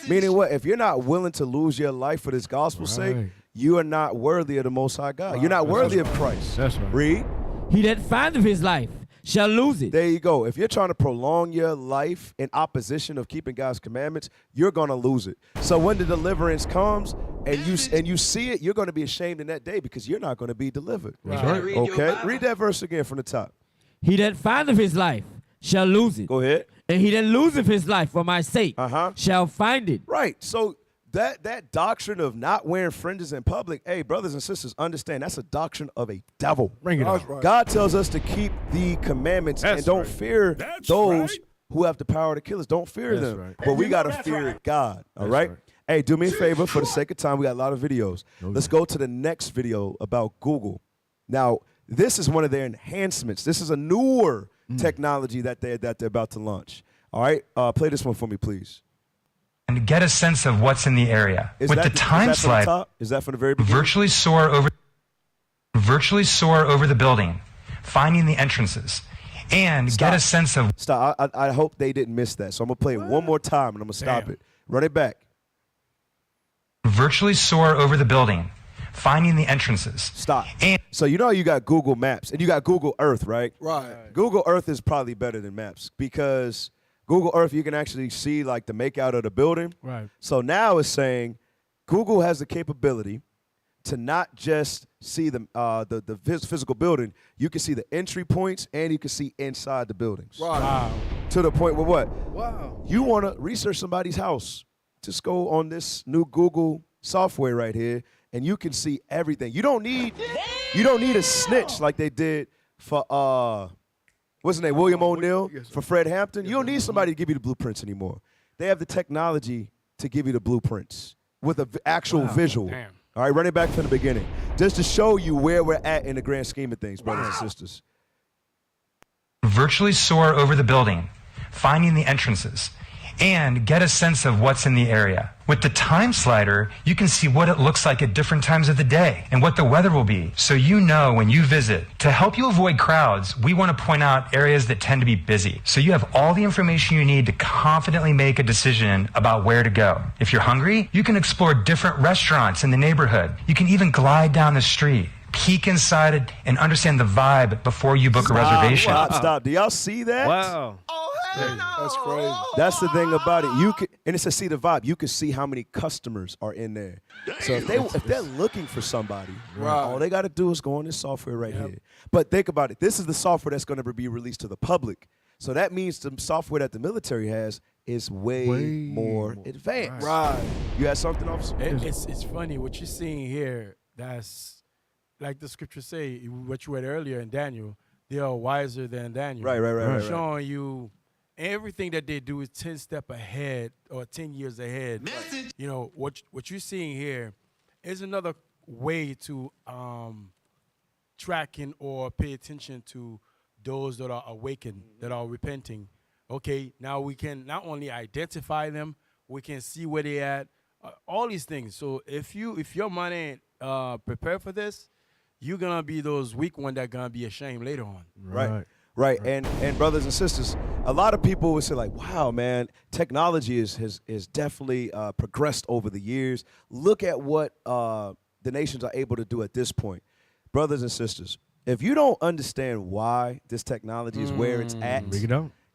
Meaning what? If you're not willing to lose your life for this gospel's sake, you are not worthy of the Most High God. You're not worthy of Christ. That's right. Read. He that findeth his life shall lose it. There you go. If you're trying to prolong your life in opposition of keeping God's commandments, you're going to lose it. So when the deliverance comes and you see it, you're going to be ashamed in that day because you're not going to be delivered. That's right. Okay? Read that verse again from the top. He that findeth his life shall lose it. Go ahead. And he that loseth his life for my sake shall find it. Right. So that doctrine of not wearing fringes in public, hey, brothers and sisters, understand that's a doctrine of a devil. Bring it on. Right. God tells us to keep the commandments and don't fear those who have the power to kill us. Don't fear them. right. But we got to fear God. All right? Hey, do me a favor for the sake of time. We got a lot of videos. Let's go to the next video about Google. Now, this is one of their enhancements. This is a newer technology that they're about to launch. All right? Play this one for me, please. And get a sense of what's in the area. With the time slide, is that from the very beginning? virtually soar over the building, finding the entrances, and get a sense of. Stop. I hope they didn't miss that. So I'm gonna play it one more time, and I'm gonna stop it. Run it back. Virtually soar over the building, finding the entrances. Stop. And so you know you got Google Maps and you got Google Earth, right? Right. Google Earth is probably better than Maps because Google Earth, you can actually see like the makeout of the building. Right. So now it's saying Google has the capability to not just see the physical building, you can see the entry points and you can see inside the buildings. Right. Wow. To the point where what? Wow. You want to research somebody's house, just go on this new Google software right here and you can see everything. You don't need a snitch like they did for what's his name? William O'Neill for Fred Hampton. You don't need somebody to give you the blueprints anymore. They have the technology to give you the blueprints with an actual visual. Damn. All right, run it back from the beginning. Just to show you where we're at in the grand scheme of things, brothers and sisters. Virtually soar over the building, finding the entrances, and get a sense of what's in the area. With the time slider, you can see what it looks like at different times of the day and what the weather will be, so you know when you visit. To help you avoid crowds, we want to point out areas that tend to be busy, so you have all the information you need to confidently make a decision about where to go. If you're hungry, you can explore different restaurants in the neighborhood. You can even glide down the street, peek inside it, and understand the vibe before you book a reservation. Stop. Do y'all see that? Wow. That's crazy. That's the thing about it. You can, and it's to see the vibe. You can see how many customers are in there. So if they're looking for somebody, all they got to do is go on this software right here. But think about it. This is the software that's going to be released to the public. So that means the software that the military has is way more advanced. Right. You had something, officer? It's funny what you're seeing here. That's like the scriptures say. What you read earlier in Daniel. They are wiser than Daniel. Right. Showing you everything that they do is 10 steps ahead or 10 years ahead. You know, what you're seeing here is another way to tracking or pay attention to those that are awakened, that are repenting. Okay, now we can not only identify them, we can see where they at, all these things. So if your mind ain't prepared for this, you're gonna be those weak ones that gonna be ashamed later on. Right. And brothers and sisters, a lot of people would say like, wow, man, technology has definitely progressed over the years. Look at what the nations are able to do at this point. Brothers and sisters, if you don't understand why this technology is where it's at,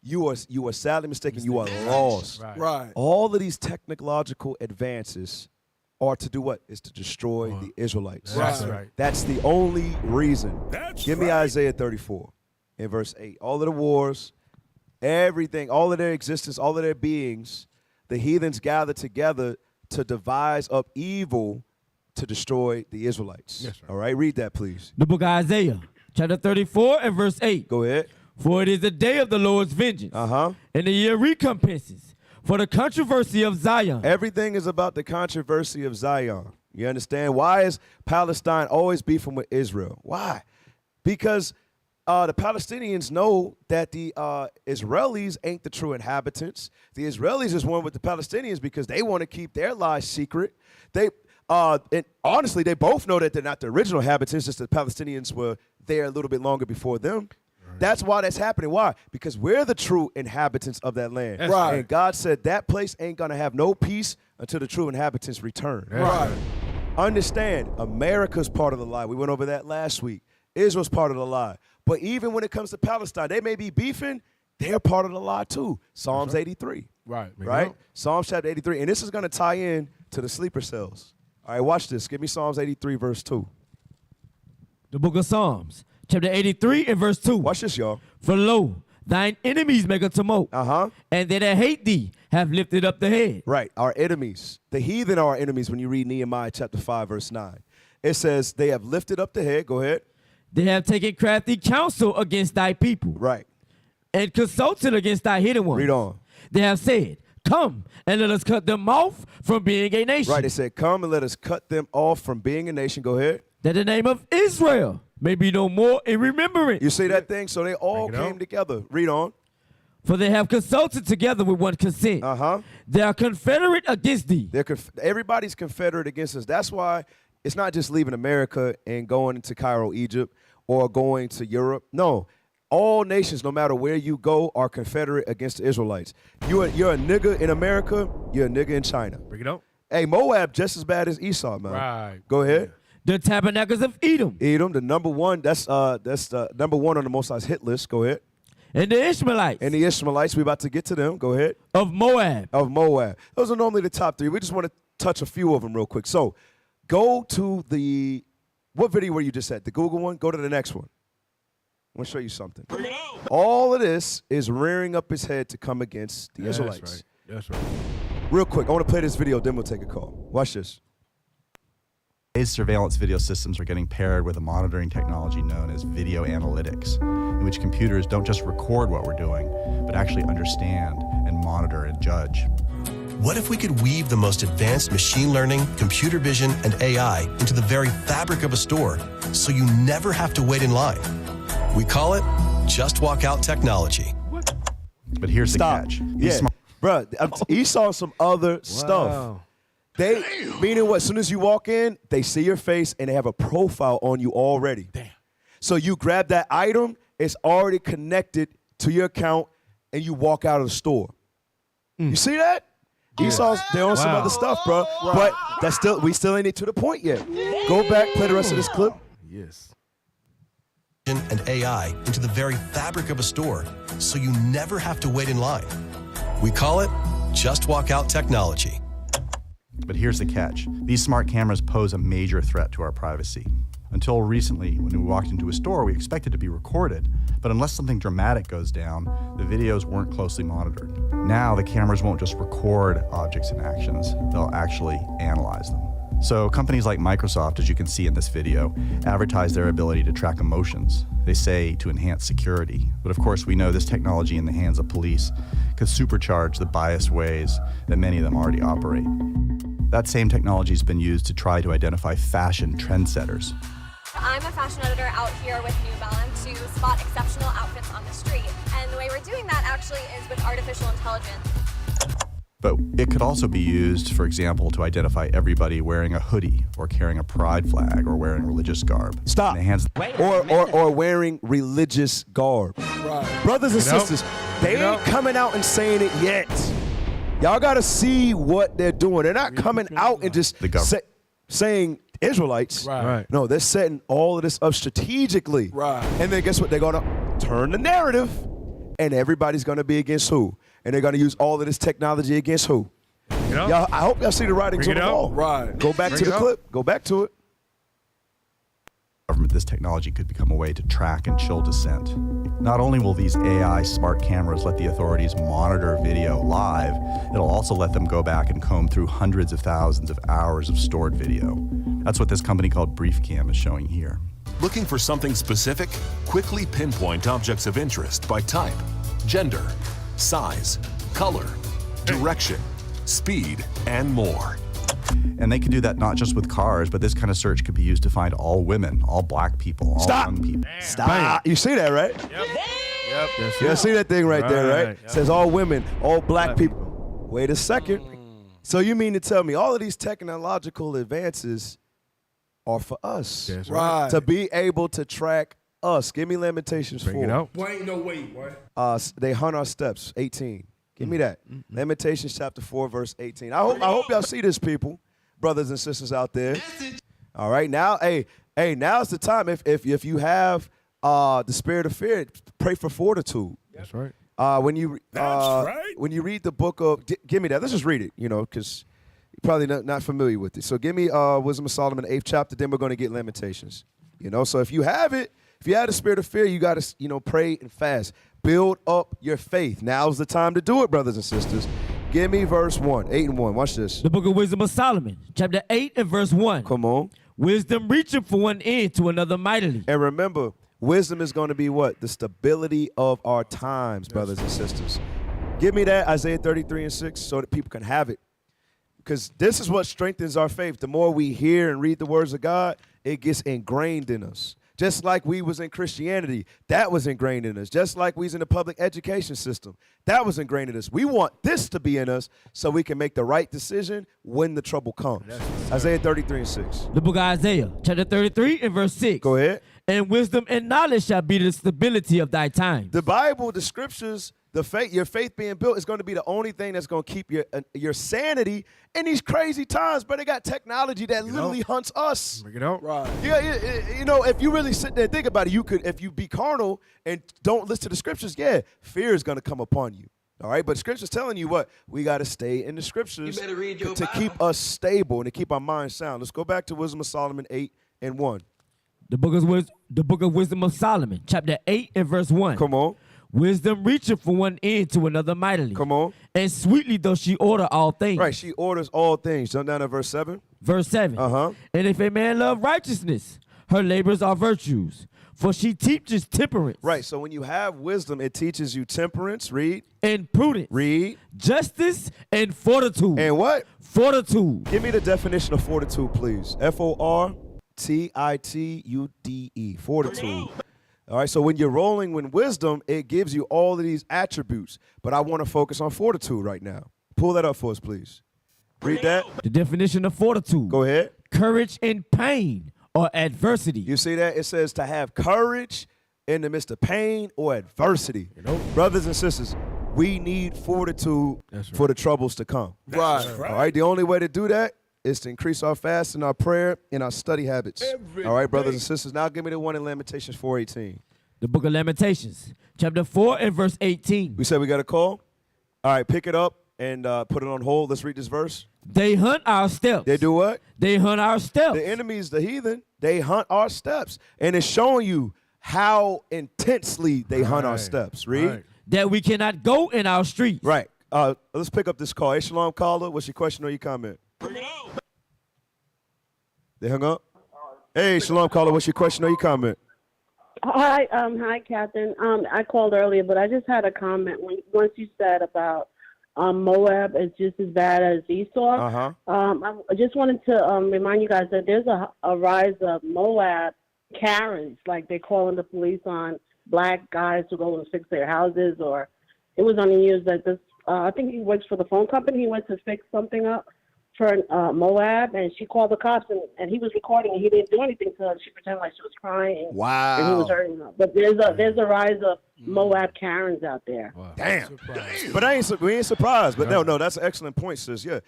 you are sadly mistaken. You are lost. Right. All of these technological advances are to do what? Is to destroy the Israelites. That's right. That's the only reason. Give me Isaiah 34 in verse 8. All of the wars, everything, all of their existence, all of their beings, the heathens gathered together to devise up evil to destroy the Israelites. Yes, sir. All right, read that, please. The book of Isaiah, chapter 34 and verse 8. Go ahead. For it is the day of the Lord's vengeance, and the year of recompenses, for the controversy of Zion. Everything is about the controversy of Zion. You understand? Why is Palestine always beefing with Israel? Why? Because the Palestinians know that the Israelis ain't the true inhabitants. The Israelis is one with the Palestinians because they want to keep their lies secret. And honestly, they both know that they're not the original inhabitants, just the Palestinians were there a little bit longer before them. That's why that's happening. Why? Because we're the true inhabitants of that land. Right. And God said that place ain't going to have no peace until the true inhabitants return. Right. Understand, America's part of the lie. We went over that last week. Israel's part of the lie. But even when it comes to Palestine, they may be beefing, they're part of the lie too. Psalms 83. Right. Right? Psalms chapter 83. And this is going to tie in to the sleeper cells. All right, watch this. Give me Psalms 83, verse 2. The book of Psalms, chapter 83 and verse 2. Watch this, y'all. For lo, thine enemies make a tumult. And they that hate thee have lifted up the head. Right, our enemies. The heathen are our enemies when you read Nehemiah chapter 5, verse 9. It says, they have lifted up the head. Go ahead. They have taken crafty counsel against thy people. Right. And consulted against thy hidden ones. Read on. They have said, come and let us cut them off from being a nation. Right, they said, come and let us cut them off from being a nation. Go ahead. That the name of Israel may be no more in remembrance. You see that thing? So they all came together. Read on. For they have consulted together with one consent. They are confederate against thee. Everybody's confederate against us. That's why it's not just leaving America and going to Cairo, Egypt, or going to Europe. No, all nations, no matter where you go, are confederate against the Israelites. You're a nigga in America, you're a nigga in China. Bring it up. Hey, Moab just as bad as Esau, man. Right. Go ahead. The tabernacles of Edom. Edom, the number one. That's the number one on the Most High's hit list. Go ahead. And the Ishmaelites. And the Ishmaelites, we about to get to them. Go ahead. Of Moab. Of Moab. Those are normally the top three. We just want to touch a few of them real quick. So go to what video were you just at? The Google one? Go to the next one. I want to show you something. All of this is rearing up his head to come against the Israelites. That's right. Real quick, I want to play this video, then we'll take a call. Watch this. Today's surveillance video systems are getting paired with a monitoring technology known as video analytics, in which computers don't just record what we're doing, but actually understand and monitor and judge. What if we could weave the most advanced machine learning, computer vision, and AI into the very fabric of a store so you never have to wait in line? We call it Just Walk Out technology. But here's the catch. Bro, he saw some other stuff. Meaning what? As soon as you walk in, they see your face and they have a profile on you already. Damn. So you grab that item, it's already connected to your account, and you walk out of the store. You see that? Esau's they're on some other stuff, bro. But we still ain't to the point yet. Go back, play the rest of this clip. Yes. And AI into the very fabric of a store so you never have to wait in line. We call it Just Walk Out technology. But here's the catch. These smart cameras pose a major threat to our privacy. Until recently, when we walked into a store, we expected to be recorded. But unless something dramatic goes down, the videos weren't closely monitored. Now, the cameras won't just record objects and actions, they'll actually analyze them. So companies like Microsoft, as you can see in this video, advertise their ability to track emotions. They say to enhance security. But of course, we know this technology in the hands of police could supercharge the biased ways that many of them already operate. That same technology has been used to try to identify fashion trendsetters. I'm a fashion editor out here with New Balance to spot exceptional outfits on the street. And the way we're doing that actually is with artificial intelligence. But it could also be used, for example, to identify everybody wearing a hoodie or carrying a pride flag or wearing religious garb. Stop. Or wearing religious garb. Right. Brothers and sisters, they ain't coming out and saying it yet. Y'all got to see what they're doing. They're not coming out and just saying Israelites. Right. No, they're setting all of this up strategically. Right. And then guess what? They're going to turn the narrative, and everybody's going to be against who? And they're going to use all of this technology against who? Y'all, I hope y'all see the writings on the wall. Right. Go back to the clip. Go back to it. This technology could become a way to track and chill dissent. Not only will these AI smart cameras let the authorities monitor video live, it'll also let them go back and comb through hundreds of thousands of hours of stored video. That's what this company called BriefCam is showing here. Looking for something specific? Quickly pinpoint objects of interest by type, gender, size, color, direction, speed, and more. And they can do that not just with cars, but this kind of search could be used to find all women, all black people, all young people. Stop. You see that, right? Yep. You see that thing right there, right? Yep. Says all women, all black people. Wait a second. So you mean to tell me all of these technological advances are for us? That's right. To be able to track us. Give me Lamentations 4. Bring it out. Boy, ain't no way, boy. They hunt our steps, 18. Give me that. Lamentations chapter 4, verse 18. I hope y'all see this, people, brothers and sisters out there. All right, now, hey, now's the time. If you have the spirit of fear, pray for fortitude. That's right. When you read the book of, give me that. Let's just read it, because you're probably not familiar with it. So give me Wisdom of Solomon, 8th chapter. Then we're going to get Lamentations. So if you have it, if you have the spirit of fear, you got to, pray and fast. Build up your faith. Now's the time to do it, brothers and sisters. Give me verse 1, 8 and 1. Watch this. The book of Wisdom of Solomon, chapter 8 and verse 1. Come on. Wisdom reacheth for one end to another mightily. And remember, wisdom is going to be what? The stability of our times, brothers and sisters. Give me that, Isaiah 33 and 6, so that people can have it. Because this is what strengthens our faith. The more we hear and read the words of God, it gets ingrained in us. Just like we was in Christianity, that was ingrained in us. Just like we was in the public education system, that was ingrained in us. We want this to be in us so we can make the right decision when the trouble comes. Isaiah 33 and 6. The book of Isaiah, chapter 33 and verse 6. Go ahead. And wisdom and knowledge shall be the stability of thy time. The Bible, the scriptures, your faith being built is going to be the only thing that's going to keep your sanity in these crazy times. But they got technology that literally hunts us. Bring it out. Right. Yeah, if you really sit there and think about it, you could, if you be carnal and don't listen to the scriptures, fear is going to come upon you. All right, but scripture's telling you what? We got to stay in the scriptures to keep us stable and to keep our minds sound. Let's go back to Wisdom of Solomon 8 and 1. The book of Wisdom of Solomon, chapter 8 and verse 1. Come on. Wisdom reacheth from one end to another mightily. Come on. And sweetly doth she order all things. Right, she orders all things. Jump down to verse 7. Verse 7. And if a man love righteousness, her labors are virtues, for she teaches temperance. Right, so when you have wisdom, it teaches you temperance, read. And prudence. Read. Justice and fortitude. And what? Fortitude. Give me the definition of fortitude, please. Fortitude. Fortitude. All right, so when you're rolling with wisdom, it gives you all of these attributes. But I want to focus on fortitude right now. Pull that up for us, please. Read that. The definition of fortitude. Go ahead. Courage in pain or adversity. You see that? It says to have courage in the midst of pain or adversity. Brothers and sisters, we need fortitude for the troubles to come. Right. All right, the only way to do that is to increase our fast and our prayer and our study habits. All right, brothers and sisters. Now give me the one in Lamentations 4:18. The book of Lamentations, chapter 4 and verse 18. We said we got a call? All right, pick it up and put it on hold. Let's read this verse. They hunt our steps. They do what? They hunt our steps. The enemies, the heathen, they hunt our steps. And it's showing you how intensely they hunt our steps. Read. Right. That we cannot go in our streets. Right. Let's pick up this call. Hey, Shalom, caller. What's your question or your comment? They hung up? Hey, Shalom, caller. What's your question or your comment? Hi, Catherine. I called earlier, but I just had a comment. Once you said about Moab is just as bad as Esau. I just wanted to remind you guys that there's a rise of Moab Karens, like they're calling the police on black guys who go and fix their houses. Or it was on the news that this, I think he works for the phone company. He went to fix something up for Moab, and she called the cops, and he was recording, and he didn't do anything to her. She pretended like she was crying. Wow. And he was hurting her. But there's a rise of Moab Karens out there. Wow. Damn. But we ain't surprised. But no, that's an excellent point, sis. Yeah.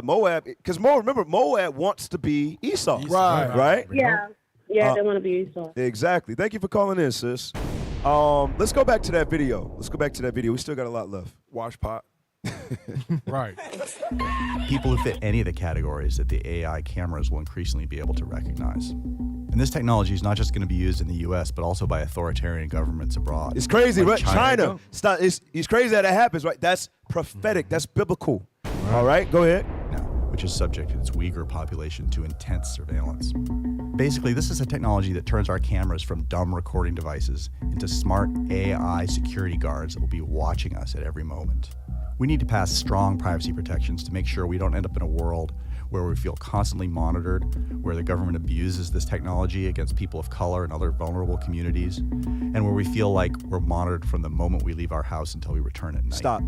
Moab, because remember, Moab wants to be Esau. Right? Yeah. Yeah, they want to be Esau. Exactly. Thank you for calling in, sis. Let's go back to that video. We still got a lot left. Wash pot. Right. People who fit any of the categories that the AI cameras will increasingly be able to recognize. And this technology is not just going to be used in the U.S., but also by authoritarian governments abroad. It's crazy, like right? China. It's crazy that it happens, right? That's prophetic. That's biblical. All right, go ahead. Which is subjected its Uyghur population to intense surveillance. Basically, this is a technology that turns our cameras from dumb recording devices into smart AI security guards that will be watching us at every moment. We need to pass strong privacy protections to make sure we don't end up in a world where we feel constantly monitored, where the government abuses this technology against people of color and other vulnerable communities, and where we feel like we're monitored from the moment we leave our house until we return at night. Stop.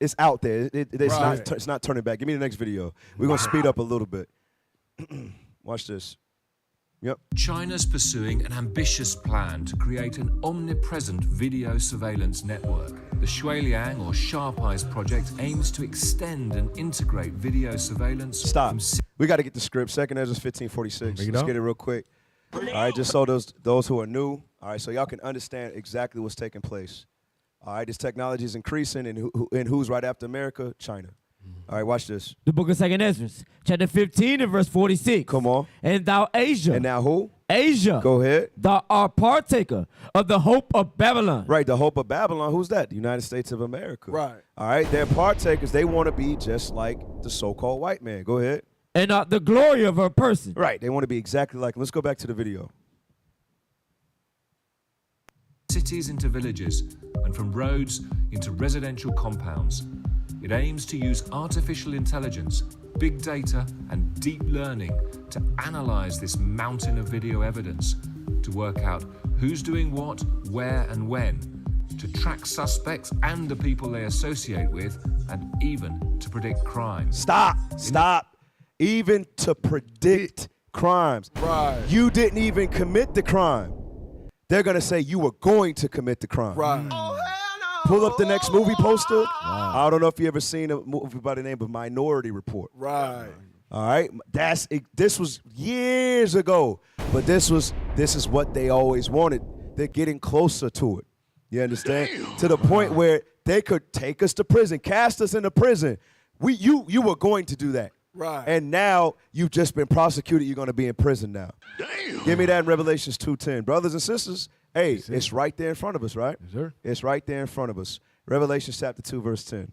It's out there. It's not turning back. Give me the next video. We're going to speed up a little bit. Watch this. Yep. China's pursuing an ambitious plan to create an omnipresent video surveillance network. The Shuiliang or Sharp Eyes project aims to extend and integrate video surveillance. Stop. We got to get the script. Second Ezra 15:46. Let's get it real quick. All right, just so those who are new, All right, so y'all can understand exactly what's taking place. All right, this technology is increasing, and who's right after America? China. All right, watch this. The book of 2nd Ezra, chapter 15 and verse 46. Come on. And thou, Asia. And now who? Asia. Go ahead. Thou art partaker of the hope of Babylon. Right, the hope of Babylon. Who's that? The United States of America. Right. All right, they're partakers. They want to be just like the so-called white man. Go ahead. And art the glory of her person. Right, they want to be exactly like him. Let's go back to the video. Cities into villages, and from roads into residential compounds. It aims to use artificial intelligence, big data, and deep learning to analyze this mountain of video evidence, to work out who's doing what, where, and when, to track suspects and the people they associate with, and even to predict crimes. Stop. Even to predict crimes. Right. You didn't even commit the crime. They're going to say you were going to commit the crime. Right. Pull up the next movie poster. Wow. I don't know if you ever seen a movie by the name of Minority Report. Right. All right. This was years ago, but this is what they always wanted. They're getting closer to it. You understand? Damn. To the point where they could take us to prison, cast us into prison. You were going to do that. Right. And now you've just been prosecuted. You're going to be in prison now. Damn. Give me that in Revelations 2:10. Brothers and sisters, hey, it's right there in front of us, right? Yes, sir. It's right there in front of us. Revelation chapter 2, verse 10.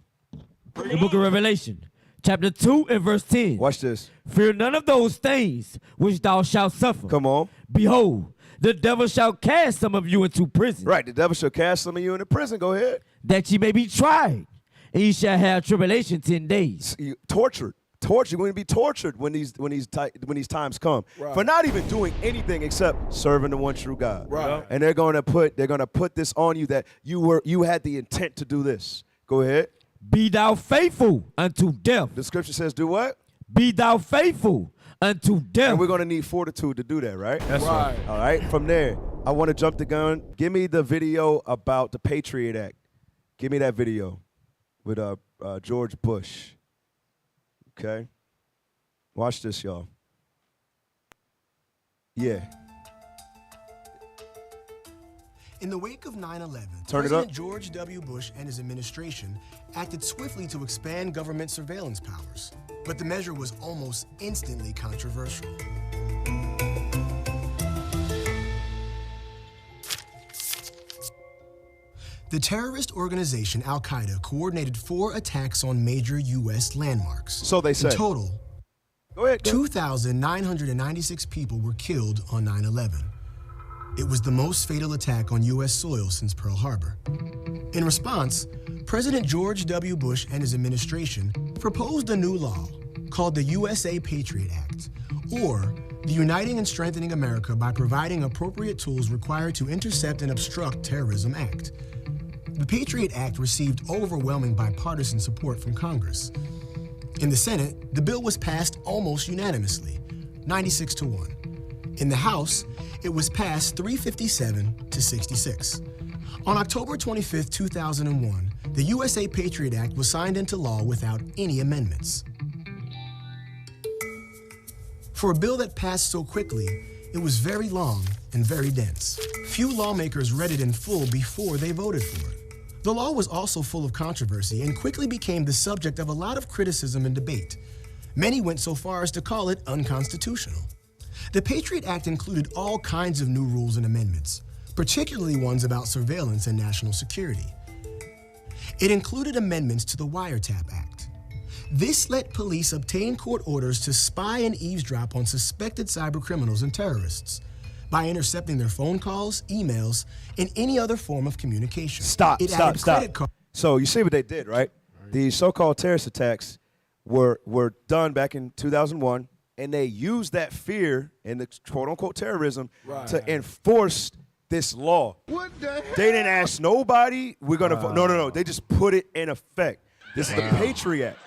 The book of Revelation, chapter 2 and verse 10. Watch this. Fear none of those things which thou shalt suffer. Come on. Behold, the devil shall cast some of you into prison. Right, the devil shall cast some of you into prison. Go ahead. That ye may be tried, and ye shall have tribulation 10 days. Tortured. You're going to be tortured when these times come, right, for not even doing anything except serving the one true God. Right. And they're going to put this on you that you had the intent to do this. Go ahead. Be thou faithful unto death. The scripture says, do what? Be thou faithful unto death. And we're going to need fortitude to do that, right? That's right. All right. From there, I want to jump the gun. Give me the video about the Patriot Act. Give me that video with George Bush. Okay. Watch this, y'all. Yeah. In the wake of 9/11, Turn it President up. George W. Bush and his administration acted swiftly to expand government surveillance powers, but the measure was almost instantly controversial. The terrorist organization Al-Qaeda coordinated 4 attacks on major U.S. landmarks. So they say. In total, Go ahead. 2,996 people were killed on 9/11. It was the most fatal attack on U.S. soil since Pearl Harbor. In response, President George W. Bush and his administration proposed a new law called the USA Patriot Act, or the Uniting and Strengthening America by Providing Appropriate Tools Required to Intercept and Obstruct Terrorism Act. The Patriot Act received overwhelming bipartisan support from Congress. In the Senate, the bill was passed almost unanimously, 96-1. In the House, it was passed 357 to 66. On October 25, 2001, the USA Patriot Act was signed into law without any amendments. For a bill that passed so quickly, it was very long and very dense. Few lawmakers read it in full before they voted for it. The law was also full of controversy and quickly became the subject of a lot of criticism and debate. Many went so far as to call it unconstitutional. The Patriot Act included all kinds of new rules and amendments, particularly ones about surveillance and national security. It included amendments to the Wiretap Act. This let police obtain court orders to spy and eavesdrop on suspected cybercriminals and terrorists by intercepting their phone calls, emails, and any other form of communication. Stop. So you see what they did, right? These so-called terrorist attacks were done back in 2001, and they used that fear and the quote-unquote terrorism to enforce this law. What the hell? They didn't ask nobody, we're going to no. They just put it in effect. This is the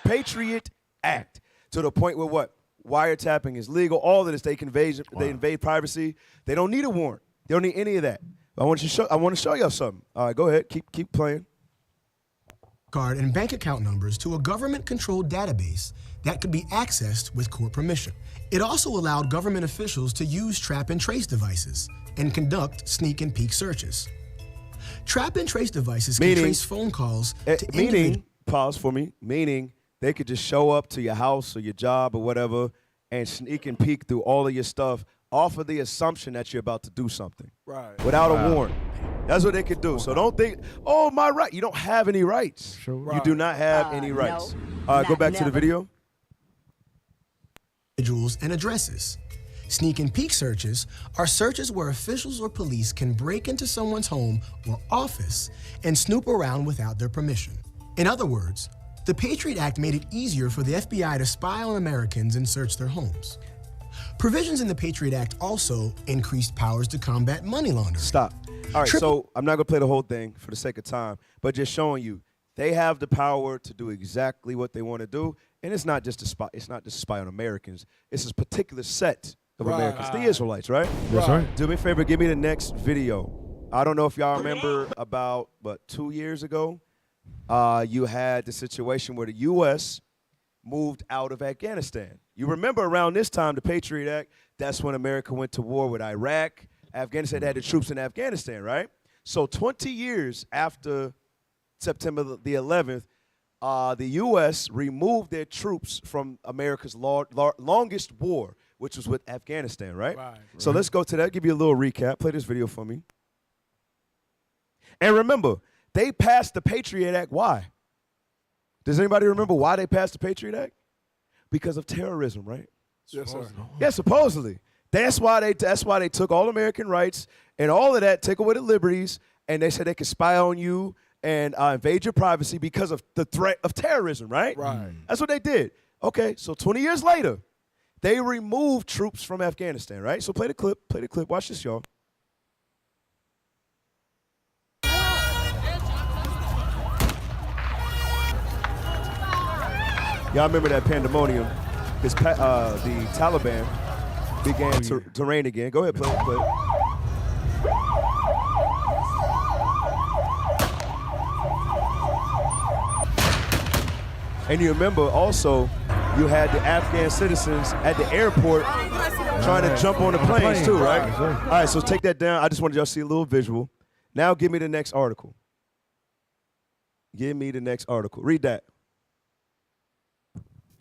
Patriot Act. To the point where what? Wiretapping is legal. All of this, they invade privacy. They don't need a warrant. They don't need any of that. I want to show y'all something. All right, go ahead. Keep playing. card and bank account numbers to a government-controlled database that could be accessed with court permission. It also allowed government officials to use trap and trace devices and conduct sneak and peek searches. Trap and trace devices can trace phone calls to pause for me, meaning they could just show up to your house or your job or whatever and sneak and peek through all of your stuff off of the assumption that you're about to do something. Right. Without a warrant. That's what they could do. So don't think, oh, my right. You don't have any rights. Right. You do not have any rights. Go back to the video. Individuals and addresses. Sneak and peek searches are searches where officials or police can break into someone's home or office and snoop around without their permission. In other words, the Patriot Act made it easier for the FBI to spy on Americans and search their homes. Provisions in the Patriot Act also increased powers to combat money laundering. Stop. All right, so I'm not going to play the whole thing for the sake of time, but just showing you they have the power to do exactly what they want to do, and it's not just to spy. It's not just to spy on Americans. It's a particular set of Americans, the Israelites, right? That's right. Do me a favor, give me the next video. I don't know if y'all remember about 2 years ago, you had the situation where the U.S. moved out of Afghanistan. You remember around this time, the Patriot Act, that's when America went to war with Iraq. Afghanistan had the troops in Afghanistan, right? So 20 years after September the 11th, the U.S. removed their troops from America's longest war, which was with Afghanistan, right? So let's go to that. Give you a little recap. Play this video for me. And remember, they passed the Patriot Act. Why? Does anybody remember why they passed the Patriot Act? Because of terrorism, right? Yes, sir. Yeah, supposedly. That's why they took all American rights and all of that, take away the liberties, and they said they could spy on you and invade your privacy because of the threat of terrorism, right? Right. That's what they did. Okay, so 20 years later, they removed troops from Afghanistan, right? So play the clip. Play the clip. Watch this, y'all. Y'all remember that pandemonium? Because the Taliban began to reign again. Go ahead, play it. And you remember also, you had the Afghan citizens at the airport trying to jump on the planes too, right? All right, so take that down. I just wanted y'all to see a little visual. Now give me the next article. Give me the next article. Read that.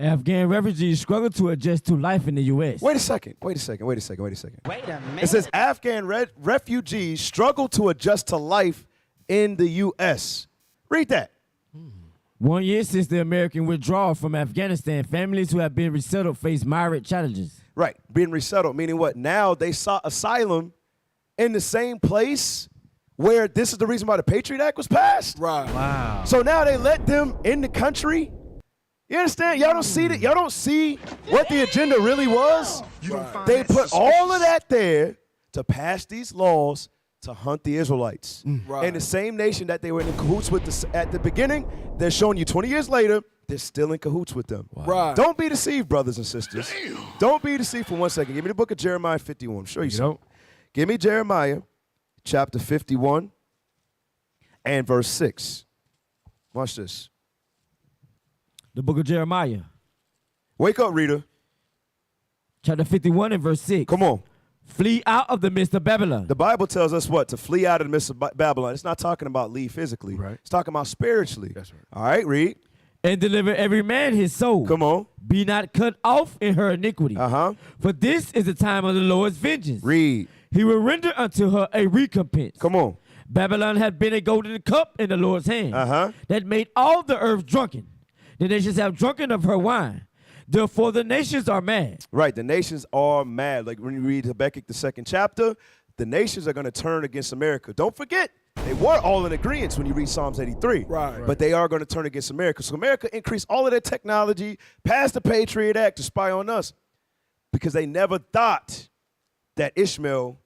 Afghan refugees struggle to adjust to life in the U.S. Wait a second. Wait a minute. It says Afghan refugees struggle to adjust to life in the U.S. Read that. 1 year since the American withdrawal from Afghanistan, families who have been resettled face myriad challenges. Right, being resettled, meaning what? Now they sought asylum in the same place where this is the reason why the Patriot Act was passed. Right. Wow. So now they let them in the country. You understand? Y'all don't see that. Y'all don't see what the agenda really was. They put all of that there to pass these laws to hunt the Israelites. And the same nation that they were in cahoots with at the beginning, they're showing you 20 years later, they're still in cahoots with them. Right. Don't be deceived, brothers and sisters. Don't be deceived for 1 second. Give me the book of Jeremiah 51. I'll show you something. Give me Jeremiah chapter 51 and verse 6. Watch this. The book of Jeremiah. Wake up, reader. Chapter 51 and verse 6. Come on. Flee out of the midst of Babylon. The Bible tells us what? To flee out of the midst of Babylon. It's not talking about leave physically. Right. It's talking about spiritually. That's right. All right, read. And deliver every man his soul. Come on. Be not cut off in her iniquity. For this is the time of the Lord's vengeance. Read. He will render unto her a recompense. Come on. Babylon hath been a golden cup in the Lord's hand. That made all the earth drunken. The nations have drunken of her wine. Therefore the nations are mad. Right, the nations are mad. Like when you read Habakkuk, the 2nd chapter, the nations are going to turn against America. Don't forget, they were all in agreement when you read Psalms 83. Right. But they are going to turn against America. So America increased all of their technology, passed the Patriot Act to spy on us because they never thought that Ishmael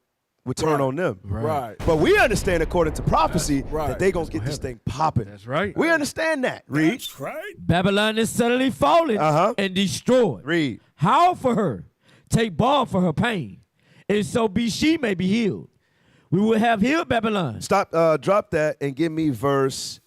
would turn on them. Right. But we understand, according to prophecy, that they're going to get this thing popping. That's right. We understand that. Read. That's right. Babylon is suddenly fallen and destroyed. Read. Howl for her. Take balm for her pain. And so be she may be healed. We will have healed Babylon. Stop. Drop that and give me verse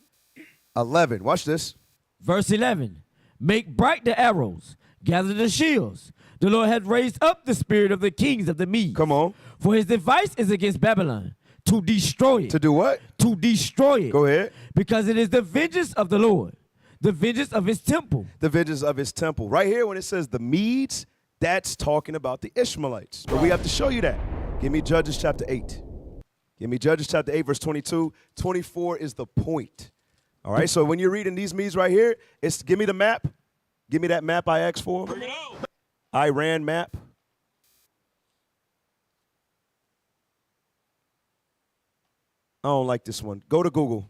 11. Watch this. Verse 11. Make bright the arrows, gather the shields. The Lord hath raised up the spirit of the kings of the Medes. Come on. For his device is against Babylon, to destroy it. To do what? To destroy it. Go ahead. Because it is the vengeance of the Lord, the vengeance of his temple. The vengeance of his temple. Right here when it says the Medes, that's talking about the Ishmaelites. But we have to show you that. Give me Judges chapter 8. Give me Judges chapter 8, verse 22. 24 is the point. All right, so when you're reading these Medes right here, it's give me the map. Give me that map I asked for. Iran map. I don't like this one. Go to Google.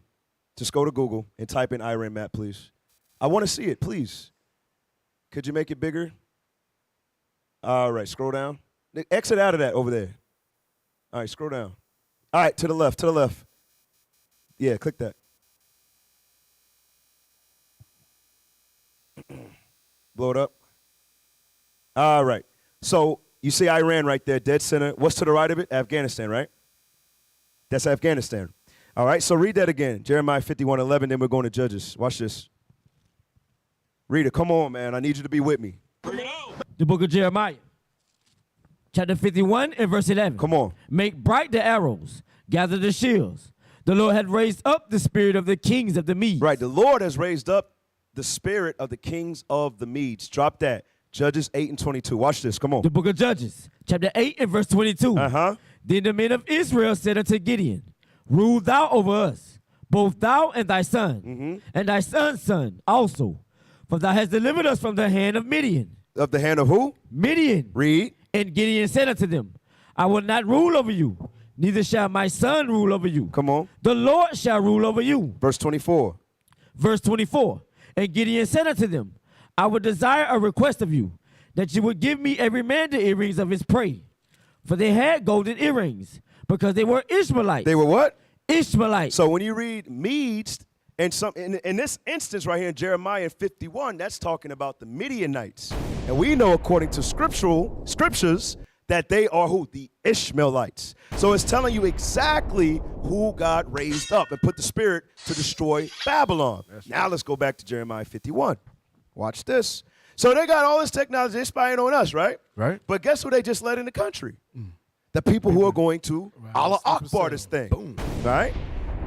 Just go to Google and type in Iran map, please. I want to see it, please. Could you make it bigger? All right, scroll down. Exit out of that over there. All right, scroll down. All right, to the left, to the left. Yeah, click that. Blow it up. All right. So you see Iran right there, dead center. What's to the right of it? Afghanistan, right? That's Afghanistan. All right, so read that again. Jeremiah 51:11, then we're going to Judges. Watch this. Read it. Come on, man. I need you to be with me. The book of Jeremiah, chapter 51 and verse 11. Come on. Make bright the arrows, gather the shields. The Lord had raised up the spirit of the kings of the Medes. Right, the Lord has raised up the spirit of the kings of the Medes. Drop that. Judges 8 and 22. Watch this. Come on. The book of Judges, chapter 8 and verse 22. Uh-huh. Then the men of Israel said unto Gideon, Rule thou over us, both thou and thy son, and thy son's son also. For thou hast delivered us from the hand of Midian. Of the hand of who? Midian. Read. And Gideon said unto them, I will not rule over you, neither shall my son rule over you. Come on. The Lord shall rule over you. Verse 24. Verse 24. And Gideon said unto them, I would desire a request of you, that you would give me every man the earrings of his prey. For they had golden earrings, because they were Ishmaelites. They were what? Ishmaelites. So when you read Medes, and in this instance right here in Jeremiah 51, that's talking about the Midianites. And we know according to scriptures that they are who? The Ishmaelites. So it's telling you exactly who God raised up and put the spirit to destroy Babylon. Now let's go back to Jeremiah 51. Watch this. So they got all this technology, they're spying on us, right? Right. But guess who they just let in the country? The people who are going to Allah Akbar this thing. Boom. All right?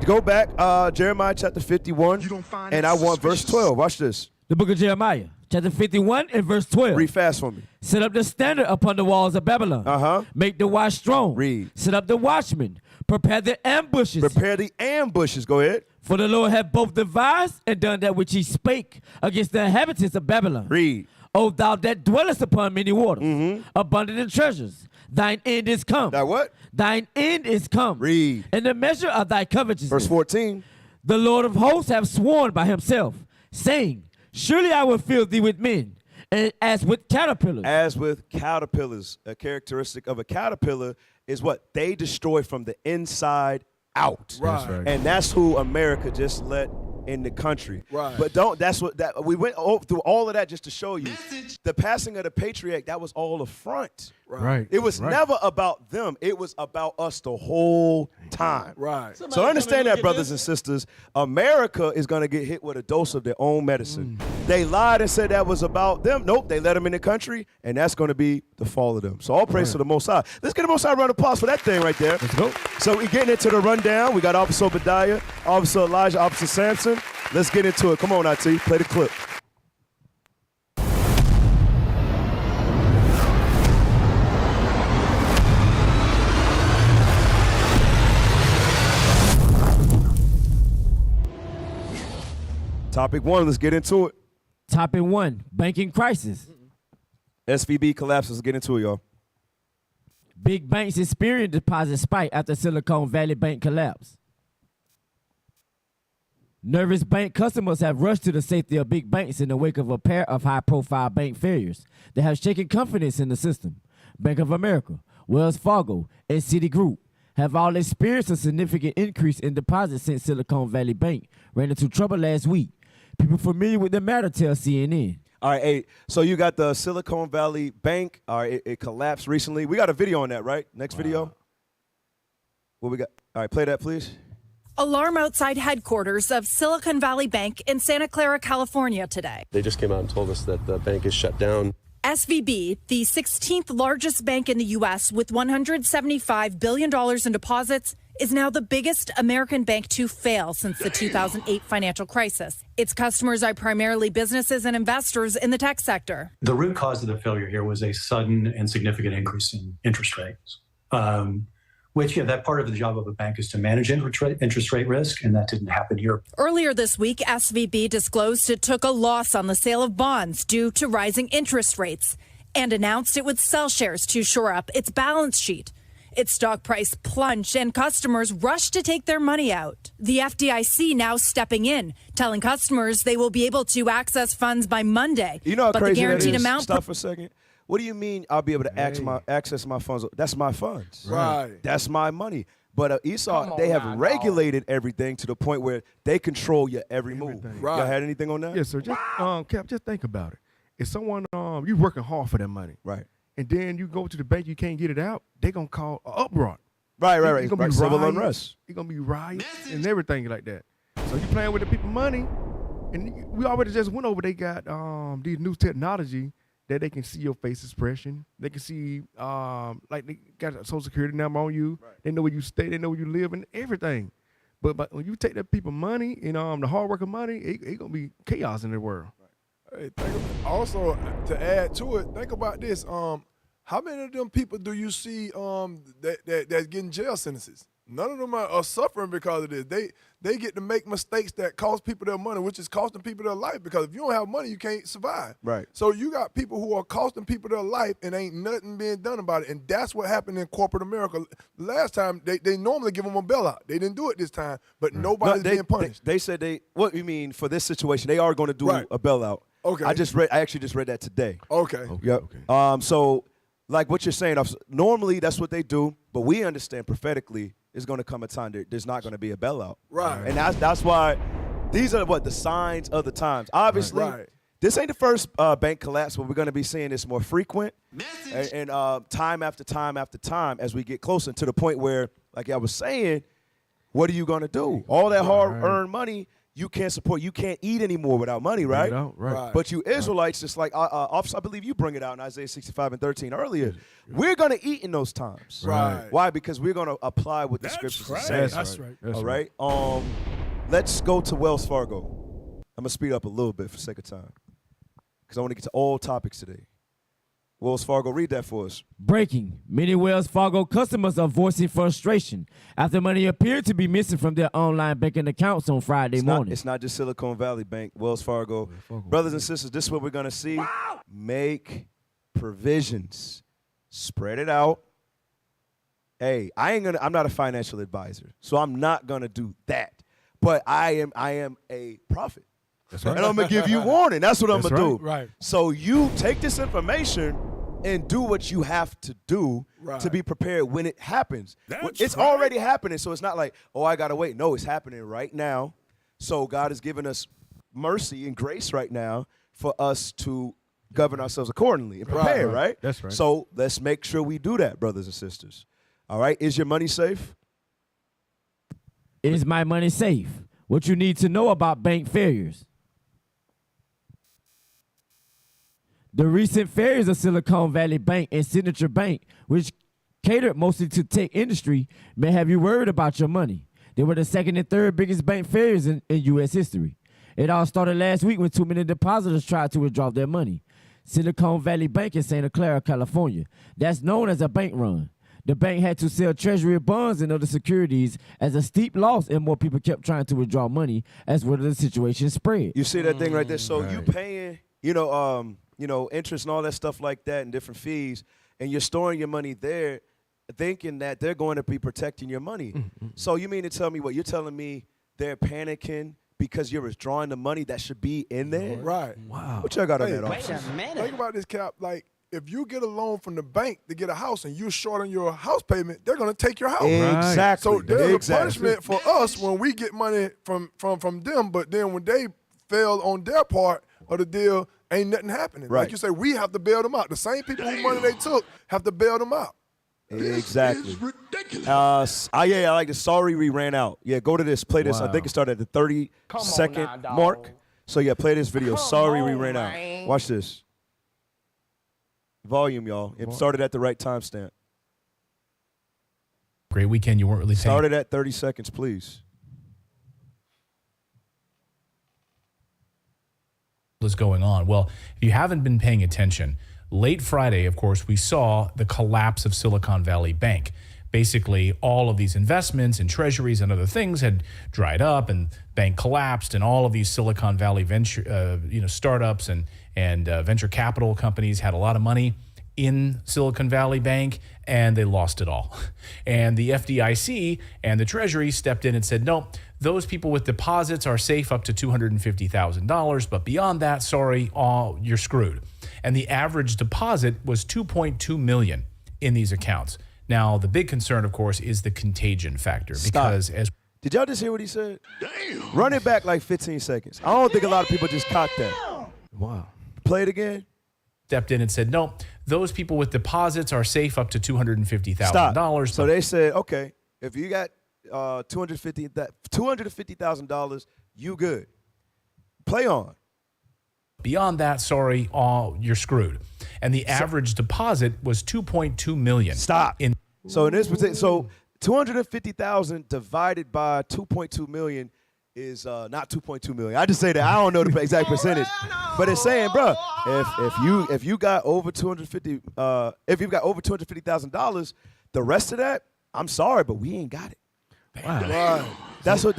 Go back, Jeremiah chapter 51, and I want verse 12. Watch this. The book of Jeremiah, chapter 51 and verse 12. Read fast for me. Set up the standard upon the walls of Babylon. Uh-huh. Make the watch strong. Read. Set up the watchmen. Prepare the ambushes. Prepare the ambushes. Go ahead. For the Lord hath both devised and done that which he spake against the inhabitants of Babylon. Read. O thou that dwellest upon many waters, abundant in treasures, thine end is come. That what? Thine end is come. Read. In the measure of thy covetousness. Verse 14. The Lord of hosts hath sworn by himself, saying, Surely I will fill thee with men, and as with caterpillars. As with caterpillars. A characteristic of a caterpillar is what? They destroy from the inside out. Right. That's right. And that's who America just let in the country. Right. But we went through all of that just to show you the passing of the Patriot Act, that was all a front. Right. It was never about them. It was about us the whole time. Right. So understand that, brothers and sisters. America is going to get hit with a dose of their own medicine. They lied and said that was about them. Nope, they let them in the country, and that's going to be the fall of them. So all praise to the Most High. Let's get the Most High round of applause for that thing right there. Let's go. So we're getting into the rundown. We got Officer Obadiah, Officer Elijah, Officer Sampson. Let's get into it. Come on, IT. Play the clip. Topic 1, let's get into it. Topic 1, banking crisis. SVB collapses. Let's get into it, y'all. Big banks experience deposit spike after Silicon Valley Bank collapse. Nervous bank customers have rushed to the safety of big banks in the wake of a pair of high-profile bank failures that have shaken confidence in the system. Bank of America, Wells Fargo, and Citigroup have all experienced a significant increase in deposits since Silicon Valley Bank ran into trouble last week. People familiar with the matter tell CNN. All right, hey, so you got the Silicon Valley Bank. All right, it collapsed recently. We got a video on that, right? Next video. What we got? All right, play that, please. Alarm outside headquarters of Silicon Valley Bank in Santa Clara, California today. They just came out and told us that the bank is shut down. SVB, the 16th largest bank in the U.S. with $175 billion in deposits, is now the biggest American bank to fail since the 2008 financial crisis. Its customers are primarily businesses and investors in the tech sector. The root cause of the failure here was a sudden and significant increase in interest rates, which, that part of the job of a bank is to manage interest rate risk, and that didn't happen here. Earlier this week, SVB disclosed it took a loss on the sale of bonds due to rising interest rates and announced it would sell shares to shore up its balance sheet. Its stock price plunged and customers rushed to take their money out. The FDIC now stepping in, telling customers they will be able to access funds by Monday. You know how but crazy the guaranteed that is? amount Stop for a second. What do you mean I'll be able to access my funds? That's my funds. Right. That's my money. But Esau, they have regulated everything to the point where they control your every move. Right. Y'all had anything on that? Yes, sir. Just, Cap, just think about it. If someone, you working hard for that money. Right. And then you go to the bank, you can't get it out, they going to call an uproar. Right. It's going to be Civil riots. unrest. It's going to be riots and everything like that. So you playing with the people money, and we already just went over, they got these new technology that they can see your face expression. They can see, like they got a social security number on you. Right. They know where you stay. They know where you live and everything. But when you take that people money and the hard working money, it going to be chaos in the world. Hey, also, to add to it, think about this. How many of them people do you see that's getting jail sentences? None of them are suffering because of this. They get to make mistakes that cost people their money, which is costing people their life. Because if you don't have money, you can't survive. Right. So you got people who are costing people their life and ain't nothing being done about it. And that's what happened in corporate America. Last time, they normally give them a bailout. They didn't do it this time, but nobody's being punished. They said what you mean for this situation, they are going to do a bailout. Okay. I actually just read that today. Okay. Yep. Okay. So like what you're saying, normally that's what they do, but we understand prophetically there's going to come a time there's not going to be a bailout. Right. And that's why these are the signs of the times. Obviously, this ain't the first bank collapse, but we're going to be seeing this more frequent and time after time after time as we get closer to the point where, like I was saying, what are you going to do? All that hard-earned money, you can't support. You can't eat anymore without money, right? Right. But you Israelites, just like Officer, I believe you bring it out in Isaiah 65:13 earlier. We're going to eat in those times. Right. Why? Because we're going to apply what the scriptures are saying. That's right. All right. Let's go to Wells Fargo. I'm going to speed up a little bit for the sake of time because I want to get to all topics today. Wells Fargo, read that for us. Breaking. Many Wells Fargo customers are voicing frustration after money appeared to be missing from their online banking accounts on Friday morning. It's not just Silicon Valley Bank, Wells Fargo. Brothers and sisters, this is what we're going to see. Wow. Make provisions. Spread it out. Hey, I'm not a financial advisor, so I'm not going to do that. But I am a prophet. That's right. And I'm going to give you warning. That's what I'm going to do. Right. So you take this information and do what you have to do to be prepared when it happens. It's already happening, so it's not like, oh, I got to wait. No, it's happening right now. So God has given us mercy and grace right now for us to govern ourselves accordingly and prepare, right? That's right. So let's make sure we do that, brothers and sisters. All right? Is your money safe? Is my money safe? What you need to know about bank failures. The recent failures of Silicon Valley Bank and Signature Bank, which catered mostly to tech industry, may have you worried about your money. They were the second and third biggest bank failures in U.S. history. It all started last week when too many depositors tried to withdraw their money. Silicon Valley Bank in Santa Clara, California. That's known as a bank run. The bank had to sell treasury bonds and other securities as a steep loss, and more people kept trying to withdraw money as well as the situation spread. You see that thing right there? So you paying, interest and all that stuff like that and different fees, and you're storing your money there thinking that they're going to be protecting your money. So you mean to tell me what? You're telling me they're panicking because you're withdrawing the money that should be in there? Right. Wow. What y'all got on that? Wait a minute. Think about this, Cap. Like, if you get a loan from the bank to get a house and you're short on your house payment, they're going to take your house. Exactly. So there's a punishment for us when we get money from them, but then when they fail on their part of the deal, ain't nothing happening. Right. Like you say, we have to bail them out. The same people whose money they took have to bail them out. Exactly. I like this. Sorry, we ran out. Yeah, go to this. Play this. I think it started at the 30-second mark. So yeah, play this video. Sorry, we ran out. Watch this. Volume, y'all. It started at the right timestamp. Great weekend. You weren't really paying. Started at 30 seconds, please. What's going on? Well, if you haven't been paying attention, late Friday, of course, we saw the collapse of Silicon Valley Bank. Basically, all of these investments and treasuries and other things had dried up, and bank collapsed, and all of these Silicon Valley venture, startups and venture capital companies had a lot of money in Silicon Valley Bank, and they lost it all. And the FDIC and the Treasury stepped in and said, no, those people with deposits are safe up to $250,000, but beyond that, sorry, you're screwed. And the average deposit was $2.2 million in these accounts. Now, the big concern, of course, is the contagion factor. Because Did y'all just hear what he said? Damn. Run it back like 15 seconds. I don't think a lot of people just caught that. Wow. Play it again. Stepped in and said, no, those people with deposits are safe up to $250,000. So they said, okay, if you got $250,000, you good. Play on. Beyond that, sorry, you're screwed. And the average deposit was $2.2 million. Stop. So in this particular, so 250,000 divided by 2.2 million is not 2.2 million. I just say that I don't know the exact percentage, but it's saying, bro, if you got over $250,000, the rest of that, I'm sorry, but we ain't got it. Wow. That's how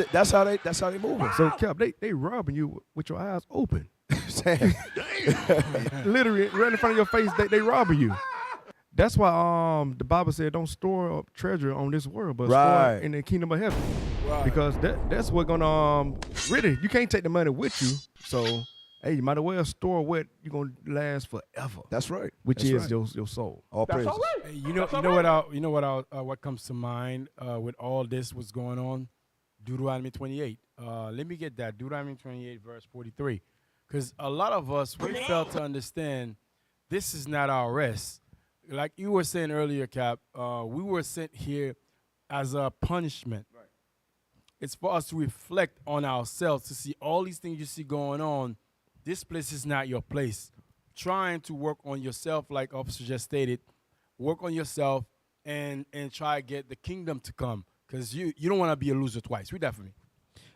they moving. So Cap, they robbing you with your eyes open. Literally right in front of your face, they robbing you. That's why the Bible said don't store up treasure on this world, but store it in the kingdom of heaven. Right. Because that's what gonna really, you can't take the money with you. So hey, you might as well store what you're gonna last forever. That's right. Which is your soul. All praise. Hey, you know what comes to mind with all this what's going on? Deuteronomy 28. Let me get that. Deuteronomy 28 verse 43. Because a lot of us, we fail to understand this is not our rest. Like you were saying earlier, Cap, we were sent here as a punishment. Right. It's for us to reflect on ourselves, to see all these things you see going on. This place is not your place. Trying to work on yourself, like Officer just stated, work on yourself and try to get the kingdom to come. Because you don't want to be a loser twice. Read that for me.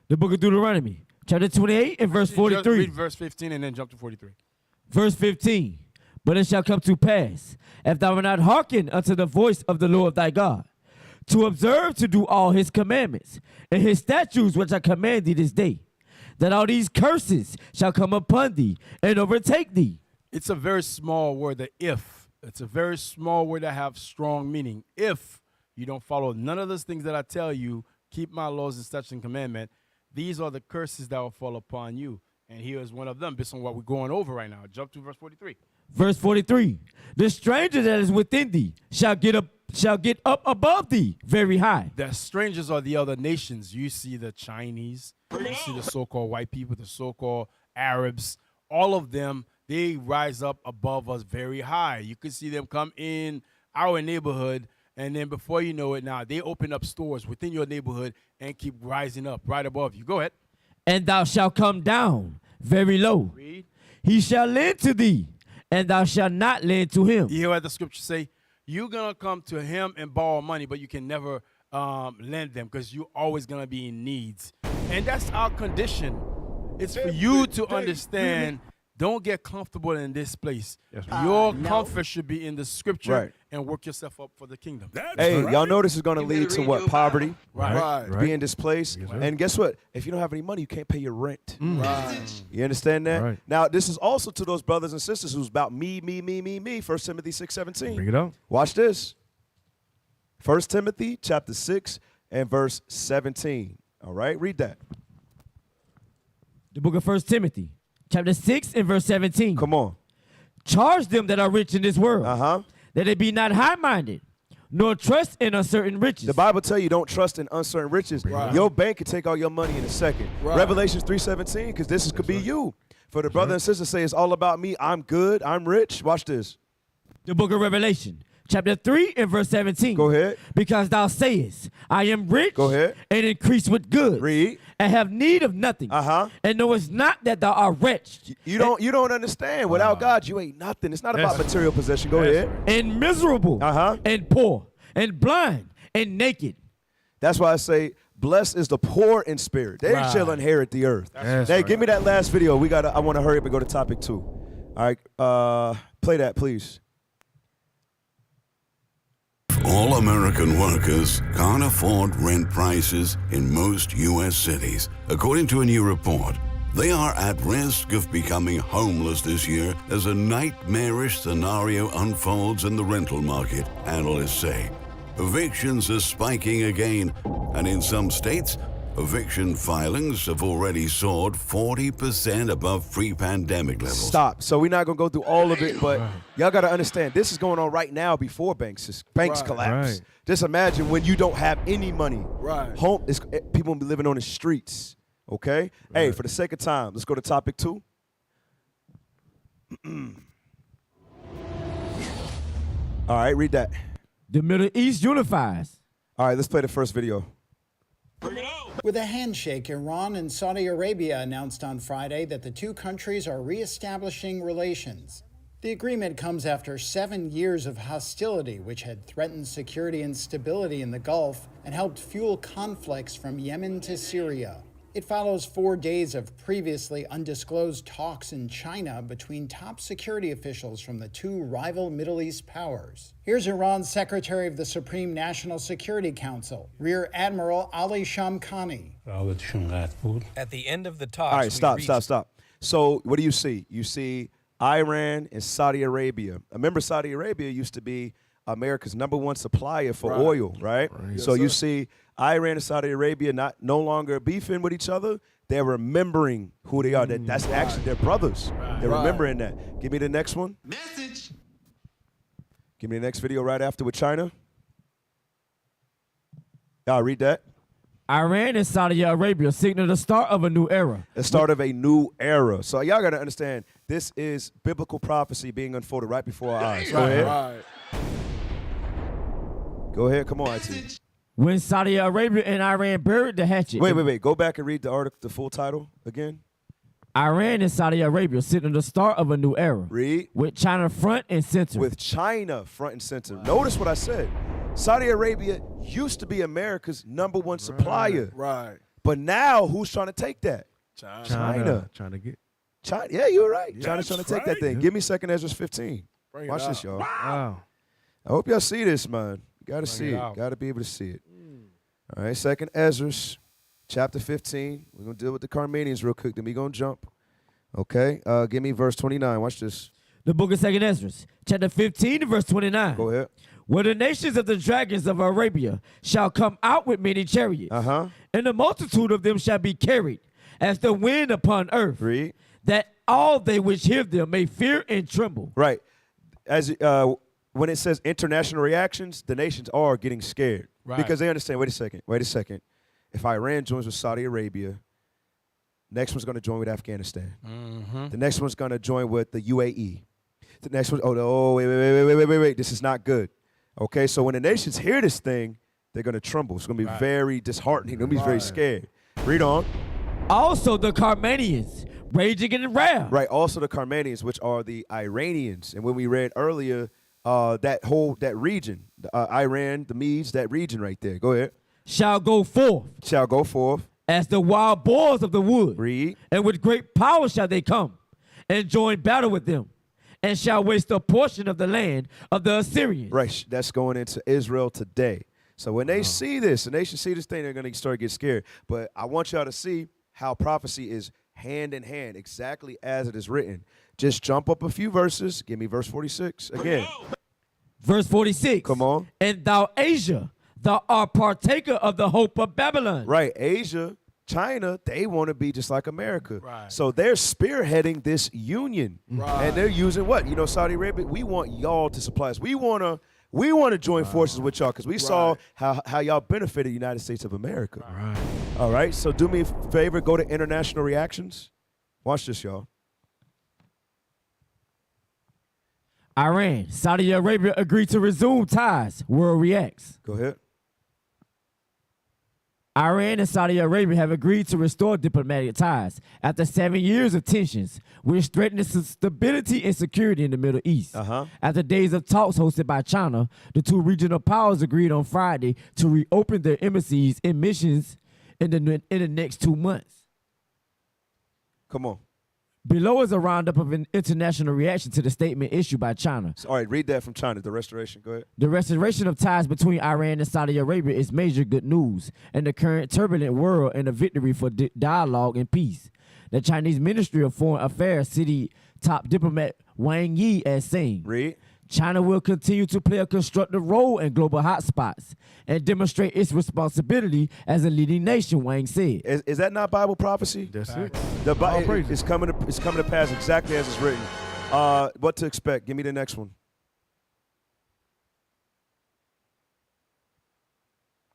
The book of Deuteronomy, chapter 28 and verse 43. Just read verse 15 and then jump to 43. Verse 15. But it shall come to pass, if thou wilt not hearken unto the voice of the Lord thy God, to observe to do all his commandments and his statutes which I command thee this day, that all these curses shall come upon thee and overtake thee. It's a very small word, the if. It's a very small word that have strong meaning. If you don't follow none of those things that I tell you, keep my laws and statutes and commandment, these are the curses that will fall upon you. And here is one of them, based on what we're going over right now. Jump to verse 43. Verse 43. The stranger that is within thee shall get up above thee very high. The strangers are the other nations. You see the Chinese, you see the so-called white people, the so-called Arabs, all of them, they rise up above us very high. You can see them come in our neighborhood, and then before you know it now, they open up stores within your neighborhood and keep rising up right above you. Go ahead. And thou shalt come down very low. Read. He shall lend to thee, and thou shalt not lend to him. You hear what the scripture say? You're going to come to him and borrow money, but you can never lend them because you're always going to be in needs. And that's our condition. It's for you to understand, don't get comfortable in this place. Your comfort should be in the scripture and work yourself up for the kingdom. Y'all know this is going to lead to what? Poverty. Right. Being displaced. Yes, and guess what? If you don't have any money, you can't pay your rent. You understand that? Right. Now, this is also to those brothers and sisters who's about me. 1 Timothy 6:17. Bring it up. Watch this. 1 Timothy chapter 6 and verse 17. All right, read that. The book of 1 Timothy, chapter 6 and verse 17. Come on. Charge them that are rich in this world, that they be not high-minded, nor trust in uncertain riches. The Bible tell you don't trust in uncertain riches. Your bank can take all your money in a second. Revelations 3:17, because this could be you. For the brother and sister say it's all about me. I'm good. I'm rich. Watch this. The book of Revelation, chapter 3 and verse 17. Go ahead. Because thou sayest, I am rich. Go ahead. And increase with goods. Read. And have need of nothing. And knowest not that thou art wretched. You don't understand. Without God, you ain't nothing. It's not about material possession. Go ahead. And miserable. And poor. And blind. And naked. That's why I say, blessed is the poor in spirit. They shall inherit the earth. Hey, give me that last video. I want to hurry up and go to topic 2. All right, play that, please. All American workers can't afford rent prices in most U.S. cities. According to a new report, they are at risk of becoming homeless this year as a nightmarish scenario unfolds in the rental market, analysts say. Evictions are spiking again, and in some states, eviction filings have already soared 40% above pre-pandemic levels. Stop. So we're not going to go through all of it, but y'all got to understand, this is going on right now before banks collapse. Just imagine when you don't have any money. People will be living on the streets, okay? Hey, for the sake of time, let's go to topic 2. All right, read that. The Middle East unifies. All right, let's play the first video. With a handshake, Iran and Saudi Arabia announced on Friday that the two countries are reestablishing relations. The agreement comes after 7 years of hostility, which had threatened security and stability in the Gulf and helped fuel conflicts from Yemen to Syria. It follows 4 days of previously undisclosed talks in China between top security officials from the two rival Middle East powers. Here's Iran's Secretary of the Supreme National Security Council, Rear Admiral Ali Shamkhani. At the end of the talks, all right, stop. So what do you see? You see Iran and Saudi Arabia. Remember, Saudi Arabia used to be America's #1 supplier for oil, right? Yes, so you sir. see Iran and Saudi Arabia no longer beefing with each other. They're remembering who they are. That's actually their brothers. They're remembering that. Give me the next one. Give me the next video right after with China. Y'all read that. Iran and Saudi Arabia signal the start of a new era. The start of a new era. So y'all got to understand, this is biblical prophecy being unfolded right before our eyes. Go ahead. Go ahead. Come on, IT. When Saudi Arabia and Iran buried the hatchet. Wait. Go back and read the article, the full title again. Iran and Saudi Arabia signal the start of a new era. Read. With China front and center. With China front and center. Notice what I said. Saudi Arabia used to be America's #1 supplier. Right. But now, who's trying to take that? China. Trying to get. China. Yeah, you're right. Yeah, China's trying to take that thing. Give me 2 Ezra 15. Bring it Watch out. this, y'all. Wow. I hope y'all see this, man. You got to see it. Got to be able to see it. All right, 2 Ezra, chapter 15. We're going to deal with the Carmanians real quick, then we're going to jump. Okay, give me verse 29. Watch this. The book of 2 Ezra, chapter 15, verse 29. Go ahead. Where the nations of the dragons of Arabia shall come out with many chariots, and the multitude of them shall be carried as the wind upon earth, that all they which hear them may fear and tremble. Right. As when it says international reactions, the nations are getting scared. Right. Because they understand, wait a second. If Iran joins with Saudi Arabia, next one's going to join with Afghanistan. The next one's going to join with the UAE. The next one, wait. This is not good. Okay, so when the nations hear this thing, they're going to tremble. It's going to be very disheartening. They're going to be very scared. Read on. Also the Carmanians, raging in wrath. Right, also the Carmanians, which are the Iranians. And when we read earlier, that region, Iran, the Medes, that region right there. Go ahead. Shall go forth. Shall go forth. As the wild boars of the wood. Read. And with great power shall they come, and join battle with them, and shall waste a portion of the land of the Assyrians. Right, that's going into Israel today. So when they see this, and they should see this thing, they're going to start to get scared. But I want y'all to see how prophecy is hand in hand, exactly as it is written. Just jump up a few verses. Give me verse 46 again. Verse 46. Come on. And thou, Asia, thou art partaker of the hope of Babylon. Right, Asia, China, they want to be just like America. Right. So they're spearheading this union. Right. And they're using what? You know, Saudi Arabia, we want y'all to supply us. We want to join forces with y'all because we saw how y'all benefited the United States of America. Right. All right, so do me a favor, go to international reactions. Watch this, y'all. Iran, Saudi Arabia agreed to resume ties. World reacts. Go ahead. Iran and Saudi Arabia have agreed to restore diplomatic ties after 7 years of tensions, which threatened the stability and security in the Middle East. After days of talks hosted by China, the two regional powers agreed on Friday to reopen their embassies and missions in the next 2 months. Come on. Below is a roundup of an international reaction to the statement issued by China. All right, read that from China, the restoration. Go ahead. The restoration of ties between Iran and Saudi Arabia is major good news in the current turbulent world and a victory for dialogue and peace. The Chinese Ministry of Foreign Affairs city top diplomat Wang Yi as saying, read. China will continue to play a constructive role in global hotspots and demonstrate its responsibility as a leading nation, Wang said. Is that not Bible prophecy? That's it. The Bible is coming to pass exactly as it's written. What to expect? Give me the next one.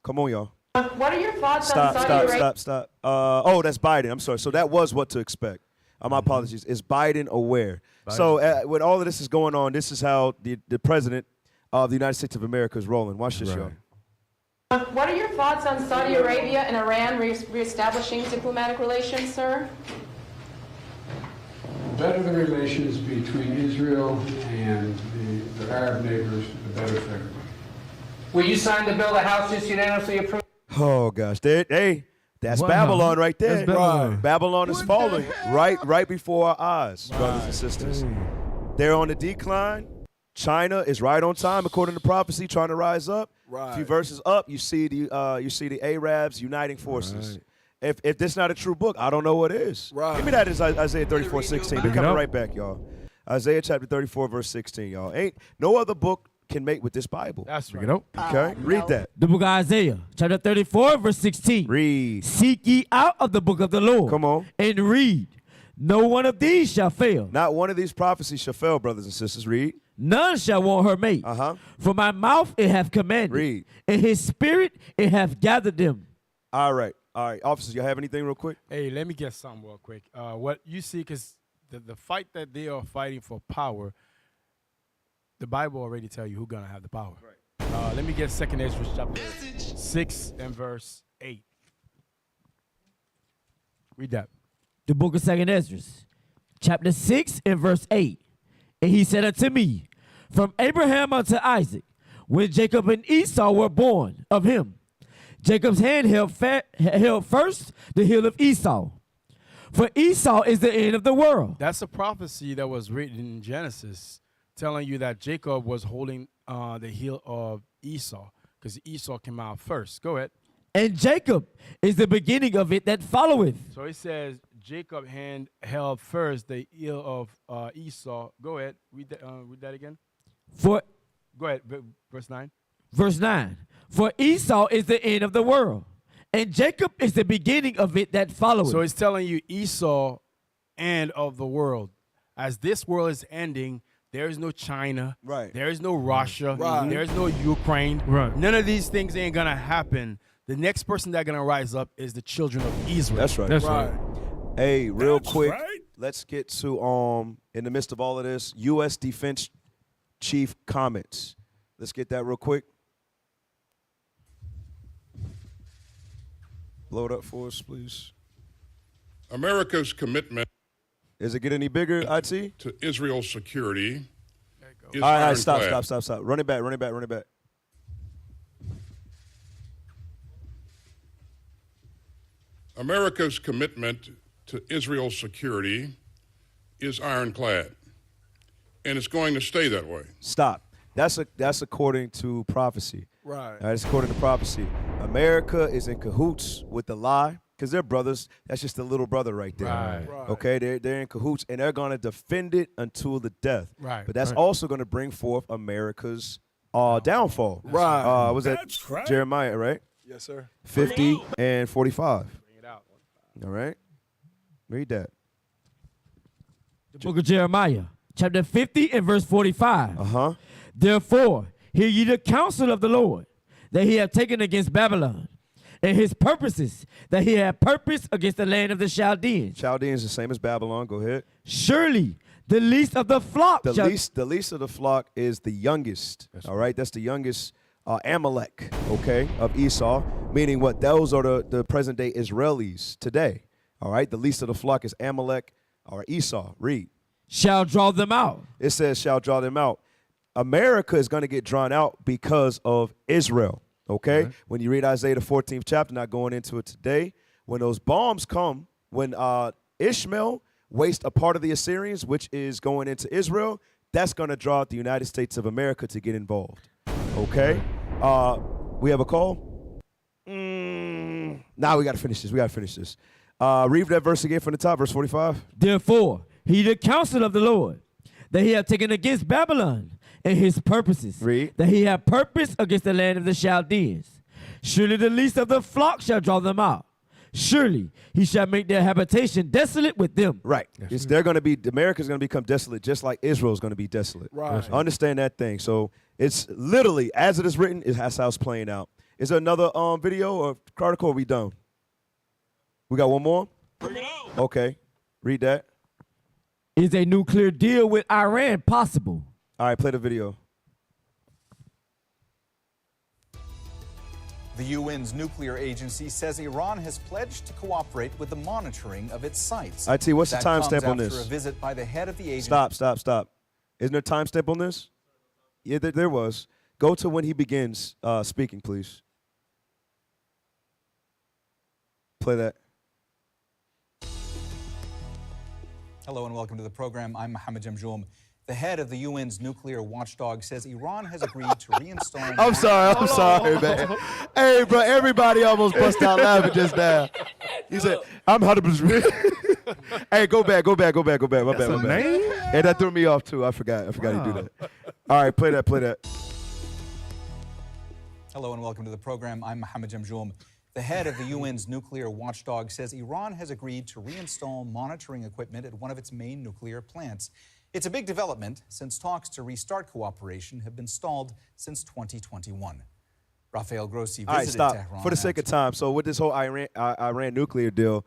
Come on, y'all. What are your thoughts on Saudi Arabia? Stop. Oh, that's Biden. I'm sorry. So that was what to expect. My apologies. Is Biden aware? So when all of this is going on, this is how the president of the United States of America is rolling. Watch this, y'all. What are your thoughts on Saudi Arabia and Iran reestablishing diplomatic relations, sir? The better the relations between Israel and the Arab neighbors, the better for everybody. Will you sign the bill the House just unanimously approved? Oh gosh, that's Babylon right there. Babylon is falling right before our eyes, brothers and sisters. They're on the decline. China is right on time, according to prophecy, trying to rise up. A few verses up, you see the Arabs uniting forces. If this is not a true book, I don't know what is. Give me that as Isaiah 34:16. We're coming right back, y'all. Isaiah chapter 34, verse 16, y'all. Ain't no other book can make with this Bible. That's right. Okay, read that. The book of Isaiah, chapter 34, verse 16. Read. Seek ye out of the book of the Lord. Come on. And read. No one of these shall fail. Not one of these prophecies shall fail, brothers and sisters. Read. None shall want her mate. For my mouth it hath commanded. Read. And his spirit it hath gathered them. All right. Officers, you have anything real quick? Hey, let me get something real quick. What you see, because the fight that they are fighting for power, the Bible already tell you who's going to have the power. Right. Let me get 2nd Ezra chapter 6 and verse 8. Read that. The book of 2nd Ezra, chapter 6 and verse 8. And he said unto me, from Abraham unto Isaac, when Jacob and Esau were born of him, Jacob's hand held first the heel of Esau. For Esau is the end of the world. That's a prophecy that was written in Genesis, telling you that Jacob was holding the heel of Esau, because Esau came out first. Go ahead. And Jacob is the beginning of it that followeth. So it says Jacob hand held first the heel of Esau. Go ahead. Read that again. Go ahead. Verse 9. Verse 9. For Esau is the end of the world, and Jacob is the beginning of it that followeth. So it's telling you Esau, end of the world. As this world is ending, there is no China. Right. There is no Russia. Right. There is no Ukraine. Right. None of these things ain't going to happen. The next person that's going to rise up is the children of Israel. That's right. That's right. Hey, real quick, let's get to, in the midst of all of this, U.S. Defense Chief comments. Let's get that real quick. Blow it up for us, please. America's commitment. Is it get any bigger, IT? To Israel's security. Is all right, ironclad. stop. Run it back. America's commitment to Israel's security is ironclad, and it's going to stay that way. Stop. That's according to prophecy. Right. That's according to prophecy. America is in cahoots with the lie because they're brothers. That's just a little brother right there. Right. Okay, they're in cahoots, and they're going to defend it until the death. Right. But that's also going to bring forth America's downfall. Right. Was that Jeremiah, right? Yes, sir. 50 and 45. Bring it out. All right. Read that. The book of Jeremiah, chapter 50 and verse 45. Therefore, hear ye the counsel of the Lord, that he hath taken against Babylon, and his purposes, that he had purpose against the land of the Chaldeans. Chaldeans the same as Babylon. Go ahead. Surely the least of the flock. The least of the flock is the youngest. All right, that's the youngest Amalek, okay, of Esau, meaning what? Those are the present day Israelis today. All right, the least of the flock is Amalek or Esau. Read. Shall draw them out. It says shall draw them out. America is going to get drawn out because of Israel, okay? Right. When you read Isaiah the 14th chapter, not going into it today, when those bombs come, when Ishmael wastes a part of the Assyrians, which is going into Israel, that's going to draw out the United States of America to get involved, okay? We have a call? Now we got to finish this. Read that verse again from the top, verse 45. Therefore, he the counsel of the Lord, that he hath taken against Babylon, and his purposes, that he hath purpose against the land of the Chaldeans. Surely the least of the flock shall draw them out. Surely he shall make their habitation desolate with them. Right. They're going to be, America's going to become desolate just like Israel's going to be desolate. Right. Understand that thing. So it's literally, as it is written, that's how it's playing out. Is there another video or article, or are we done? We got one more? Bring it on. Okay. Read that. Is a nuclear deal with Iran possible? All right, play the video. The UN's nuclear agency says Iran has pledged to cooperate with the monitoring of its sites. IT, what's the timestamp on this? After a visit by the head of the agency. Stop. Isn't there a timestamp on this? Yeah, there was. Go to when he begins speaking, please. Play that. Hello and welcome to the program. I'm Mohammed Jamjoum. The head of the UN's nuclear watchdog says Iran has agreed to reinstall... I'm sorry, man. Hey, bro, everybody almost bust out laughing just now. He said, I'm 100%. Hey, go back. My bad. Hey, that threw me off, too. I forgot to do that. All right, play that. Hello and welcome to the program. I'm Mohammed Jamjoum. The head of the UN's nuclear watchdog says Iran has agreed to reinstall monitoring equipment at one of its main nuclear plants. It's a big development since talks to restart cooperation have been stalled since 2021. Rafael Grossi visited All right, stop. Tehran. For the sake of time, so with this whole Iran nuclear deal,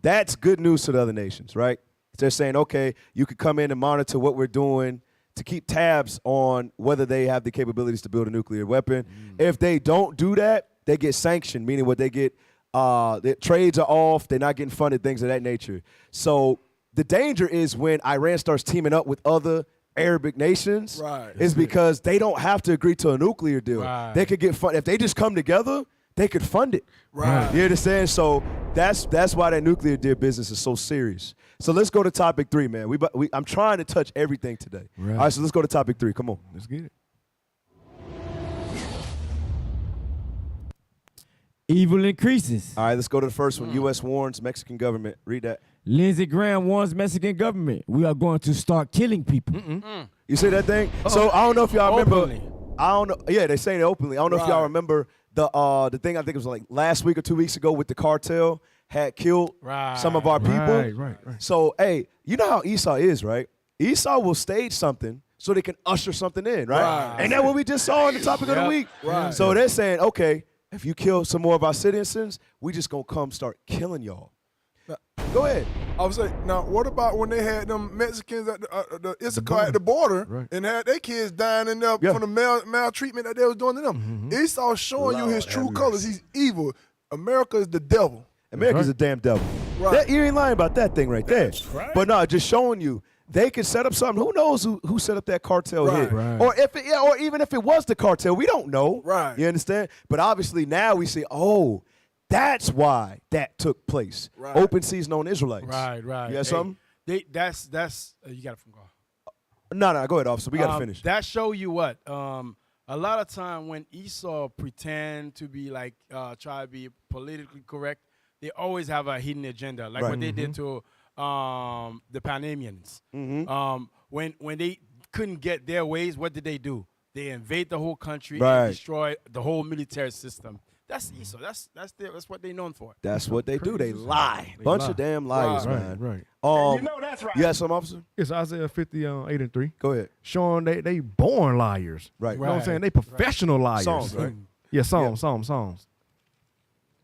that's good news to the other nations, right? They're saying, okay, you could come in and monitor what we're doing to keep tabs on whether they have the capabilities to build a nuclear weapon. If they don't do that, they get sanctioned, meaning what they get, their trades are off, they're not getting funded, things of that nature. So the danger is when Iran starts teaming up with other Arabic nations, is because they don't have to agree to a nuclear deal. They could get funded. If they just come together, they could fund it. You understand? So that's why that nuclear deal business is so serious. So let's go to topic 3, man. I'm trying to touch everything today. All right, so let's go to topic 3. Come on. Let's get it. Evil increases. All right, let's go to the first one. U.S. warns Mexican government. Read that. Lindsey Graham warns Mexican government, we are going to start killing people. You see that thing? So I don't know if y'all remember. I don't know. Yeah, they say it openly. I don't know if y'all remember the thing. I think it was like last week or 2 weeks ago with the cartel had killed some of our people. Right. So hey, you know how Esau is, right? Esau will stage something so they can usher something in, right? Ain't that what we just saw in the topic of the week? So they're saying, okay, if you kill some more of our citizens, we just gonna come start killing y'all. Go ahead. I was saying, now what about when they had them Mexicans at the Issachar at the border and had their kids dying in there from the maltreatment that they was doing to them? Esau's showing you his true colors. He's evil. America is the devil. America's a damn devil. You ain't lying about that thing right there. But no, just showing you. They could set up something. Who knows who set up that cartel hit? Or or even if it was the cartel, we don't know. You understand? But obviously now we see, oh, that's why that took place. Open season on Israelites. Right. You got something? That's you got it from God. No, go ahead, officer. We got to finish. That show you what? A lot of time when Esau pretend to be like try to be politically correct, they always have a hidden agenda, like what they did to the Panamanians. When they couldn't get their ways, what did they do? They invade the whole country and destroy the whole military system. That's Esau. That's what they're known for. That's what they do. They lie. Bunch of damn liars, man. Right. You know that's right. You have some, officer? It's Isaiah 50:8-3. Go ahead. Showing they born liars. Right. You know what I'm saying? They professional liars. Songs, right? Yeah, songs.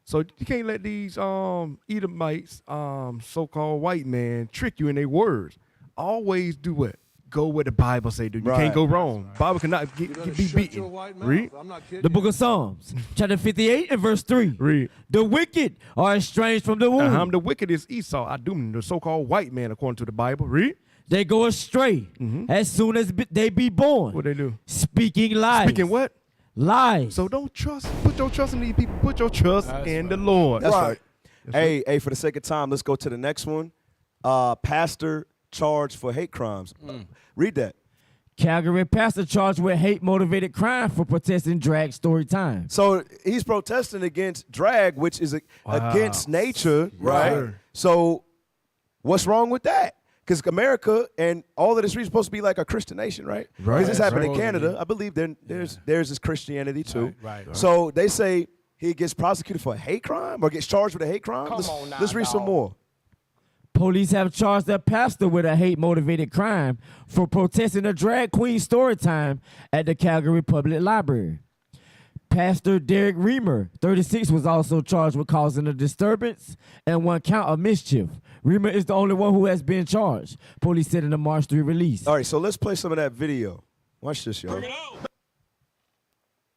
So you can't let these Edomites, so-called white man, trick you in their words. Always do what? Go where the Bible say do. You can't go wrong. Bible cannot be beaten. Read. The book of Psalms, chapter 58 and verse 3. Read. The wicked are estranged from the womb. The wicked is Esau, Adum, the so-called white man, according to the Bible. Read. They go astray as soon as they be born. What they do? Speaking lies. Speaking what? Lies. So don't put your trust in these people. Put your trust in the Lord. That's right. Hey, for the sake of time, let's go to the next one. Pastor charged for hate crimes. Read that. Calgary pastor charged with hate-motivated crime for protesting drag story time. So he's protesting against drag, which is against nature, right? So what's wrong with that? Because America and all of this region is supposed to be like a Christian nation, right? Because this happened in Canada. I believe there's this Christianity too. Right. So they say he gets prosecuted for a hate crime or gets charged with a hate crime. Let's read some more. Police have charged their pastor with a hate-motivated crime for protesting a drag queen story time at the Calgary Public Library. Pastor Derek Reamer, 36, was also charged with causing a disturbance and one count of mischief. Reamer is the only one who has been charged, police said in a March 3 release. All right, so let's play some of that video. Watch this, yo. I want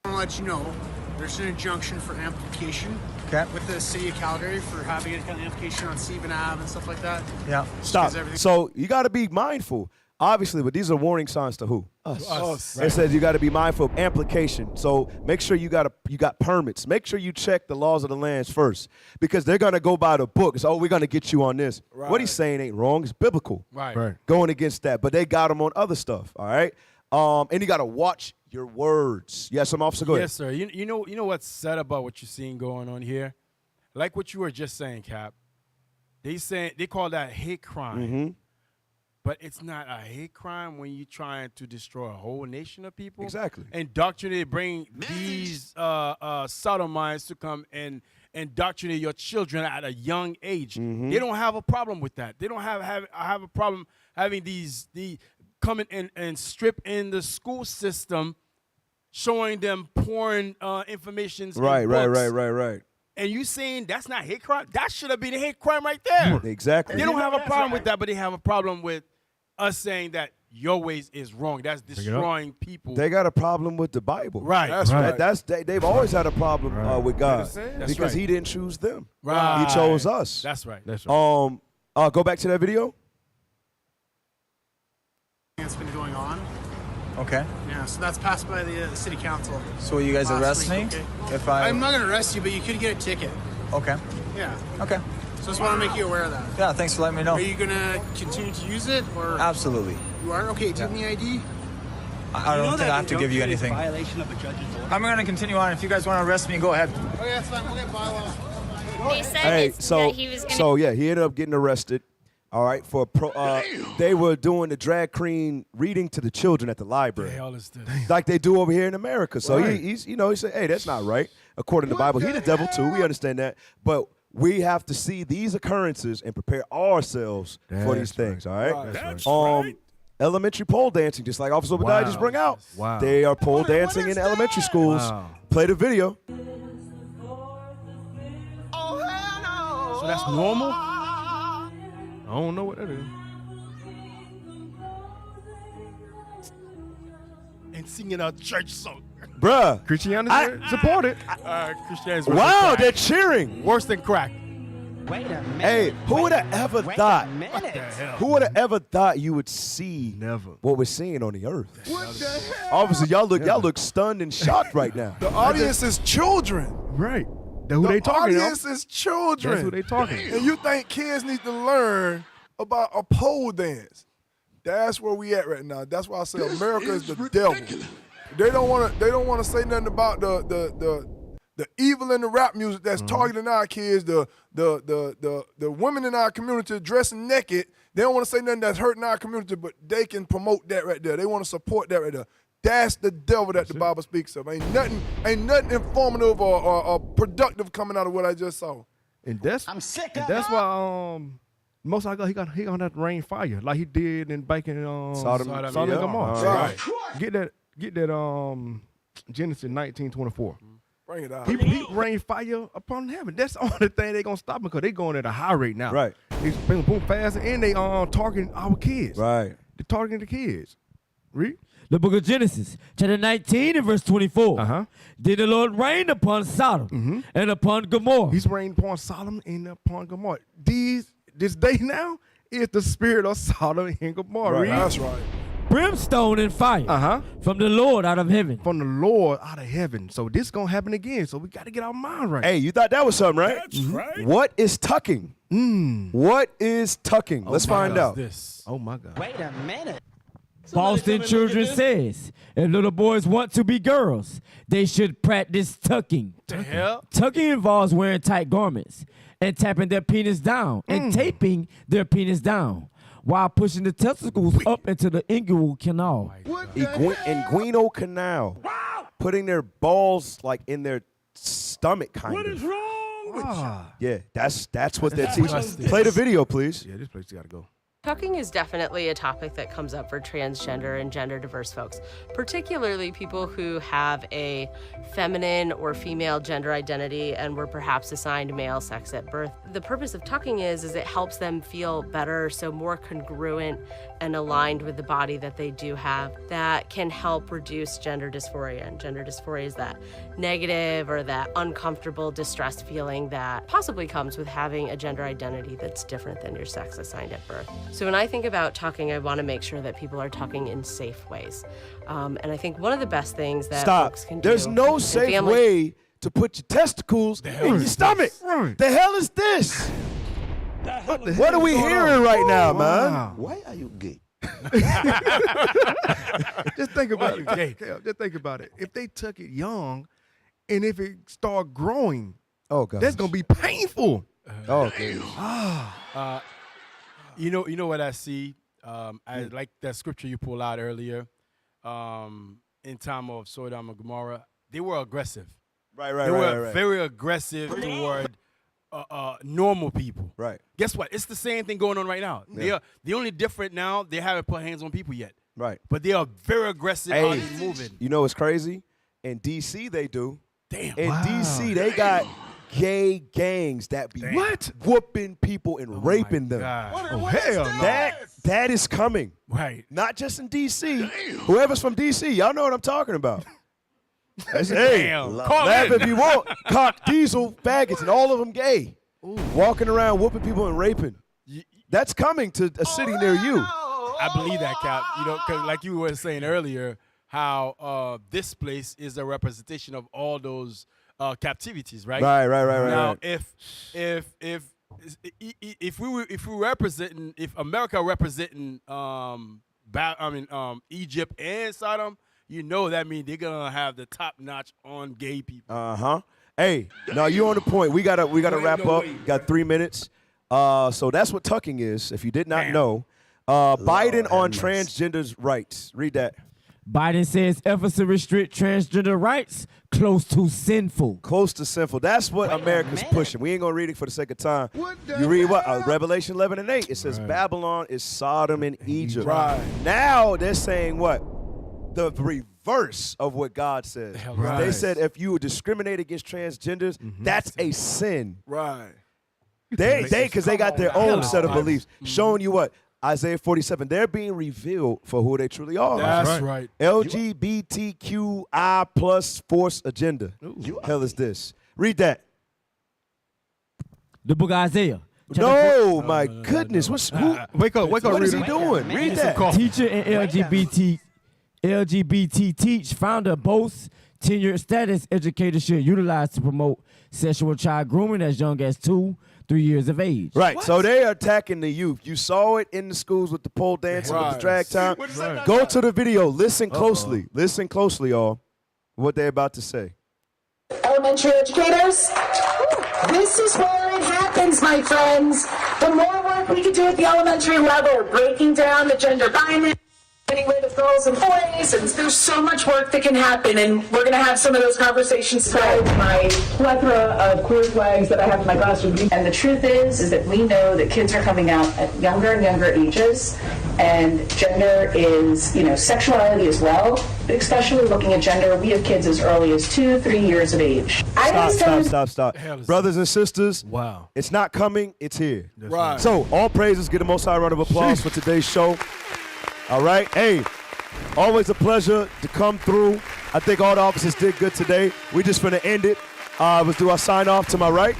to let you know there's an injunction for amplification with the city of Calgary for having any kind of amplification on Stephen Ave and stuff like that. Yeah. Stop. So you got to be mindful. Obviously, but these are warning signs to who? Us. It says you got to be mindful of amplification. So make sure you got permits. Make sure you check the laws of the lands first, because they're gonna go by the book. So we're gonna get you on this. Right. What he's saying ain't wrong. It's biblical. Right. Going against that, but they got him on other stuff. All right. And you got to watch your words. Yes, some officer. Go ahead. Yes, sir. You know what's sad about what you're seeing going on here? Like what you were just saying, Cap. They call that hate crime. But it's not a hate crime when you're trying to destroy a whole nation of people. Exactly. Indoctrinate, bring these sodomites to come and indoctrinate your children at a young age. They don't have a problem with that. They don't have a problem having these coming and strip in the school system, showing them porn information. Right. And you saying that's not hate crime? That should have been a hate crime right there. Exactly. They don't have a problem with that, but they have a problem with us saying that your ways is wrong. That's destroying people. They got a problem with the Bible. Right. That's right. They've always had a problem with God because He didn't choose them. Right. He chose us. That's right. Go back to that video. It's been going on. Okay. Yeah, so that's passed by the city council. So you guys arrest me? Okay? If I'm not going to arrest you, but you could get a ticket. Okay. Yeah. Okay. So I just want to make you aware of that. Yeah, thanks for letting me know. Are you going to continue to use it? Or Absolutely. You are? Okay, do you have any ID? I don't think I have to give you anything. Violation of a judge's order. I'm going to continue on. If you guys want to arrest me, go ahead. Okay, that's fine. We'll get bylaws. They said that he was going to... he ended up getting arrested. All right, they were doing the drag queen reading to the children at the library, like they do over here in America. So he said, hey, that's not right. According to the Bible, he the devil too. We understand that, but we have to see these occurrences and prepare ourselves for these things. All right. That's right. Elementary pole dancing, just like Officer Obadiah just brought out. Wow. They are pole dancing in elementary schools. Wow. Play the video. So that's normal? I don't know what that is. And singing a church song. Bruh. Christianity supported. Christianity. Wow, they're cheering. Worse than crack. Wait a minute. Hey, who would have ever thought? Who would have ever thought you would see what we're seeing on the earth? What the hell? Obviously, y'all look stunned and shocked right now. The audience is children. Right. That's who they talking. The audience is children. That's who they talking. And you think kids need to learn about a pole dance? That's where we at right now. That's why I say America is the devil. They don't want to say nothing about the evil in the rap music that's targeting our kids. The women in our community dressing naked. They don't want to say nothing that's hurting our community, but they can promote that right there. They want to support that right there. That's the devil that the Bible speaks of. Ain't nothing informative or productive coming out of what I just saw. And that's why most I got he gonna have to rain fire like he did in back in Sodom and Gomorrah. Right. Get that Genesis 19:24. Bring it out. He rain fire upon heaven. That's the only thing they gonna stop them because they going at a high rate now. Right. They boom fast and they targeting our kids. Right. They're targeting the kids. Read. The book of Genesis, chapter 19 and verse 24. Did the Lord rain upon Sodom and upon Gomorrah? He's rained upon Sodom and upon Gomorrah. This day now is the spirit of Sodom and Gomorrah. Right. That's right. Brimstone and fire from the Lord out of heaven. From the Lord out of heaven. So this gonna happen again. So we got to get our mind right. Hey, you thought that was something, right? That's right. What is tucking? What is tucking? Let's find out. Oh my God. Wait a minute. Boston Children says, if little boys want to be girls, they should practice tucking. The hell? Tucking involves wearing tight garments and tapping their penis down and taping their penis down while pushing the testicles up into the inguinal canal. Inguinal canal. Putting their balls like in their stomach, kind of. What is wrong with you? Yeah, that's what they're teaching. Play the video, please. Yeah, this place got to go. Tucking is definitely a topic that comes up for transgender and gender diverse folks, particularly people who have a feminine or female gender identity and were perhaps assigned male sex at birth. The purpose of tucking is it helps them feel better, so more congruent and aligned with the body that they do have. That can help reduce gender dysphoria. And gender dysphoria is that negative or that uncomfortable, distressed feeling that possibly comes with having a gender identity that's different than your sex assigned at birth. So when I think about tucking, I want to make sure that people are tucking in safe ways. And I think one of the best things that folks can do. There's no safe way to put your testicles in your stomach. The hell is this? What are we hearing right now, man? Why are you gay? Just think about it. Just think about it. If they took it young, and if it start growing, that's gonna be painful. Okay. You know what I see? I like that scripture you pulled out earlier. In time of Sodom and Gomorrah, they were aggressive. Right. They were very aggressive toward normal people. Right. Guess what? It's the same thing going on right now. Yeah. The only different now, they haven't put hands on people yet. Right. But they are very aggressive on moving. You know what's crazy? In D.C. they do. Damn. In D.C. they got gay gangs that be whooping people and raping them. Oh, hell no. That is coming. Right. Not just in D.C. Whoever's from D.C., y'all know what I'm talking about. Hey, Damn. laugh if you want. Cock, diesel, faggots, and all of them gay. Walking around whooping people and raping. That's coming to a city near you. I believe that, Cap. You know, because like you were saying earlier, how this place is a representation of all those captivities, right? Right. Now, if America representing Egypt and Sodom, you know that means they're gonna have the top notch on gay people. Hey, no, you on the point. We gotta wrap up. Got 3 minutes. So that's what tucking is. If you did not know, Biden on transgenders' rights. Read that. Biden says efforts to restrict transgender rights close to sinful. Close to sinful. That's what America's pushing. We ain't going to read it for the second time. You read what? Revelation 11 and 8. It says Babylon is Sodom and Egypt. Right. Now they're saying what? The reverse of what God said. Right. They said if you discriminate against transgenders, that's a sin. Right. Because they got their own set of beliefs. Showing you what? Isaiah 47, they're being revealed for who they truly are. That's right. LGBTQI plus force agenda. Hell is this? Read that. The book of Isaiah. No, my goodness. Wake up. What is he doing? Read that. Teacher and LGBT Teach founder boasts tenured status educators should utilize to promote sexual child grooming as young as 2-3 years of age. Right, so they are attacking the youth. You saw it in the schools with the pole dancing, with the drag time. Go to the video. Listen closely. Listen closely, y'all, what they're about to say. Elementary educators, this is where it happens, my friends. The more work we can do at the elementary level, breaking down the gender binary, getting rid of girls and boys, and there's so much work that can happen, and we're going to have some of those conversations today. My plethora of queer flags that I have in my classroom. And the truth is that we know that kids are coming out at younger and younger ages, and gender is, sexuality as well, but especially looking at gender, we have kids as early as 2-3 years of age. Stop. Brothers and sisters, wow, it's not coming, it's here. Right. So, all praises, get a most high round of applause for today's show. All right? Hey, always a pleasure to come through. I think all the officers did good today. We just finna end it. Let's do our sign off to my right.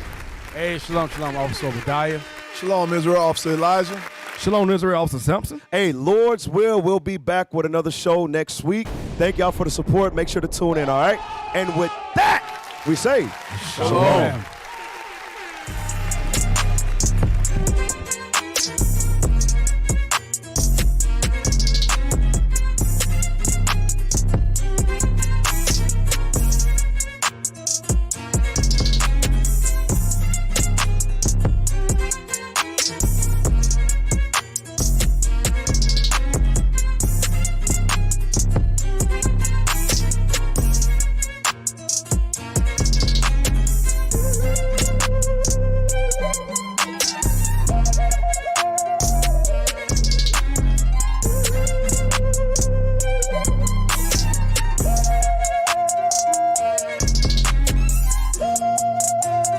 Hey, shalom, Officer Obadiah. Shalom, Israel, Officer Elijah. Shalom, Israel, Officer Sampson. Hey, Lord's will, we'll be back with another show next week. Thank y'all for the support. Make sure to tune in, all right? And with that, we say, Shalom.